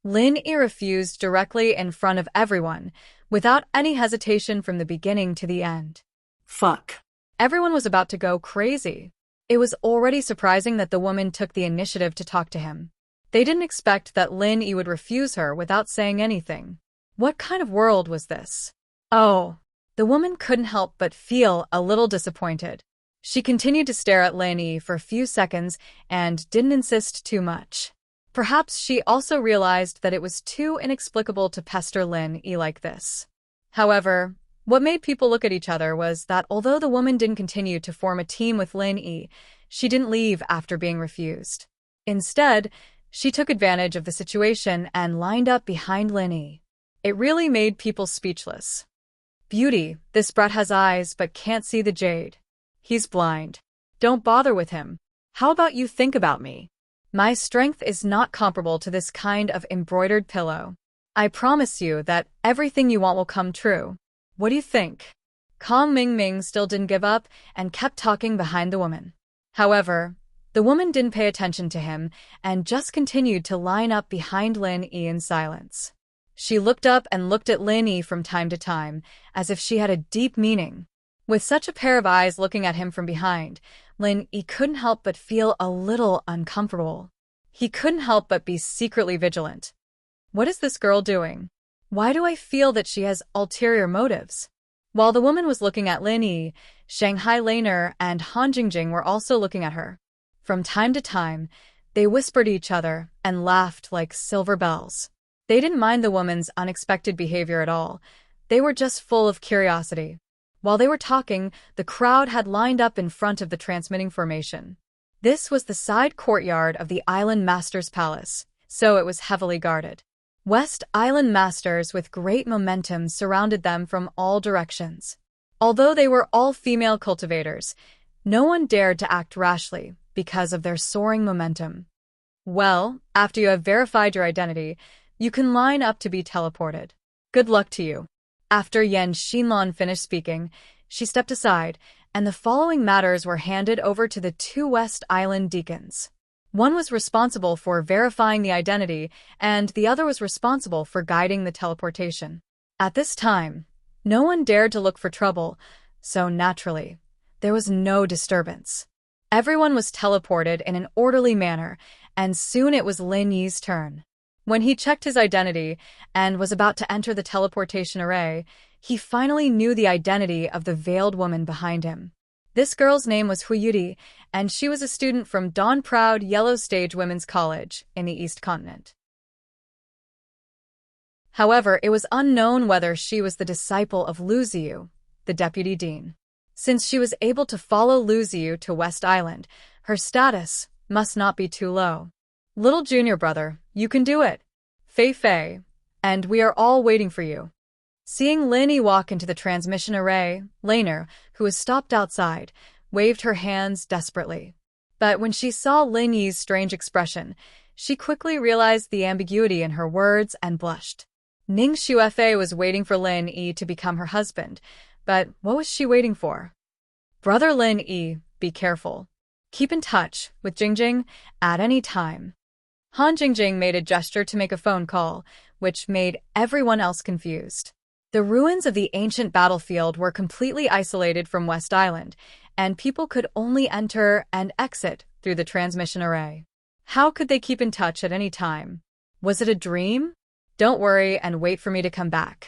Lin Yi refused directly in front of everyone, without any hesitation from the beginning to the end. Fuck. Everyone was about to go crazy. It was already surprising that the woman took the initiative to talk to him. They didn't expect that Lin Yi would refuse her without saying anything. What kind of world was this? Oh, the woman couldn't help but feel a little disappointed. She continued to stare at Lin Yi for a few seconds and didn't insist too much. Perhaps she also realized that it was too inexplicable to pester Lin Yi like this. However, what made people look at each other was that although the woman didn't continue to form a team with Lin Yi, she didn't leave after being refused. Instead, she took advantage of the situation and lined up behind Lin Yi. It really made people speechless. Beauty, this brat has eyes but can't see the jade. He's blind. Don't bother with him. How about you think about me? My strength is not comparable to this kind of embroidered pillow. I promise you that everything you want will come true. What do you think? Kong Mingming still didn't give up and kept talking behind the woman. However, the woman didn't pay attention to him and just continued to line up behind Lin Yi in silence. She looked up and looked at Lin Yi from time to time, as if she had a deep meaning. With such a pair of eyes looking at him from behind, Lin Yi couldn't help but feel a little uncomfortable. He couldn't help but be secretly vigilant. What is this girl doing? Why do I feel that she has ulterior motives? While the woman was looking at Lin Yi, Shanghai Laner and Han Jingjing were also looking at her. From time to time, they whispered to each other and laughed like silver bells. They didn't mind the woman's unexpected behavior at all. They were just full of curiosity. While they were talking, the crowd had lined up in front of the transmitting formation. This was the side courtyard of the Island Master's Palace, so it was heavily guarded. West Island masters with great momentum surrounded them from all directions. Although they were all female cultivators, no one dared to act rashly because of their soaring momentum. Well, after you have verified your identity, you can line up to be teleported. Good luck to you. After Yen Xinlan finished speaking, she stepped aside, and the following matters were handed over to the two West Island deacons. One was responsible for verifying the identity, and the other was responsible for guiding the teleportation. At this time, no one dared to look for trouble, so naturally, there was no disturbance. Everyone was teleported in an orderly manner, and soon it was Lin Yi's turn. When he checked his identity and was about to enter the teleportation array, he finally knew the identity of the veiled woman behind him. This girl's name was Huyudi, and she was a student from Dawn Proud Yellow Stage Women's College in the East Continent. However, it was unknown whether she was the disciple of Lu Ziyu, the deputy dean. Since she was able to follow Lu Ziyu to West Island, her status must not be too low. Little junior brother, you can do it. Fei Fei, and we are all waiting for you. Seeing Lin Yi walk into the transmission array, Laner, who was stopped outside, waved her hands desperately. But when she saw Lin Yi's strange expression, she quickly realized the ambiguity in her words and blushed. Ning Xuefei was waiting for Lin Yi to become her husband, but what was she waiting for? Brother Lin Yi, be careful. Keep in touch with Jingjing at any time. Han Jingjing made a gesture to make a phone call, which made everyone else confused. The ruins of the ancient battlefield were completely isolated from West Island, and people could only enter and exit through the transmission array. How could they keep in touch at any time? Was it a dream? Don't worry and wait for me to come back.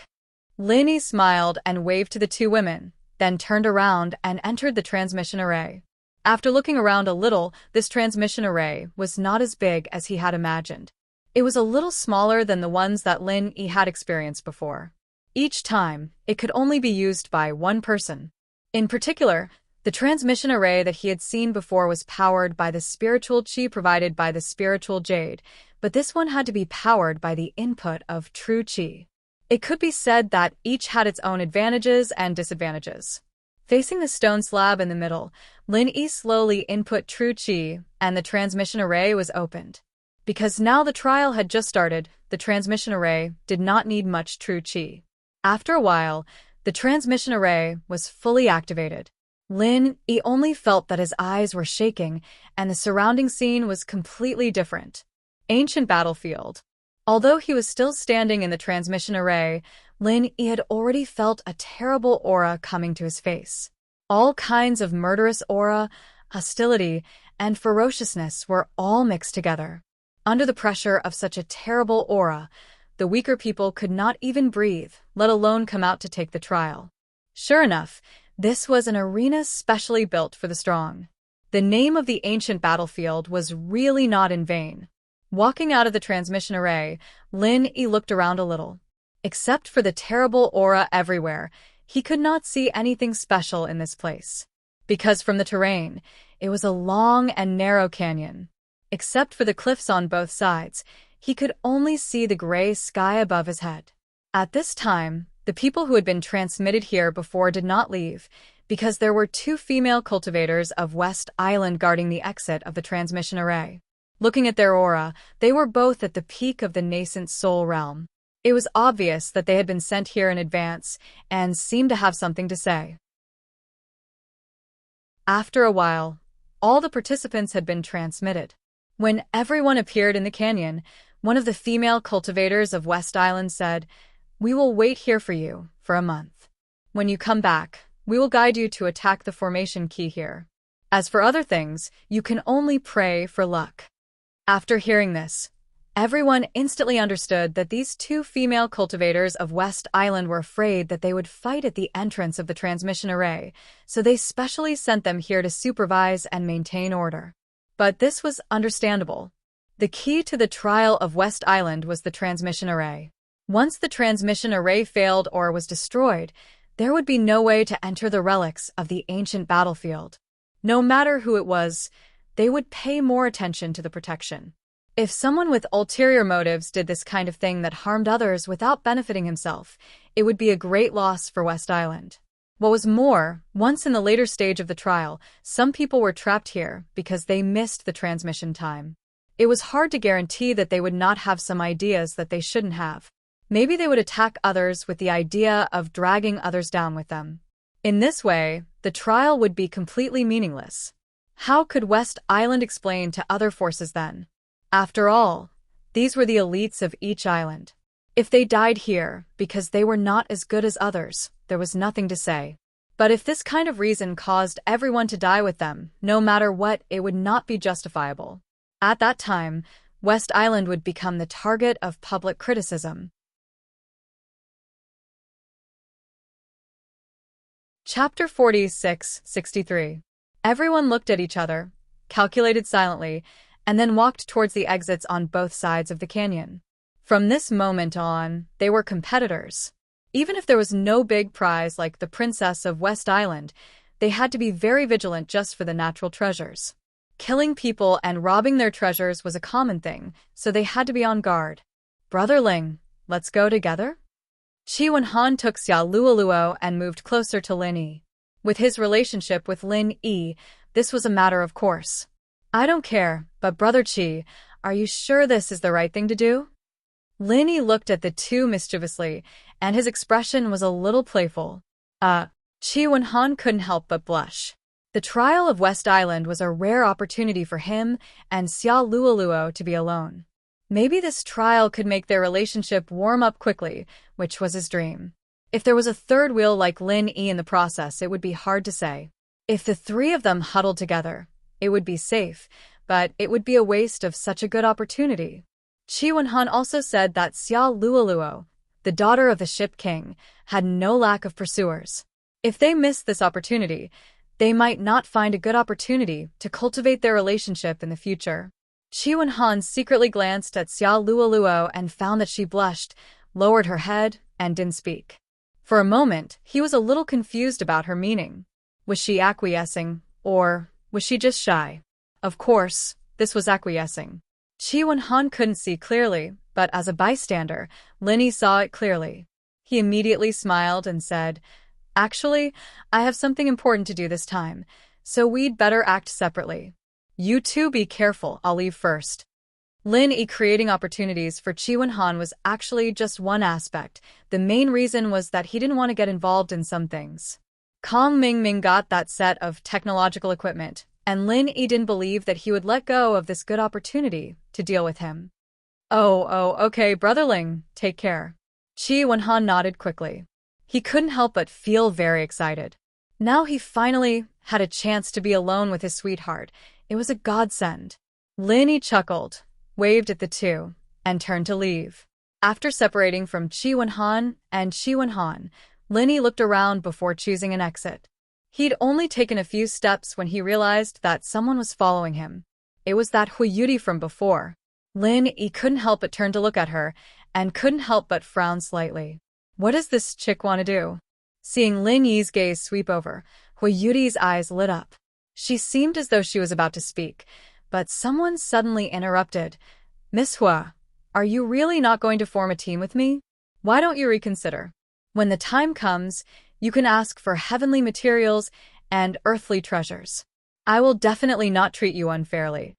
Lin Yi smiled and waved to the two women, then turned around and entered the transmission array. After looking around a little, this transmission array was not as big as he had imagined. It was a little smaller than the ones that Lin Yi had experienced before. Each time, it could only be used by one person. In particular, the transmission array that he had seen before was powered by the spiritual qi provided by the spiritual jade, but this one had to be powered by the input of true qi. It could be said that each had its own advantages and disadvantages. Facing the stone slab in the middle, Lin Yi slowly input true qi, and the transmission array was opened. Because now the trial had just started, the transmission array did not need much true qi. After a while, the transmission array was fully activated. Lin Yi only felt that his eyes were shaking, and the surrounding scene was completely different. Ancient battlefield. Although he was still standing in the transmission array, Lin Yi had already felt a terrible aura coming to his face. All kinds of murderous aura, hostility, and ferociousness were all mixed together. Under the pressure of such a terrible aura, the weaker people could not even breathe, let alone come out to take the trial. Sure enough, this was an arena specially built for the strong. The name of the ancient battlefield was really not in vain. Walking out of the transmission array, Lin Yi looked around a little. Except for the terrible aura everywhere, he could not see anything special in this place. Because from the terrain, it was a long and narrow canyon. Except for the cliffs on both sides, he could only see the gray sky above his head. At this time, the people who had been transmitted here before did not leave, because there were two female cultivators of West Island guarding the exit of the transmission array. Looking at their aura, they were both at the peak of the nascent soul realm. It was obvious that they had been sent here in advance and seemed to have something to say. After a while, all the participants had been transmitted. When everyone appeared in the canyon, one of the female cultivators of West Island said, "We will wait here for you for a month. When you come back, we will guide you to attack the formation key here. As for other things, you can only pray for luck." After hearing this, everyone instantly understood that these two female cultivators of West Island were afraid that they would fight at the entrance of the transmission array, so they specially sent them here to supervise and maintain order. But this was understandable. The key to the trial of West Island was the transmission array. Once the transmission array failed or was destroyed, there would be no way to enter the relics of the ancient battlefield. No matter who it was, they would pay more attention to the protection. If someone with ulterior motives did this kind of thing that harmed others without benefiting himself, it would be a great loss for West Island. What was more, once in the later stage of the trial, some people were trapped here because they missed the transmission time. It was hard to guarantee that they would not have some ideas that they shouldn't have. Maybe they would attack others with the idea of dragging others down with them. In this way, the trial would be completely meaningless. How could West Island explain to other forces then? After all, these were the elites of each island. If they died here because they were not as good as others, there was nothing to say. But if this kind of reason caused everyone to die with them, no matter what, it would not be justifiable. At that time, West Island would become the target of public criticism. Chapter 46-63. Everyone looked at each other, calculated silently, and then walked towards the exits on both sides of the canyon. From this moment on, they were competitors. Even if there was no big prize like the Princess of West Island, they had to be very vigilant just for the natural treasures. Killing people and robbing their treasures was a common thing, so they had to be on guard. Brother Ling, let's go together? Chi Wen-han took Xia Luoluo and moved closer to Lin Yi. With his relationship with Lin Yi, this was a matter of course. I don't care, but Brother Chi, are you sure this is the right thing to do? Lin Yi looked at the two mischievously, and his expression was a little playful. Chi Wen-han couldn't help but blush. The trial of West Island was a rare opportunity for him and Xia Luoluo to be alone. Maybe this trial could make their relationship warm up quickly, which was his dream. If there was a third wheel like Lin Yi in the process, it would be hard to say. If the three of them huddled together, it would be safe, but it would be a waste of such a good opportunity. Chi Wen-han also said that Xia Luoluo, the daughter of the Ship King, had no lack of pursuers. If they missed this opportunity, they might not find a good opportunity to cultivate their relationship in the future. Chi Wen-han secretly glanced at Xia Luoluo and found that she blushed, lowered her head, and didn't speak. For a moment, he was a little confused about her meaning. Was she acquiescing, or was she just shy? Of course, this was acquiescing. Chi Wen-han couldn't see clearly, but as a bystander, Lin Yi saw it clearly. He immediately smiled and said, "Actually, I have something important to do this time, so we'd better act separately. You two be careful, I'll leave first." Lin Yi creating opportunities for Chi Wen-han was actually just one aspect. The main reason was that he didn't want to get involved in some things. Kong Mingming got that set of technological equipment, and Lin Yi didn't believe that he would let go of this good opportunity to deal with him. Okay, Brother Ling, take care. Chi Wen-han nodded quickly. He couldn't help but feel very excited. Now he finally had a chance to be alone with his sweetheart. It was a godsend. Lin Yi chuckled, waved at the two, and turned to leave. After separating from Chi Wen-han and Chi Wen-han, Lin Yi looked around before choosing an exit. He'd only taken a few steps when he realized that someone was following him. It was that Huiyuti from before. Lin Yi couldn't help but turn to look at her, and couldn't help but frown slightly. What does this chick want to do? Seeing Lin Yi's gaze sweep over, Huiyuti's eyes lit up. She seemed as though she was about to speak, but someone suddenly interrupted. "Miss Hua, are you really not going to form a team with me? Why don't you reconsider? When the time comes, you can ask for heavenly materials and earthly treasures. I will definitely not treat you unfairly."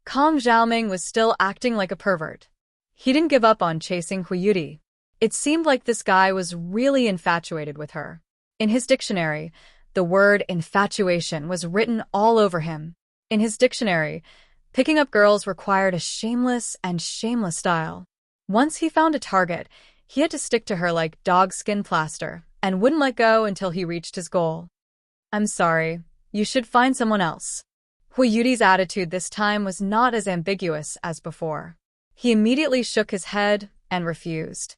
Kong Xiaoming was still acting like a pervert. He didn't give up on chasing Huiyuti. It seemed like this guy was really infatuated with her. In his dictionary, the word infatuation was written all over him. In his dictionary, picking up girls required a shameless style. Once he found a target, he had to stick to her like dog skin plaster and wouldn't let go until he reached his goal. "I'm sorry, you should find someone else." Huiyuti's attitude this time was not as ambiguous as before. He immediately shook his head and refused.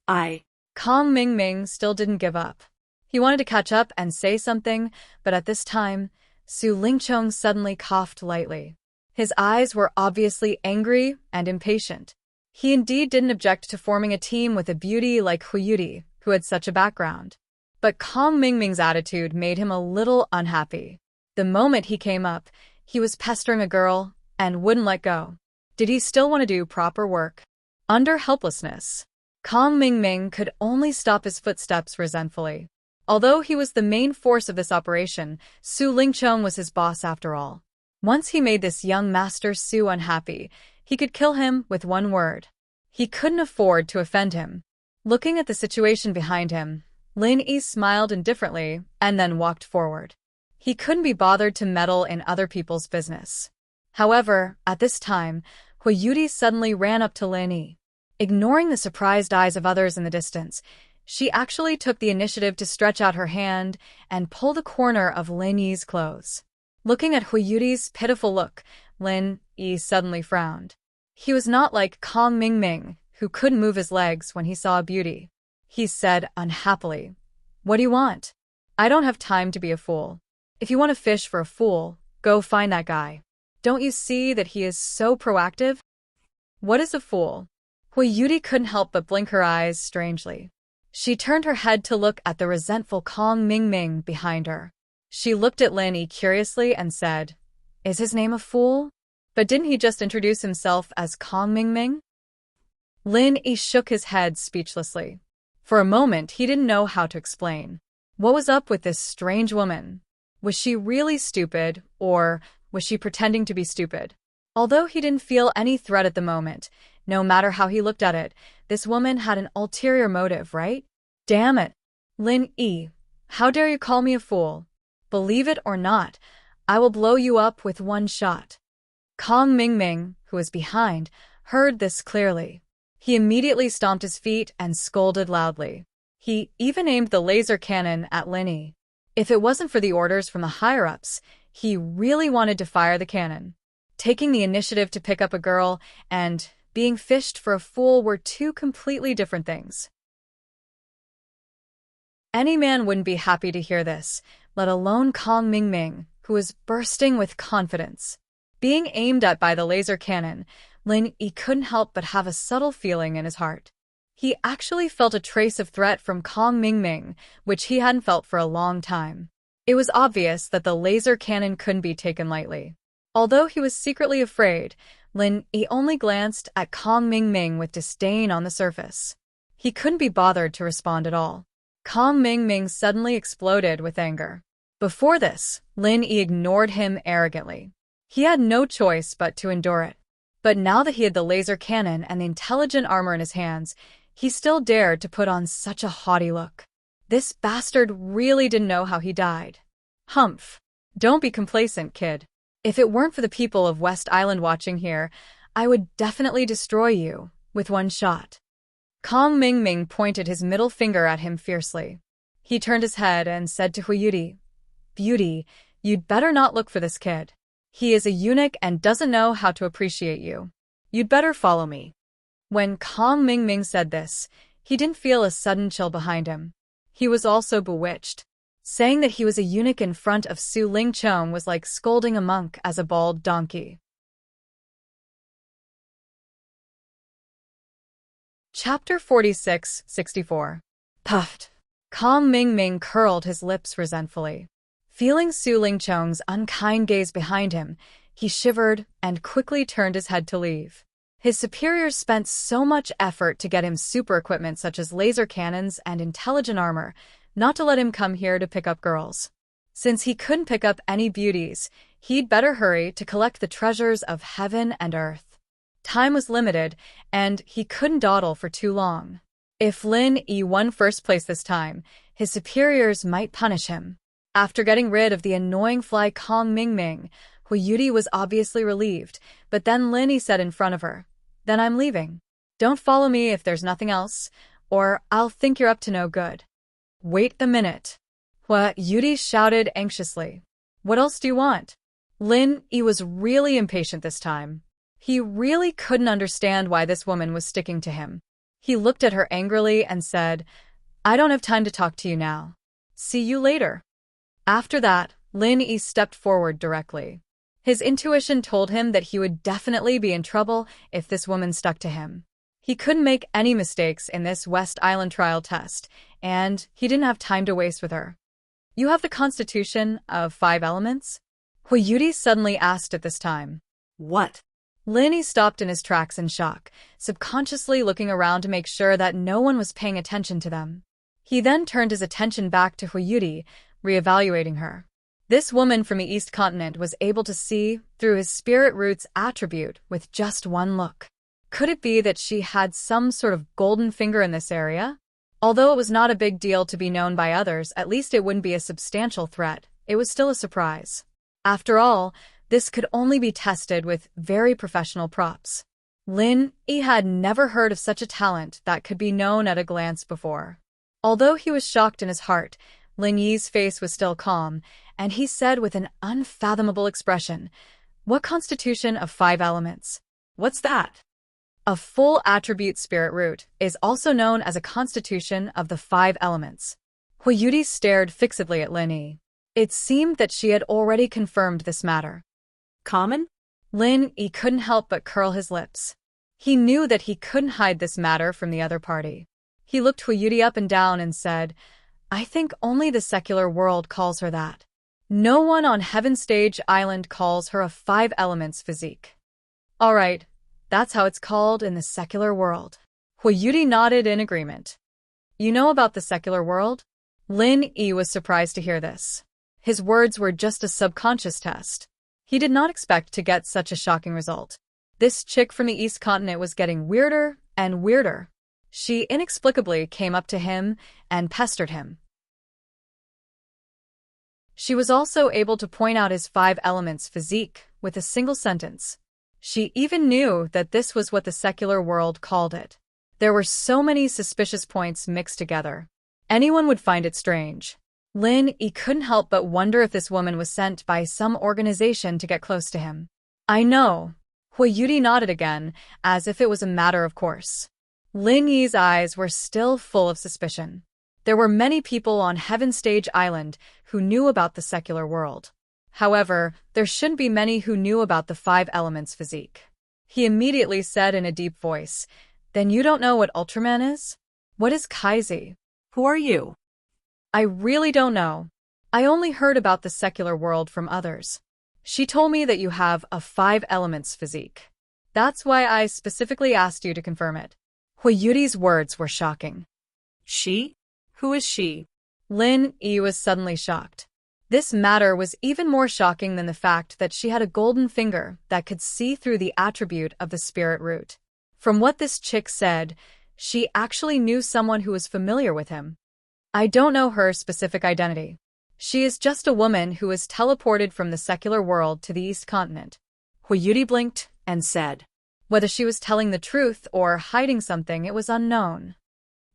Kong Mingming still didn't give up. He wanted to catch up and say something, but at this time, Su Lingchong suddenly coughed lightly. His eyes were obviously angry and impatient. He indeed didn't object to forming a team with a beauty like Huiyuti, who had such a background. But Kong Mingming's attitude made him a little unhappy. The moment he came up, he was pestering a girl, and wouldn't let go. Did he still want to do proper work? Under helplessness, Kong Mingming could only stop his footsteps resentfully. Although he was the main force of this operation, Su Lingcheng was his boss after all. Once he made this young master Su unhappy, he could kill him with one word. He couldn't afford to offend him. Looking at the situation behind him, Lin Yi smiled indifferently and then walked forward. He couldn't be bothered to meddle in other people's business. However, at this time, Hui Yudi suddenly ran up to Lin Yi. Ignoring the surprised eyes of others in the distance, she actually took the initiative to stretch out her hand and pull the corner of Lin Yi's clothes. Looking at Hui Yudi's pitiful look, Lin Yi suddenly frowned. He was not like Kong Mingming, who couldn't move his legs when he saw a beauty. He said unhappily, "What do you want? I don't have time to be a fool. If you want to fish for a fool, go find that guy. Don't you see that he is so proactive?" What is a fool? Hui Yudi couldn't help but blink her eyes strangely. She turned her head to look at the resentful Kong Mingming behind her. She looked at Lin Yi curiously and said, "Is his name a fool? But didn't he just introduce himself as Kong Mingming?" Lin Yi shook his head speechlessly. For a moment, he didn't know how to explain. What was up with this strange woman? Was she really stupid, or was she pretending to be stupid? Although he didn't feel any threat at the moment, no matter how he looked at it, this woman had an ulterior motive, right? Damn it. Lin Yi, how dare you call me a fool? Believe it or not, I will blow you up with one shot. Kong Mingming, who was behind, heard this clearly. He immediately stomped his feet and scolded loudly. He even aimed the laser cannon at Lin Yi. If it wasn't for the orders from the higher-ups, he really wanted to fire the cannon. Taking the initiative to pick up a girl and being fished for a fool were two completely different things. Any man wouldn't be happy to hear this, let alone Kong Mingming, who was bursting with confidence. Being aimed at by the laser cannon, Lin Yi couldn't help but have a subtle feeling in his heart. He actually felt a trace of threat from Kong Mingming, which he hadn't felt for a long time. It was obvious that the laser cannon couldn't be taken lightly. Although he was secretly afraid, Lin Yi only glanced at Kong Mingming with disdain on the surface. He couldn't be bothered to respond at all. Kong Mingming suddenly exploded with anger. Before this, Lin Yi ignored him arrogantly. He had no choice but to endure it. But now that he had the laser cannon and the intelligent armor in his hands, he still dared to put on such a haughty look. This bastard really didn't know how he died. Humph. Don't be complacent, kid. If it weren't for the people of West Island watching here, I would definitely destroy you with one shot. Kong Mingming pointed his middle finger at him fiercely. He turned his head and said to Hui Yudi, "Beauty, you'd better not look for this kid. He is a eunuch and doesn't know how to appreciate you. You'd better follow me." When Kong Mingming said this, he didn't feel a sudden chill behind him. He was also bewitched. Saying that he was a eunuch in front of Su Lingcheng was like scolding a monk as a bald donkey. Chapter 46-64. Puffed. Kong Mingming curled his lips resentfully. Feeling Su Lingcheng's unkind gaze behind him, he shivered and quickly turned his head to leave. His superiors spent so much effort to get him super equipment such as laser cannons and intelligent armor, not to let him come here to pick up girls. Since he couldn't pick up any beauties, he'd better hurry to collect the treasures of heaven and earth. Time was limited, and he couldn't dawdle for too long. If Lin Yi won first place this time, his superiors might punish him. After getting rid of the annoying fly Kong Mingming, Hui Yudi was obviously relieved, but then Lin Yi said in front of her, "Then I'm leaving. Don't follow me if there's nothing else, or I'll think you're up to no good." "Wait a minute." Hui Yudi shouted anxiously. "What else do you want?" Lin Yi was really impatient this time. He really couldn't understand why this woman was sticking to him. He looked at her angrily and said, "I don't have time to talk to you now. See you later." After that, Lin Yi stepped forward directly. His intuition told him that he would definitely be in trouble if this woman stuck to him. He couldn't make any mistakes in this West Island trial test, and he didn't have time to waste with her. "You have the constitution of 5 elements?" Hui Yudi suddenly asked at this time. What? Lin stopped in his tracks in shock, subconsciously looking around to make sure that no one was paying attention to them. He then turned his attention back to Huiyuti, reevaluating her. This woman from the East Continent was able to see through his spirit root's attribute with just one look. Could it be that she had some sort of golden finger in this area? Although it was not a big deal to be known by others, at least it wouldn't be a substantial threat. It was still a surprise. After all, this could only be tested with very professional props. Lin Yi had never heard of such a talent that could be known at a glance before. Although he was shocked in his heart, Lin Yi's face was still calm, and he said with an unfathomable expression, "What constitution of 5 elements? What's that?" A full attribute spirit root is also known as a constitution of the 5 elements. Huiyuti stared fixedly at Lin Yi. It seemed that she had already confirmed this matter. Common? Lin Yi couldn't help but curl his lips. He knew that he couldn't hide this matter from the other party. He looked Huiyuti up and down and said, "I think only the secular world calls her that. No one on Heaven Stage Island calls her a 5 elements physique." "All right, that's how it's called in the secular world." Huiyuti nodded in agreement. "You know about the secular world?" Lin Yi was surprised to hear this. His words were just a subconscious test. He did not expect to get such a shocking result. This chick from the East Continent was getting weirder and weirder. She inexplicably came up to him and pestered him. She was also able to point out his 5 elements physique with a single sentence. She even knew that this was what the secular world called it. There were so many suspicious points mixed together. Anyone would find it strange. Lin Yi couldn't help but wonder if this woman was sent by some organization to get close to him. "I know." Huiyuti nodded again, as if it was a matter of course. Lin Yi's eyes were still full of suspicion. There were many people on Heaven Stage Island who knew about the secular world. However, there shouldn't be many who knew about the 5 elements physique. He immediately said in a deep voice, "Then you don't know what Ultraman is? What is Kaizi?" Who are you? "I really don't know. I only heard about the secular world from others. She told me that you have a 5 elements physique. That's why I specifically asked you to confirm it." Huiyuti's words were shocking. She? Who is she? Lin Yi was suddenly shocked. This matter was even more shocking than the fact that she had a golden finger that could see through the attribute of the spirit root. From what this chick said, she actually knew someone who was familiar with him. "I don't know her specific identity. She is just a woman who was teleported from the secular world to the East Continent." Huiyuti blinked and said, Whether she was telling the truth or hiding something, it was unknown.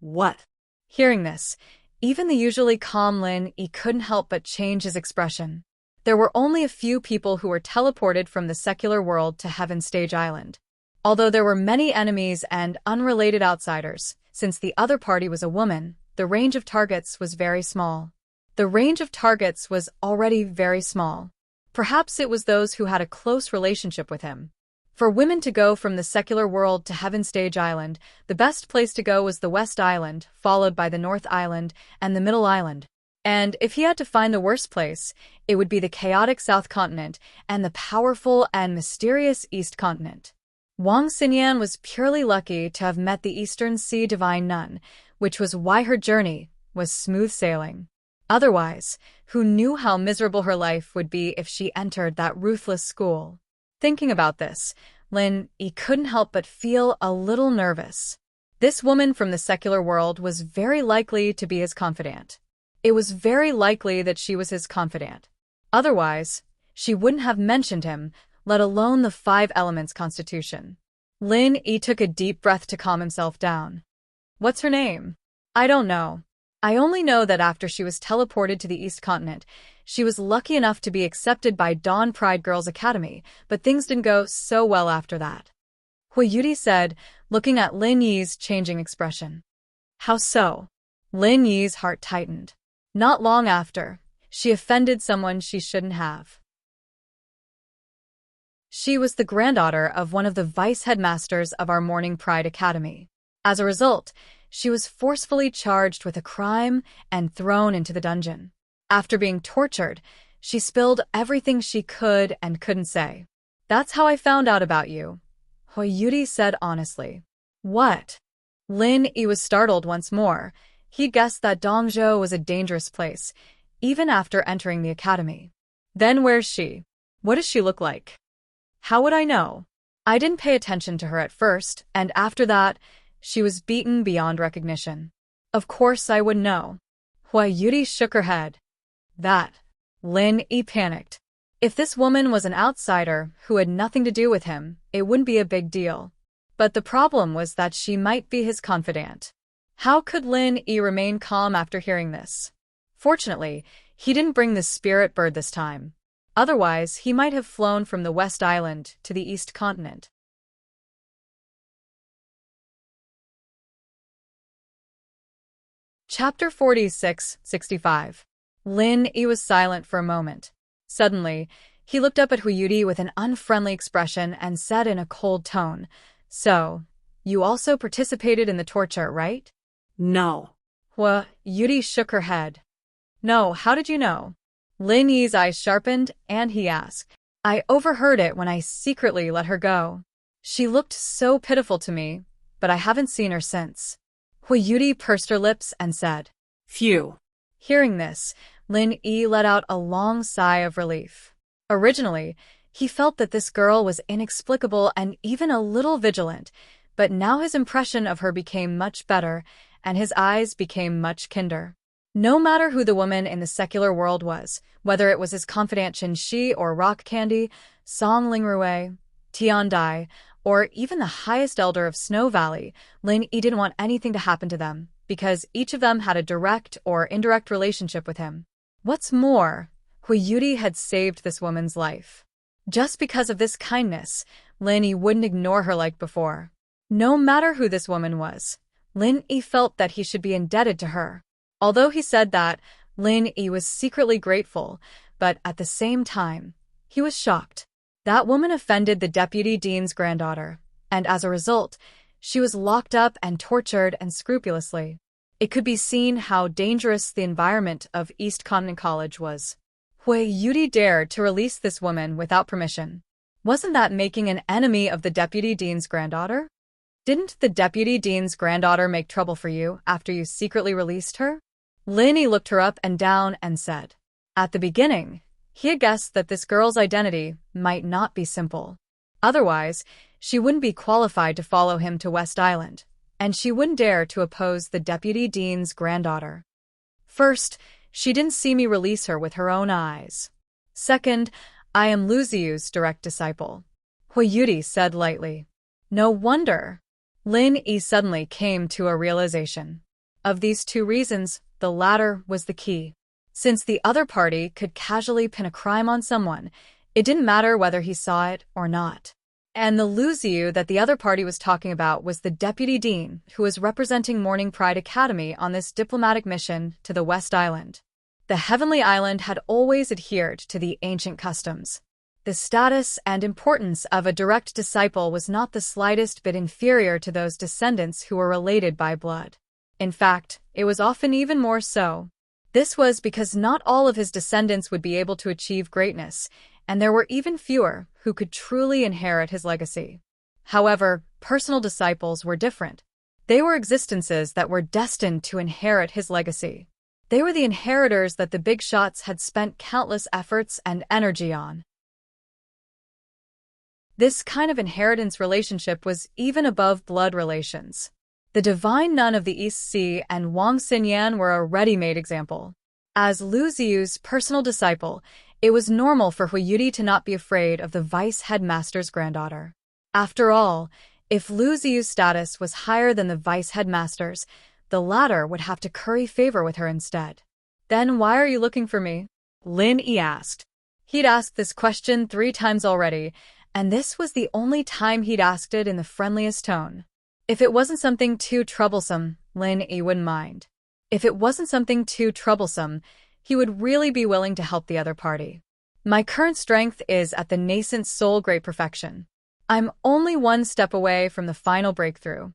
"What?" Hearing this, even the usually calm Lin Yi couldn't help but change his expression. There were only a few people who were teleported from the secular world to Heaven Stage Island. Although there were many enemies and unrelated outsiders, since the other party was a woman, the range of targets was very small. The range of targets was already very small. Perhaps it was those who had a close relationship with him. For women to go from the secular world to Heaven Stage Island, the best place to go was the West Island, followed by the North Island and the Middle Island. And if he had to find the worst place, it would be the chaotic South Continent and the powerful and mysterious East Continent. Wang Xinyan was purely lucky to have met the Eastern Sea Divine Nun, which was why her journey was smooth sailing. Otherwise, who knew how miserable her life would be if she entered that ruthless school? Thinking about this, Lin Yi couldn't help but feel a little nervous. This woman from the secular world was very likely to be his confidant. It was very likely that she was his confidant. Otherwise, she wouldn't have mentioned him, let alone the 5 elements constitution. Lin Yi took a deep breath to calm himself down. "What's her name?" "I don't know. I only know that after she was teleported to the East Continent, she was lucky enough to be accepted by Dawn Pride Girls Academy, but things didn't go so well after that," Huiyuti said, looking at Lin Yi's changing expression. "How so?" Lin Yi's heart tightened. Not long after, she offended someone she shouldn't have. She was the granddaughter of one of the vice headmasters of our Morning Pride Academy. As a result, she was forcefully charged with a crime and thrown into the dungeon. After being tortured, she spilled everything she could and couldn't say. That's how I found out about you, Yuri said honestly. What? Lin Yi was startled once more. He guessed that Dongzhou was a dangerous place, even after entering the academy. Then where's she? What does she look like? How would I know? I didn't pay attention to her at first, and after that, she was beaten beyond recognition. Of course I would know. Yuri shook her head. That. Lin Yi panicked. If this woman was an outsider who had nothing to do with him, it wouldn't be a big deal. But the problem was that she might be his confidant. How could Lin Yi remain calm after hearing this? Fortunately, he didn't bring the spirit bird this time. Otherwise, he might have flown from the West Island to the East Continent. Chapter 46-65. Lin Yi was silent for a moment. Suddenly, he looked up at Yuri with an unfriendly expression and said in a cold tone, "So, you also participated in the torture, right?" No. Yuri shook her head. No, how did you know? Lin Yi's eyes sharpened, and he asked. I overheard it when I secretly let her go. She looked so pitiful to me, but I haven't seen her since. Yuri pursed her lips and said, Phew. Hearing this, Lin Yi let out a long sigh of relief. Originally, he felt that this girl was inexplicable and even a little vigilant, but now his impression of her became much better, and his eyes became much kinder. No matter who the woman in the secular world was, whether it was his confidant Qin Shi or Rock Candy, Song Lingrui, Tian Dai, or even the highest elder of Snow Valley, Lin Yi didn't want anything to happen to them, because each of them had a direct or indirect relationship with him. What's more, Yuri had saved this woman's life. Just because of this kindness, Lin Yi wouldn't ignore her like before. No matter who this woman was, Lin Yi felt that he should be indebted to her. Although he said that, Lin Yi was secretly grateful, but at the same time, he was shocked. That woman offended the deputy dean's granddaughter, and as a result, she was locked up and tortured unscrupulously. It could be seen how dangerous the environment of East Continent College was. Yuri dared to release this woman without permission. Wasn't that making an enemy of the deputy dean's granddaughter? Didn't the deputy dean's granddaughter make trouble for you after you secretly released her? Lin Yi looked her up and down and said. At the beginning, he had guessed that this girl's identity might not be simple. Otherwise, she wouldn't be qualified to follow him to West Island, and she wouldn't dare to oppose the deputy dean's granddaughter. First, she didn't see me release her with her own eyes. Second, I am Lu Ziyu's direct disciple, Yuri said lightly. No wonder. Lin Yi suddenly came to a realization. Of these two reasons, the latter was the key. Since the other party could casually pin a crime on someone, it didn't matter whether he saw it or not. And the Lu Ziyu that the other party was talking about was the deputy dean who was representing Morning Pride Academy on this diplomatic mission to the West Island. The Heavenly Island had always adhered to the ancient customs. The status and importance of a direct disciple was not the slightest bit inferior to those descendants who were related by blood. In fact, it was often even more so. This was because not all of his descendants would be able to achieve greatness, and there were even fewer who could truly inherit his legacy. However, personal disciples were different. They were existences that were destined to inherit his legacy. They were the inheritors that the big shots had spent countless efforts and energy on. This kind of inheritance relationship was even above blood relations. The divine nun of the East Sea and Wang Xinyan were a ready-made example. As Lu Ziyu's personal disciple, it was normal for Yuri to not be afraid of the vice headmaster's granddaughter. After all, if Lu Ziyu's status was higher than the vice headmaster's, the latter would have to curry favor with her instead. Then why are you looking for me? Lin Yi asked. He'd asked this question 3 times already, and this was the only time he'd asked it in the friendliest tone. If it wasn't something too troublesome, Lin Yi wouldn't mind. If it wasn't something too troublesome, he would really be willing to help the other party. My current strength is at the nascent soul great perfection. I'm only 1 step away from the final breakthrough.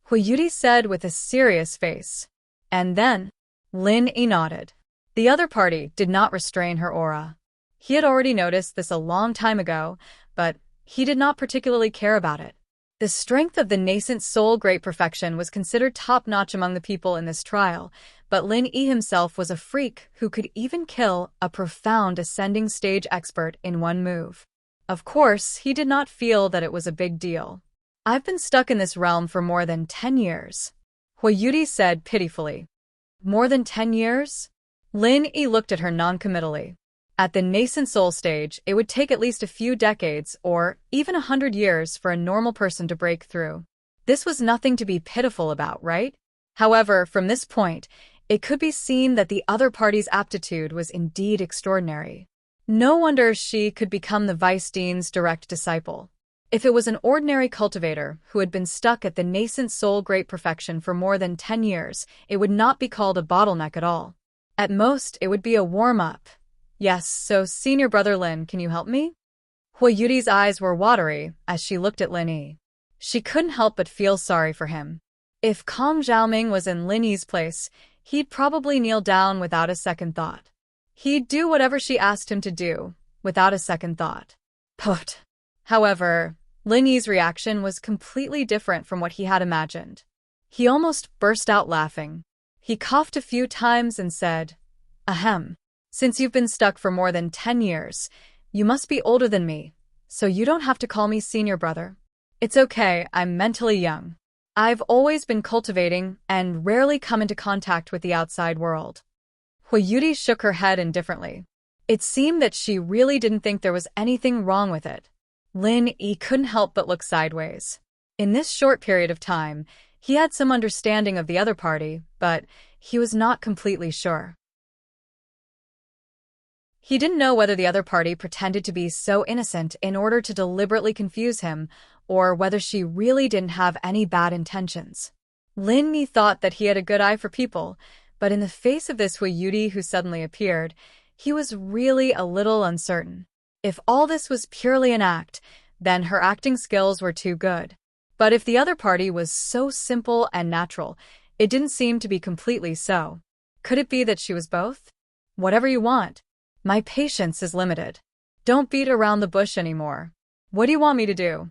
Yuri said with a serious face. And then, Lin Yi nodded. The other party did not restrain her aura. He had already noticed this a long time ago, but he did not particularly care about it. The strength of the nascent soul great perfection was considered top-notch among the people in this trial, but Lin Yi himself was a freak who could even kill a profound ascending stage expert in one move. Of course, he did not feel that it was a big deal. I've been stuck in this realm for more than 10 years. Huayudi said pitifully. More than 10 years? Lin Yi looked at her non-committally. At the nascent soul stage, it would take at least a few decades or even 100 years for a normal person to break through. This was nothing to be pitiful about, right? However, from this point, it could be seen that the other party's aptitude was indeed extraordinary. No wonder she could become the vice dean's direct disciple. If it was an ordinary cultivator who had been stuck at the nascent soul great perfection for more than 10 years, it would not be called a bottleneck at all. At most, it would be a warm-up. Yes, so senior brother Lin, can you help me? Huayudi's eyes were watery as she looked at Lin Yi. She couldn't help but feel sorry for him. If Kong Zhaoming was in Lin Yi's place, he'd probably kneel down without a second thought. He'd do whatever she asked him to do, without a second thought. Put. However, Lin Yi's reaction was completely different from what he had imagined. He almost burst out laughing. He coughed a few times and said, "Ahem. Since you've been stuck for more than 10 years, you must be older than me, so you don't have to call me senior brother. It's okay, I'm mentally young. I've always been cultivating and rarely come into contact with the outside world." Huayudi shook her head indifferently. It seemed that she really didn't think there was anything wrong with it. Lin Yi couldn't help but look sideways. In this short period of time, he had some understanding of the other party, but he was not completely sure. He didn't know whether the other party pretended to be so innocent in order to deliberately confuse him, or whether she really didn't have any bad intentions. Lin Yi thought that he had a good eye for people, but in the face of this Huayudi who suddenly appeared, he was really a little uncertain. If all this was purely an act, then her acting skills were too good. But if the other party was so simple and natural, it didn't seem to be completely so. Could it be that she was both? Whatever you want. My patience is limited. Don't beat around the bush anymore. What do you want me to do?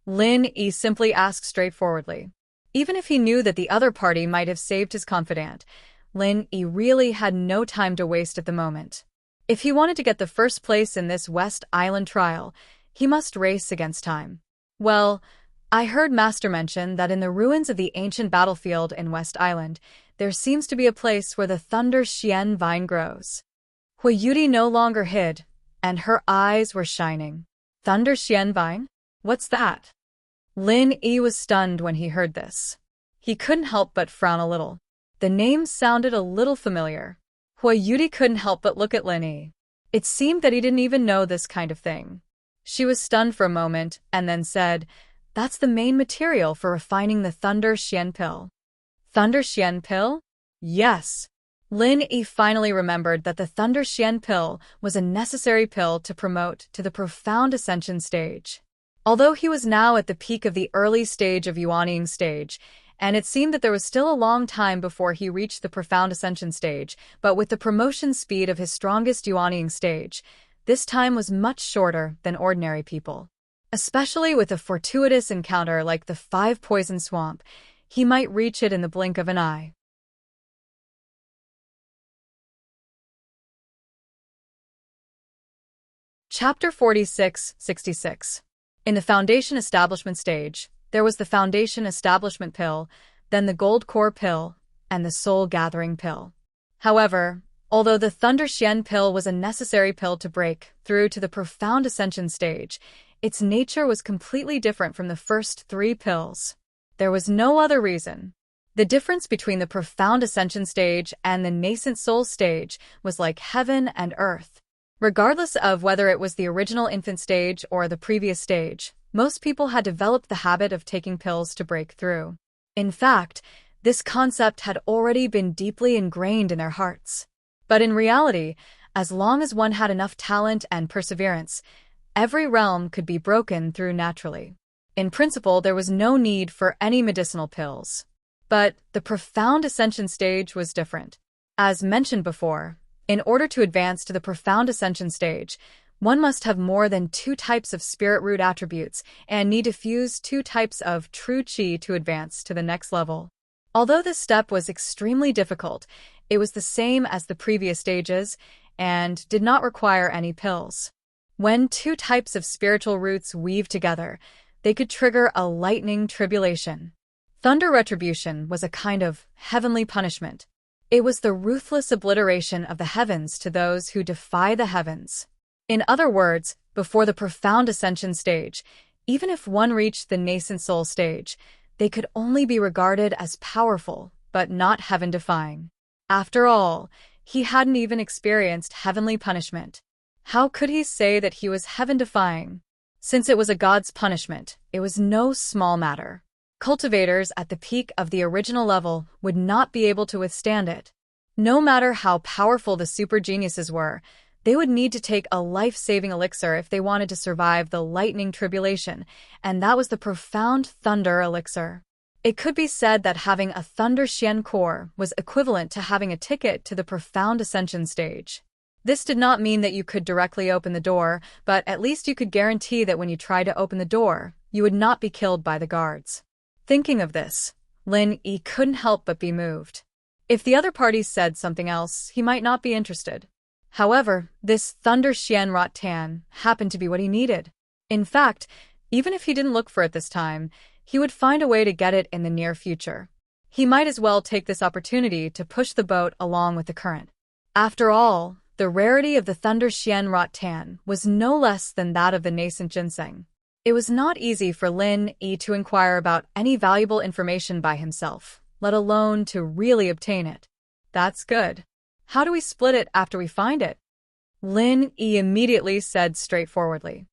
Lin Yi simply asked straightforwardly. Even if he knew that the other party might have saved his confidant, Lin Yi really had no time to waste at the moment. If he wanted to get the first place in this West Island trial, he must race against time. Well, I heard Master mention that in the ruins of the ancient battlefield in West Island, there seems to be a place where the Thunder Xian vine grows. Huayudi no longer hid, and her eyes were shining. Thunder Xian vine? What's that? Lin Yi was stunned when he heard this. He couldn't help but frown a little. The name sounded a little familiar. Huayudi couldn't help but look at Lin Yi. It seemed that he didn't even know this kind of thing. She was stunned for a moment and then said, "That's the main material for refining the Thunder Xian pill." Thunder Xian pill? Yes. Lin Yi finally remembered that the Thunder Xian pill was a necessary pill to promote to the profound ascension stage. Although he was now at the peak of the early stage of Yuanying stage, and it seemed that there was still a long time before he reached the profound ascension stage, but with the promotion speed of his strongest Yuanying stage, this time was much shorter than ordinary people. Especially with a fortuitous encounter like the 5-poison swamp, he might reach it in the blink of an eye. Chapter 46-66. In the Foundation Establishment stage, there was the Foundation Establishment pill, then the Gold Core pill, and the Soul Gathering pill. However, although the Thunder Xian pill was a necessary pill to break through to the profound ascension stage, its nature was completely different from the first 3 pills. There was no other reason. The difference between the profound ascension stage and the nascent soul stage was like heaven and earth. Regardless of whether it was the original infant stage or the previous stage, most people had developed the habit of taking pills to break through. In fact, this concept had already been deeply ingrained in their hearts. But in reality, as long as one had enough talent and perseverance, every realm could be broken through naturally. In principle, there was no need for any medicinal pills. But the profound ascension stage was different. As mentioned before, in order to advance to the profound ascension stage, One must have more than 2 types of spirit root attributes and need to fuse 2 types of true qi to advance to the next level. Although this step was extremely difficult, it was the same as the previous stages and did not require any pills. When 2 types of spiritual roots weave together, they could trigger a lightning tribulation. Thunder retribution was a kind of heavenly punishment. It was the ruthless obliteration of the heavens to those who defy the heavens. In other words, before the profound ascension stage, even if one reached the nascent soul stage, they could only be regarded as powerful, but not heaven-defying. After all, he hadn't even experienced heavenly punishment. How could he say that he was heaven-defying? Since it was a god's punishment, it was no small matter. Cultivators at the peak of the original level would not be able to withstand it. No matter how powerful the super geniuses were, they would need to take a life-saving elixir if they wanted to survive the lightning tribulation, and that was the profound thunder elixir. It could be said that having a thunder Xian core was equivalent to having a ticket to the profound ascension stage. This did not mean that you could directly open the door, but at least you could guarantee that when you tried to open the door, you would not be killed by the guards. Thinking of this, Lin Yi couldn't help but be moved. If the other party said something else, he might not be interested. However, this Thunder Xian Rot Tan happened to be what he needed. In fact, even if he didn't look for it this time, he would find a way to get it in the near future. He might as well take this opportunity to push the boat along with the current. After all, the rarity of the Thunder Xian Rot Tan was no less than that of the nascent ginseng. It was not easy for Lin Yi to inquire about any valuable information by himself, let alone to really obtain it. That's good. How do we split it after we find it? Lin Yi immediately said straightforwardly.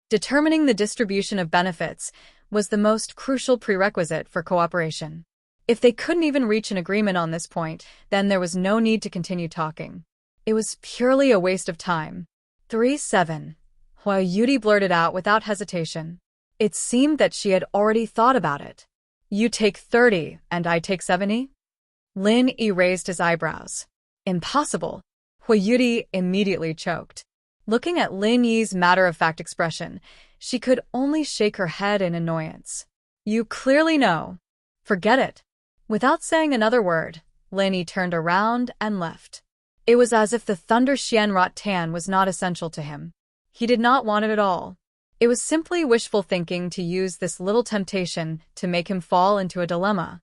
Determining the distribution of benefits was the most crucial prerequisite for cooperation. If they couldn't even reach an agreement on this point, then there was no need to continue talking. It was purely a waste of time. 3-7. Hua Yudi blurted out without hesitation. It seemed that she had already thought about it. You take 30, and I take 70? Lin Yi raised his eyebrows. Impossible. Hua Yudi immediately choked. Looking at Lin Yi's matter-of-fact expression, she could only shake her head in annoyance. You clearly know. Forget it. Without saying another word, Lin Yi turned around and left. It was as if the Thunder Xian Rot Tan was not essential to him. He did not want it at all. It was simply wishful thinking to use this little temptation to make him fall into a dilemma.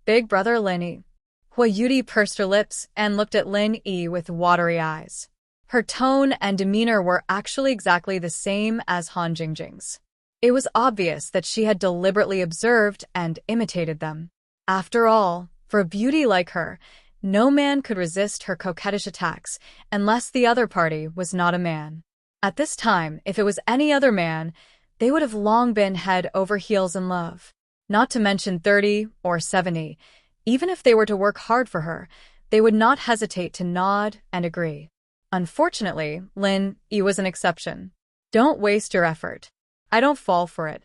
Big brother Lin Yi. Hua Yudi pursed her lips and looked at Lin Yi with watery eyes. Her tone and demeanor were actually exactly the same as Han Jingjing's. It was obvious that she had deliberately observed and imitated them. After all, for a beauty like her, no man could resist her coquettish attacks unless the other party was not a man. At this time, if it was any other man, they would have long been head over heels in love. Not to mention 30 or 70. Even if they were to work hard for her, they would not hesitate to nod and agree. Unfortunately, Lin Yi was an exception. Don't waste your effort. I don't fall for it.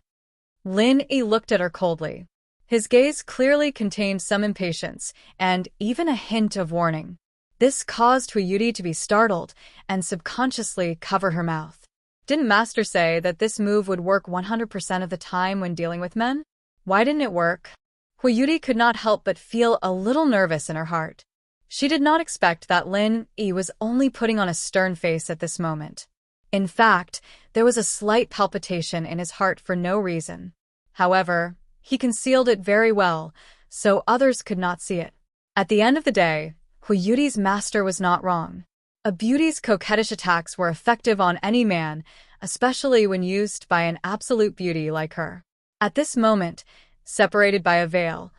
Lin Yi looked at her coldly. His gaze clearly contained some impatience and even a hint of warning. This caused Hua Yudi to be startled and subconsciously cover her mouth. Didn't Master say that this move would work 100% of the time when dealing with men? Why didn't it work? Hua Yudi could not help but feel a little nervous in her heart. She did not expect that Lin Yi was only putting on a stern face at this moment. In fact, there was a slight palpitation in his heart for no reason. However, he concealed it very well, so others could not see it. At the end of the day, Hua Yudi's master was not wrong. A beauty's coquettish attacks were effective on any man, especially when used by an absolute beauty like her. At this moment, separated by a veil,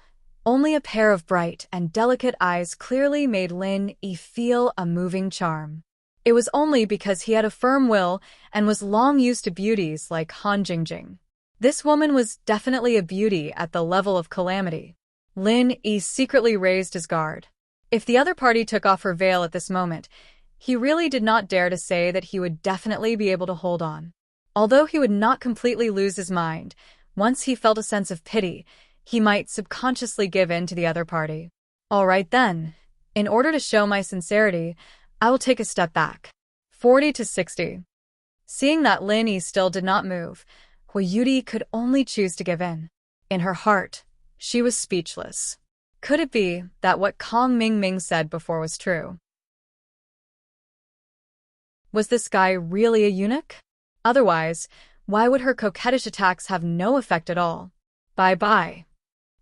only a pair of bright and delicate eyes clearly made Lin Yi feel a moving charm. It was only because he had a firm will and was long used to beauties like Han Jingjing. This woman was definitely a beauty at the level of calamity. Lin Yi secretly raised his guard. If the other party took off her veil at this moment, he really did not dare to say that he would definitely be able to hold on. Although he would not completely lose his mind, once he felt a sense of pity, he might subconsciously give in to the other party. All right then. In order to show my sincerity, I will take a step back. 40 to 60. Seeing that Lin Yi still did not move, Hui Yudi could only choose to give in. In her heart, she was speechless. Could it be that what Kong Mingming said before was true? Was this guy really a eunuch? Otherwise, why would her coquettish attacks have no effect at all? Bye-bye.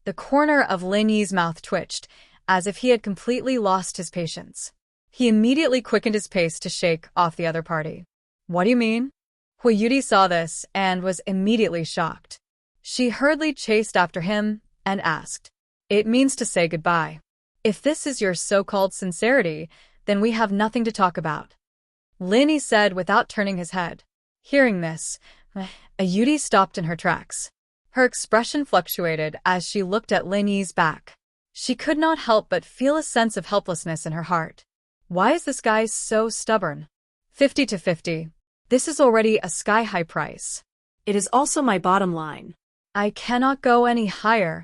The corner of Lin Yi's mouth twitched, as if he had completely lost his patience. He immediately quickened his pace to shake off the other party. What do you mean? Hui Yudi saw this and was immediately shocked. She hurriedly chased after him and asked, "It means to say goodbye. If this is your so-called sincerity, then we have nothing to talk about," Lin Yi said without turning his head. Hearing this, Yudi stopped in her tracks. Her expression fluctuated as she looked at Lin Yi's back. She could not help but feel a sense of helplessness in her heart. Why is this guy so stubborn? 50 to 50. This is already a sky-high price. It is also my bottom line. I cannot go any higher.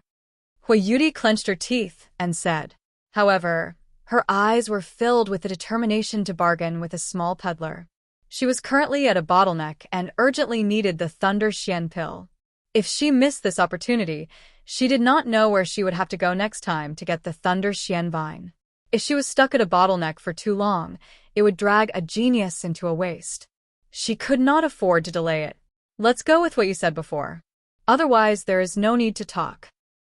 Hui Yudi clenched her teeth and said. However, her eyes were filled with the determination to bargain with a small peddler. She was currently at a bottleneck and urgently needed the Thunder Xian pill. If she missed this opportunity, she did not know where she would have to go next time to get the Thunder Xian vine. If she was stuck at a bottleneck for too long, it would drag a genius into a waste. She could not afford to delay it. Let's go with what you said before. Otherwise, there is no need to talk.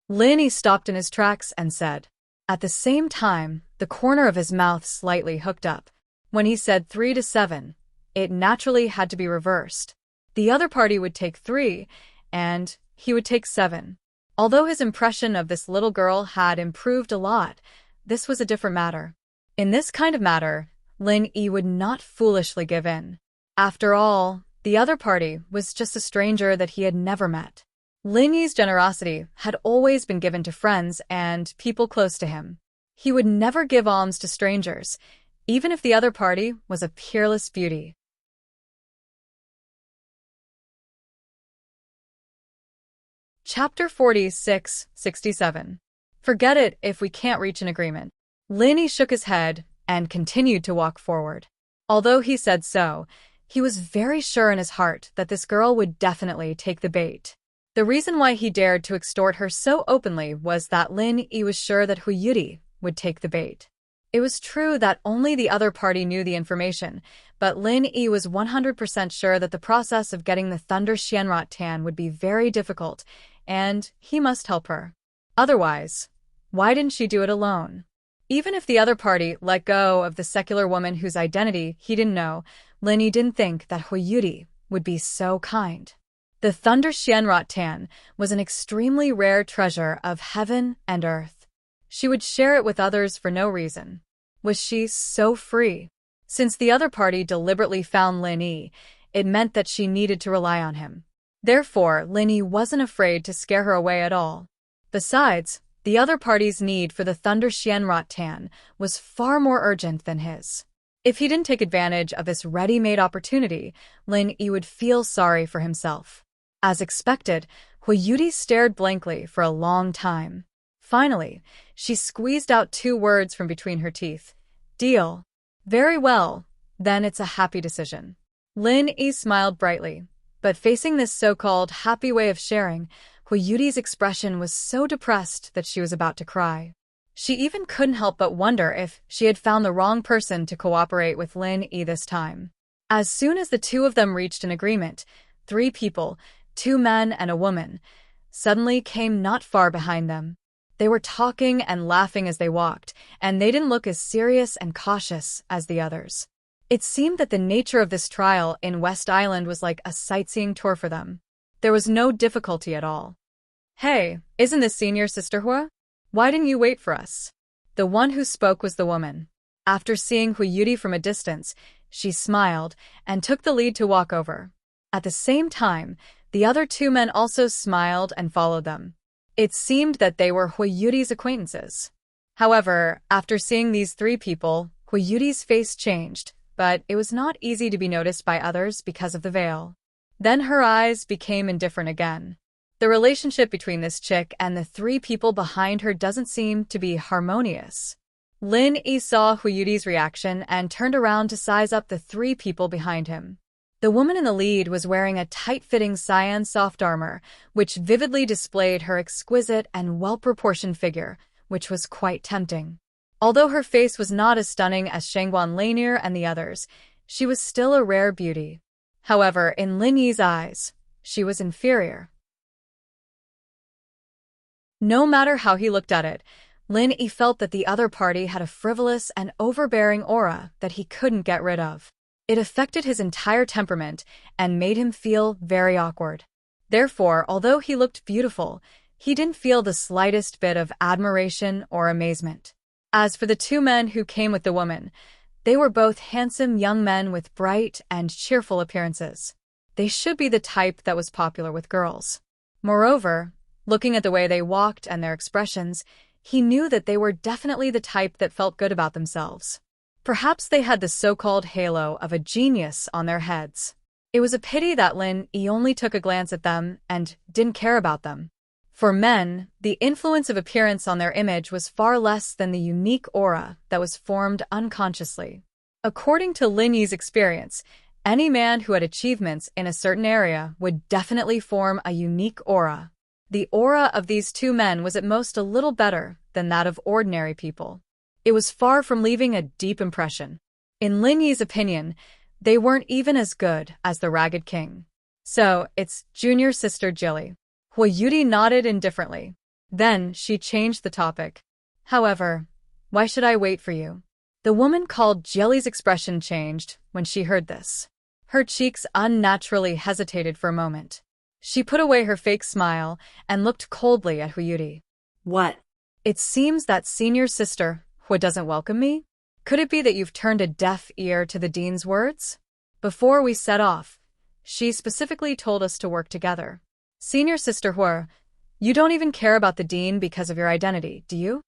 Lin Yi stopped in his tracks and said. At the same time, the corner of his mouth slightly hooked up. When he said 3 to 7, it naturally had to be reversed. The other party would take 3, and he would take 7. Although his impression of this little girl had improved a lot, this was a different matter. In this kind of matter, Lin Yi would not foolishly give in. After all, the other party was just a stranger that he had never met. Lin Yi's generosity had always been given to friends and people close to him. He would never give alms to strangers, even if the other party was a peerless beauty. Chapter 46-67. Forget it if we can't reach an agreement. Lin Yi shook his head and continued to walk forward. Although he said so, he was very sure in his heart that this girl would definitely take the bait. The reason why he dared to extort her so openly was that Lin Yi was sure that Hui Yudi would take the bait. It was true that only the other party knew the information, but Lin Yi was 100% sure that the process of getting the Thunder Xianrot Tan would be very difficult, and he must help her. Otherwise, why didn't she do it alone? Even if the other party let go of the secular woman whose identity he didn't know, Lin Yi didn't think that Hui Yudi would be so kind. The Thunder Xianrot Tan was an extremely rare treasure of heaven and earth. She would share it with others for no reason. Was she so free? Since the other party deliberately found Lin Yi, it meant that she needed to rely on him. Therefore, Lin Yi wasn't afraid to scare her away at all. Besides, the other party's need for the Thunder Xianrot Tan was far more urgent than his. If he didn't take advantage of this ready-made opportunity, Lin Yi would feel sorry for himself. As expected, Hui Yudi stared blankly for a long time. Finally, she squeezed out 2 words from between her teeth. Deal. Very well, then it's a happy decision. Lin Yi smiled brightly, but facing this so-called happy way of sharing, Hui Yudi's expression was so depressed that she was about to cry. She even couldn't help but wonder if she had found the wrong person to cooperate with Lin Yi this time. As soon as the two of them reached an agreement, 3 people, 2 men and a woman, suddenly came not far behind them. They were talking and laughing as they walked, and they didn't look as serious and cautious as the others. It seemed that the nature of this trial in West Island was like a sightseeing tour for them. There was no difficulty at all. Hey, isn't this senior Sister Hua? Why didn't you wait for us? The one who spoke was the woman. After seeing Hui Yudi from a distance, she smiled and took the lead to walk over. At the same time, the other 2 men also smiled and followed them. It seemed that they were Hui Yudi's acquaintances. However, after seeing these 3 people, Hui Yudi's face changed, but it was not easy to be noticed by others because of the veil. Then her eyes became indifferent again. The relationship between this chick and the 3 people behind her doesn't seem to be harmonious. Lin Yi saw Huyuti's reaction and turned around to size up the three people behind him. The woman in the lead was wearing a tight-fitting cyan soft armor, which vividly displayed her exquisite and well-proportioned figure, which was quite tempting. Although her face was not as stunning as Shangguan Lanier and the others, she was still a rare beauty. However, in Lin Yi's eyes, she was inferior. No matter how he looked at it, Lin Yi felt that the other party had a frivolous and overbearing aura that he couldn't get rid of. It affected his entire temperament and made him feel very awkward. Therefore, although he looked beautiful, he didn't feel the slightest bit of admiration or amazement. As for the two men who came with the woman, they were both handsome young men with bright and cheerful appearances. They should be the type that was popular with girls. Moreover, looking at the way they walked and their expressions, he knew that they were definitely the type that felt good about themselves. Perhaps they had the so-called halo of a genius on their heads. It was a pity that Lin Yi only took a glance at them and didn't care about them. For men, the influence of appearance on their image was far less than the unique aura that was formed unconsciously. According to Lin Yi's experience, any man who had achievements in a certain area would definitely form a unique aura. The aura of these two men was at most a little better than that of ordinary people. It was far from leaving a deep impression. In Lin Yi's opinion, they weren't even as good as the Ragged King. So, it's junior sister Jilly. Huyuti nodded indifferently. Then, she changed the topic. However, why should I wait for you? The woman called Jilly's expression changed when she heard this. Her cheeks unnaturally hesitated for a moment. She put away her fake smile and looked coldly at Huyuti. What? It seems that senior sister Hui doesn't welcome me? Could it be that you've turned a deaf ear to the dean's words? Before we set off, she specifically told us to work together. Senior sister Hui, you don't even care about the dean because of your identity, do you?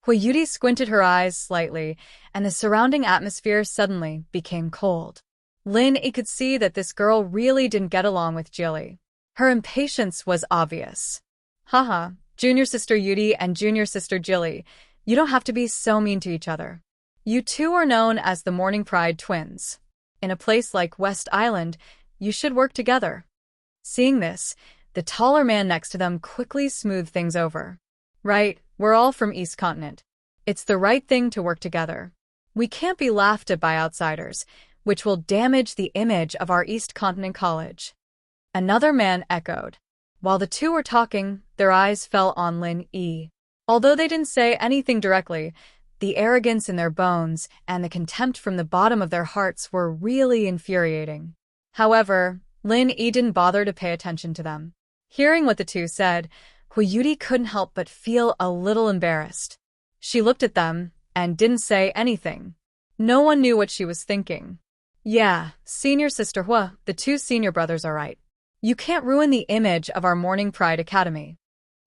Huyuti squinted her eyes slightly, and the surrounding atmosphere suddenly became cold. Lin Yi could see that this girl really didn't get along with Jilly. Her impatience was obvious. Haha, junior sister Yuti and junior sister Jilly, you don't have to be so mean to each other. You two are known as the Morning Pride twins. In a place like West Island, you should work together. Seeing this, the taller man next to them quickly smoothed things over. Right, we're all from East Continent. It's the right thing to work together. We can't be laughed at by outsiders, which will damage the image of our East Continent College. Another man echoed. While the two were talking, their eyes fell on Lin Yi. Although they didn't say anything directly, the arrogance in their bones and the contempt from the bottom of their hearts were really infuriating. However, Lin Yi didn't bother to pay attention to them. Hearing what the two said, Huyuti couldn't help but feel a little embarrassed. She looked at them and didn't say anything. No one knew what she was thinking. Yeah, senior sister Hui, the two senior brothers are right. You can't ruin the image of our Morning Pride Academy.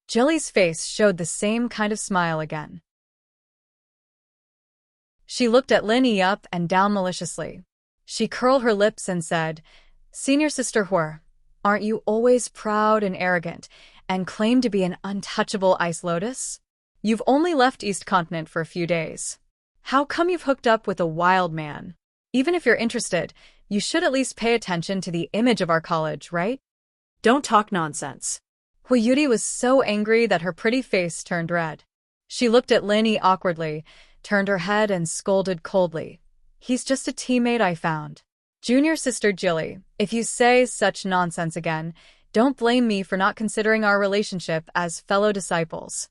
Jilly's face showed the same kind of smile again. She looked at Lin Yi up and down maliciously. She curled her lips and said, Senior sister Hui, aren't you always proud and arrogant and claim to be an untouchable ice lotus? You've only left East Continent for a few days. How come you've hooked up with a wild man? Even if you're interested, you should at least pay attention to the image of our college, right? Don't talk nonsense. Huyuti was so angry that her pretty face turned red. She looked at Lin Yi awkwardly, turned her head and scolded coldly. He's just a teammate I found. Junior sister Jilly, if you say such nonsense again, don't blame me for not considering our relationship as fellow disciples.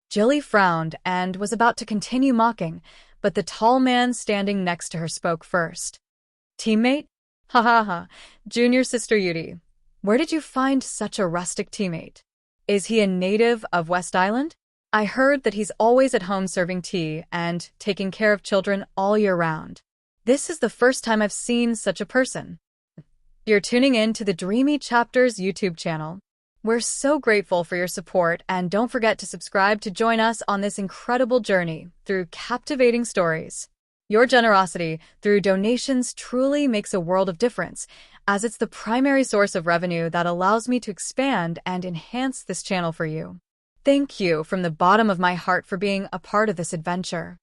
Jilly frowned and was about to continue mocking, but the tall man standing next to her spoke first. Teammate? Ha ha ha, junior sister Yuti. Where did you find such a rustic teammate? Is he a native of West Island? I heard that he's always at home serving tea and taking care of children all year round. This is the first time I've seen such a person. You're tuning in to the Dreamy Chapters YouTube channel. We're so grateful for your support, and don't forget to subscribe to join us on this incredible journey through captivating stories. Your generosity through donations truly makes a world of difference, as it's the primary source of revenue that allows me to expand and enhance this channel for you. Thank you from the bottom of my heart for being a part of this adventure.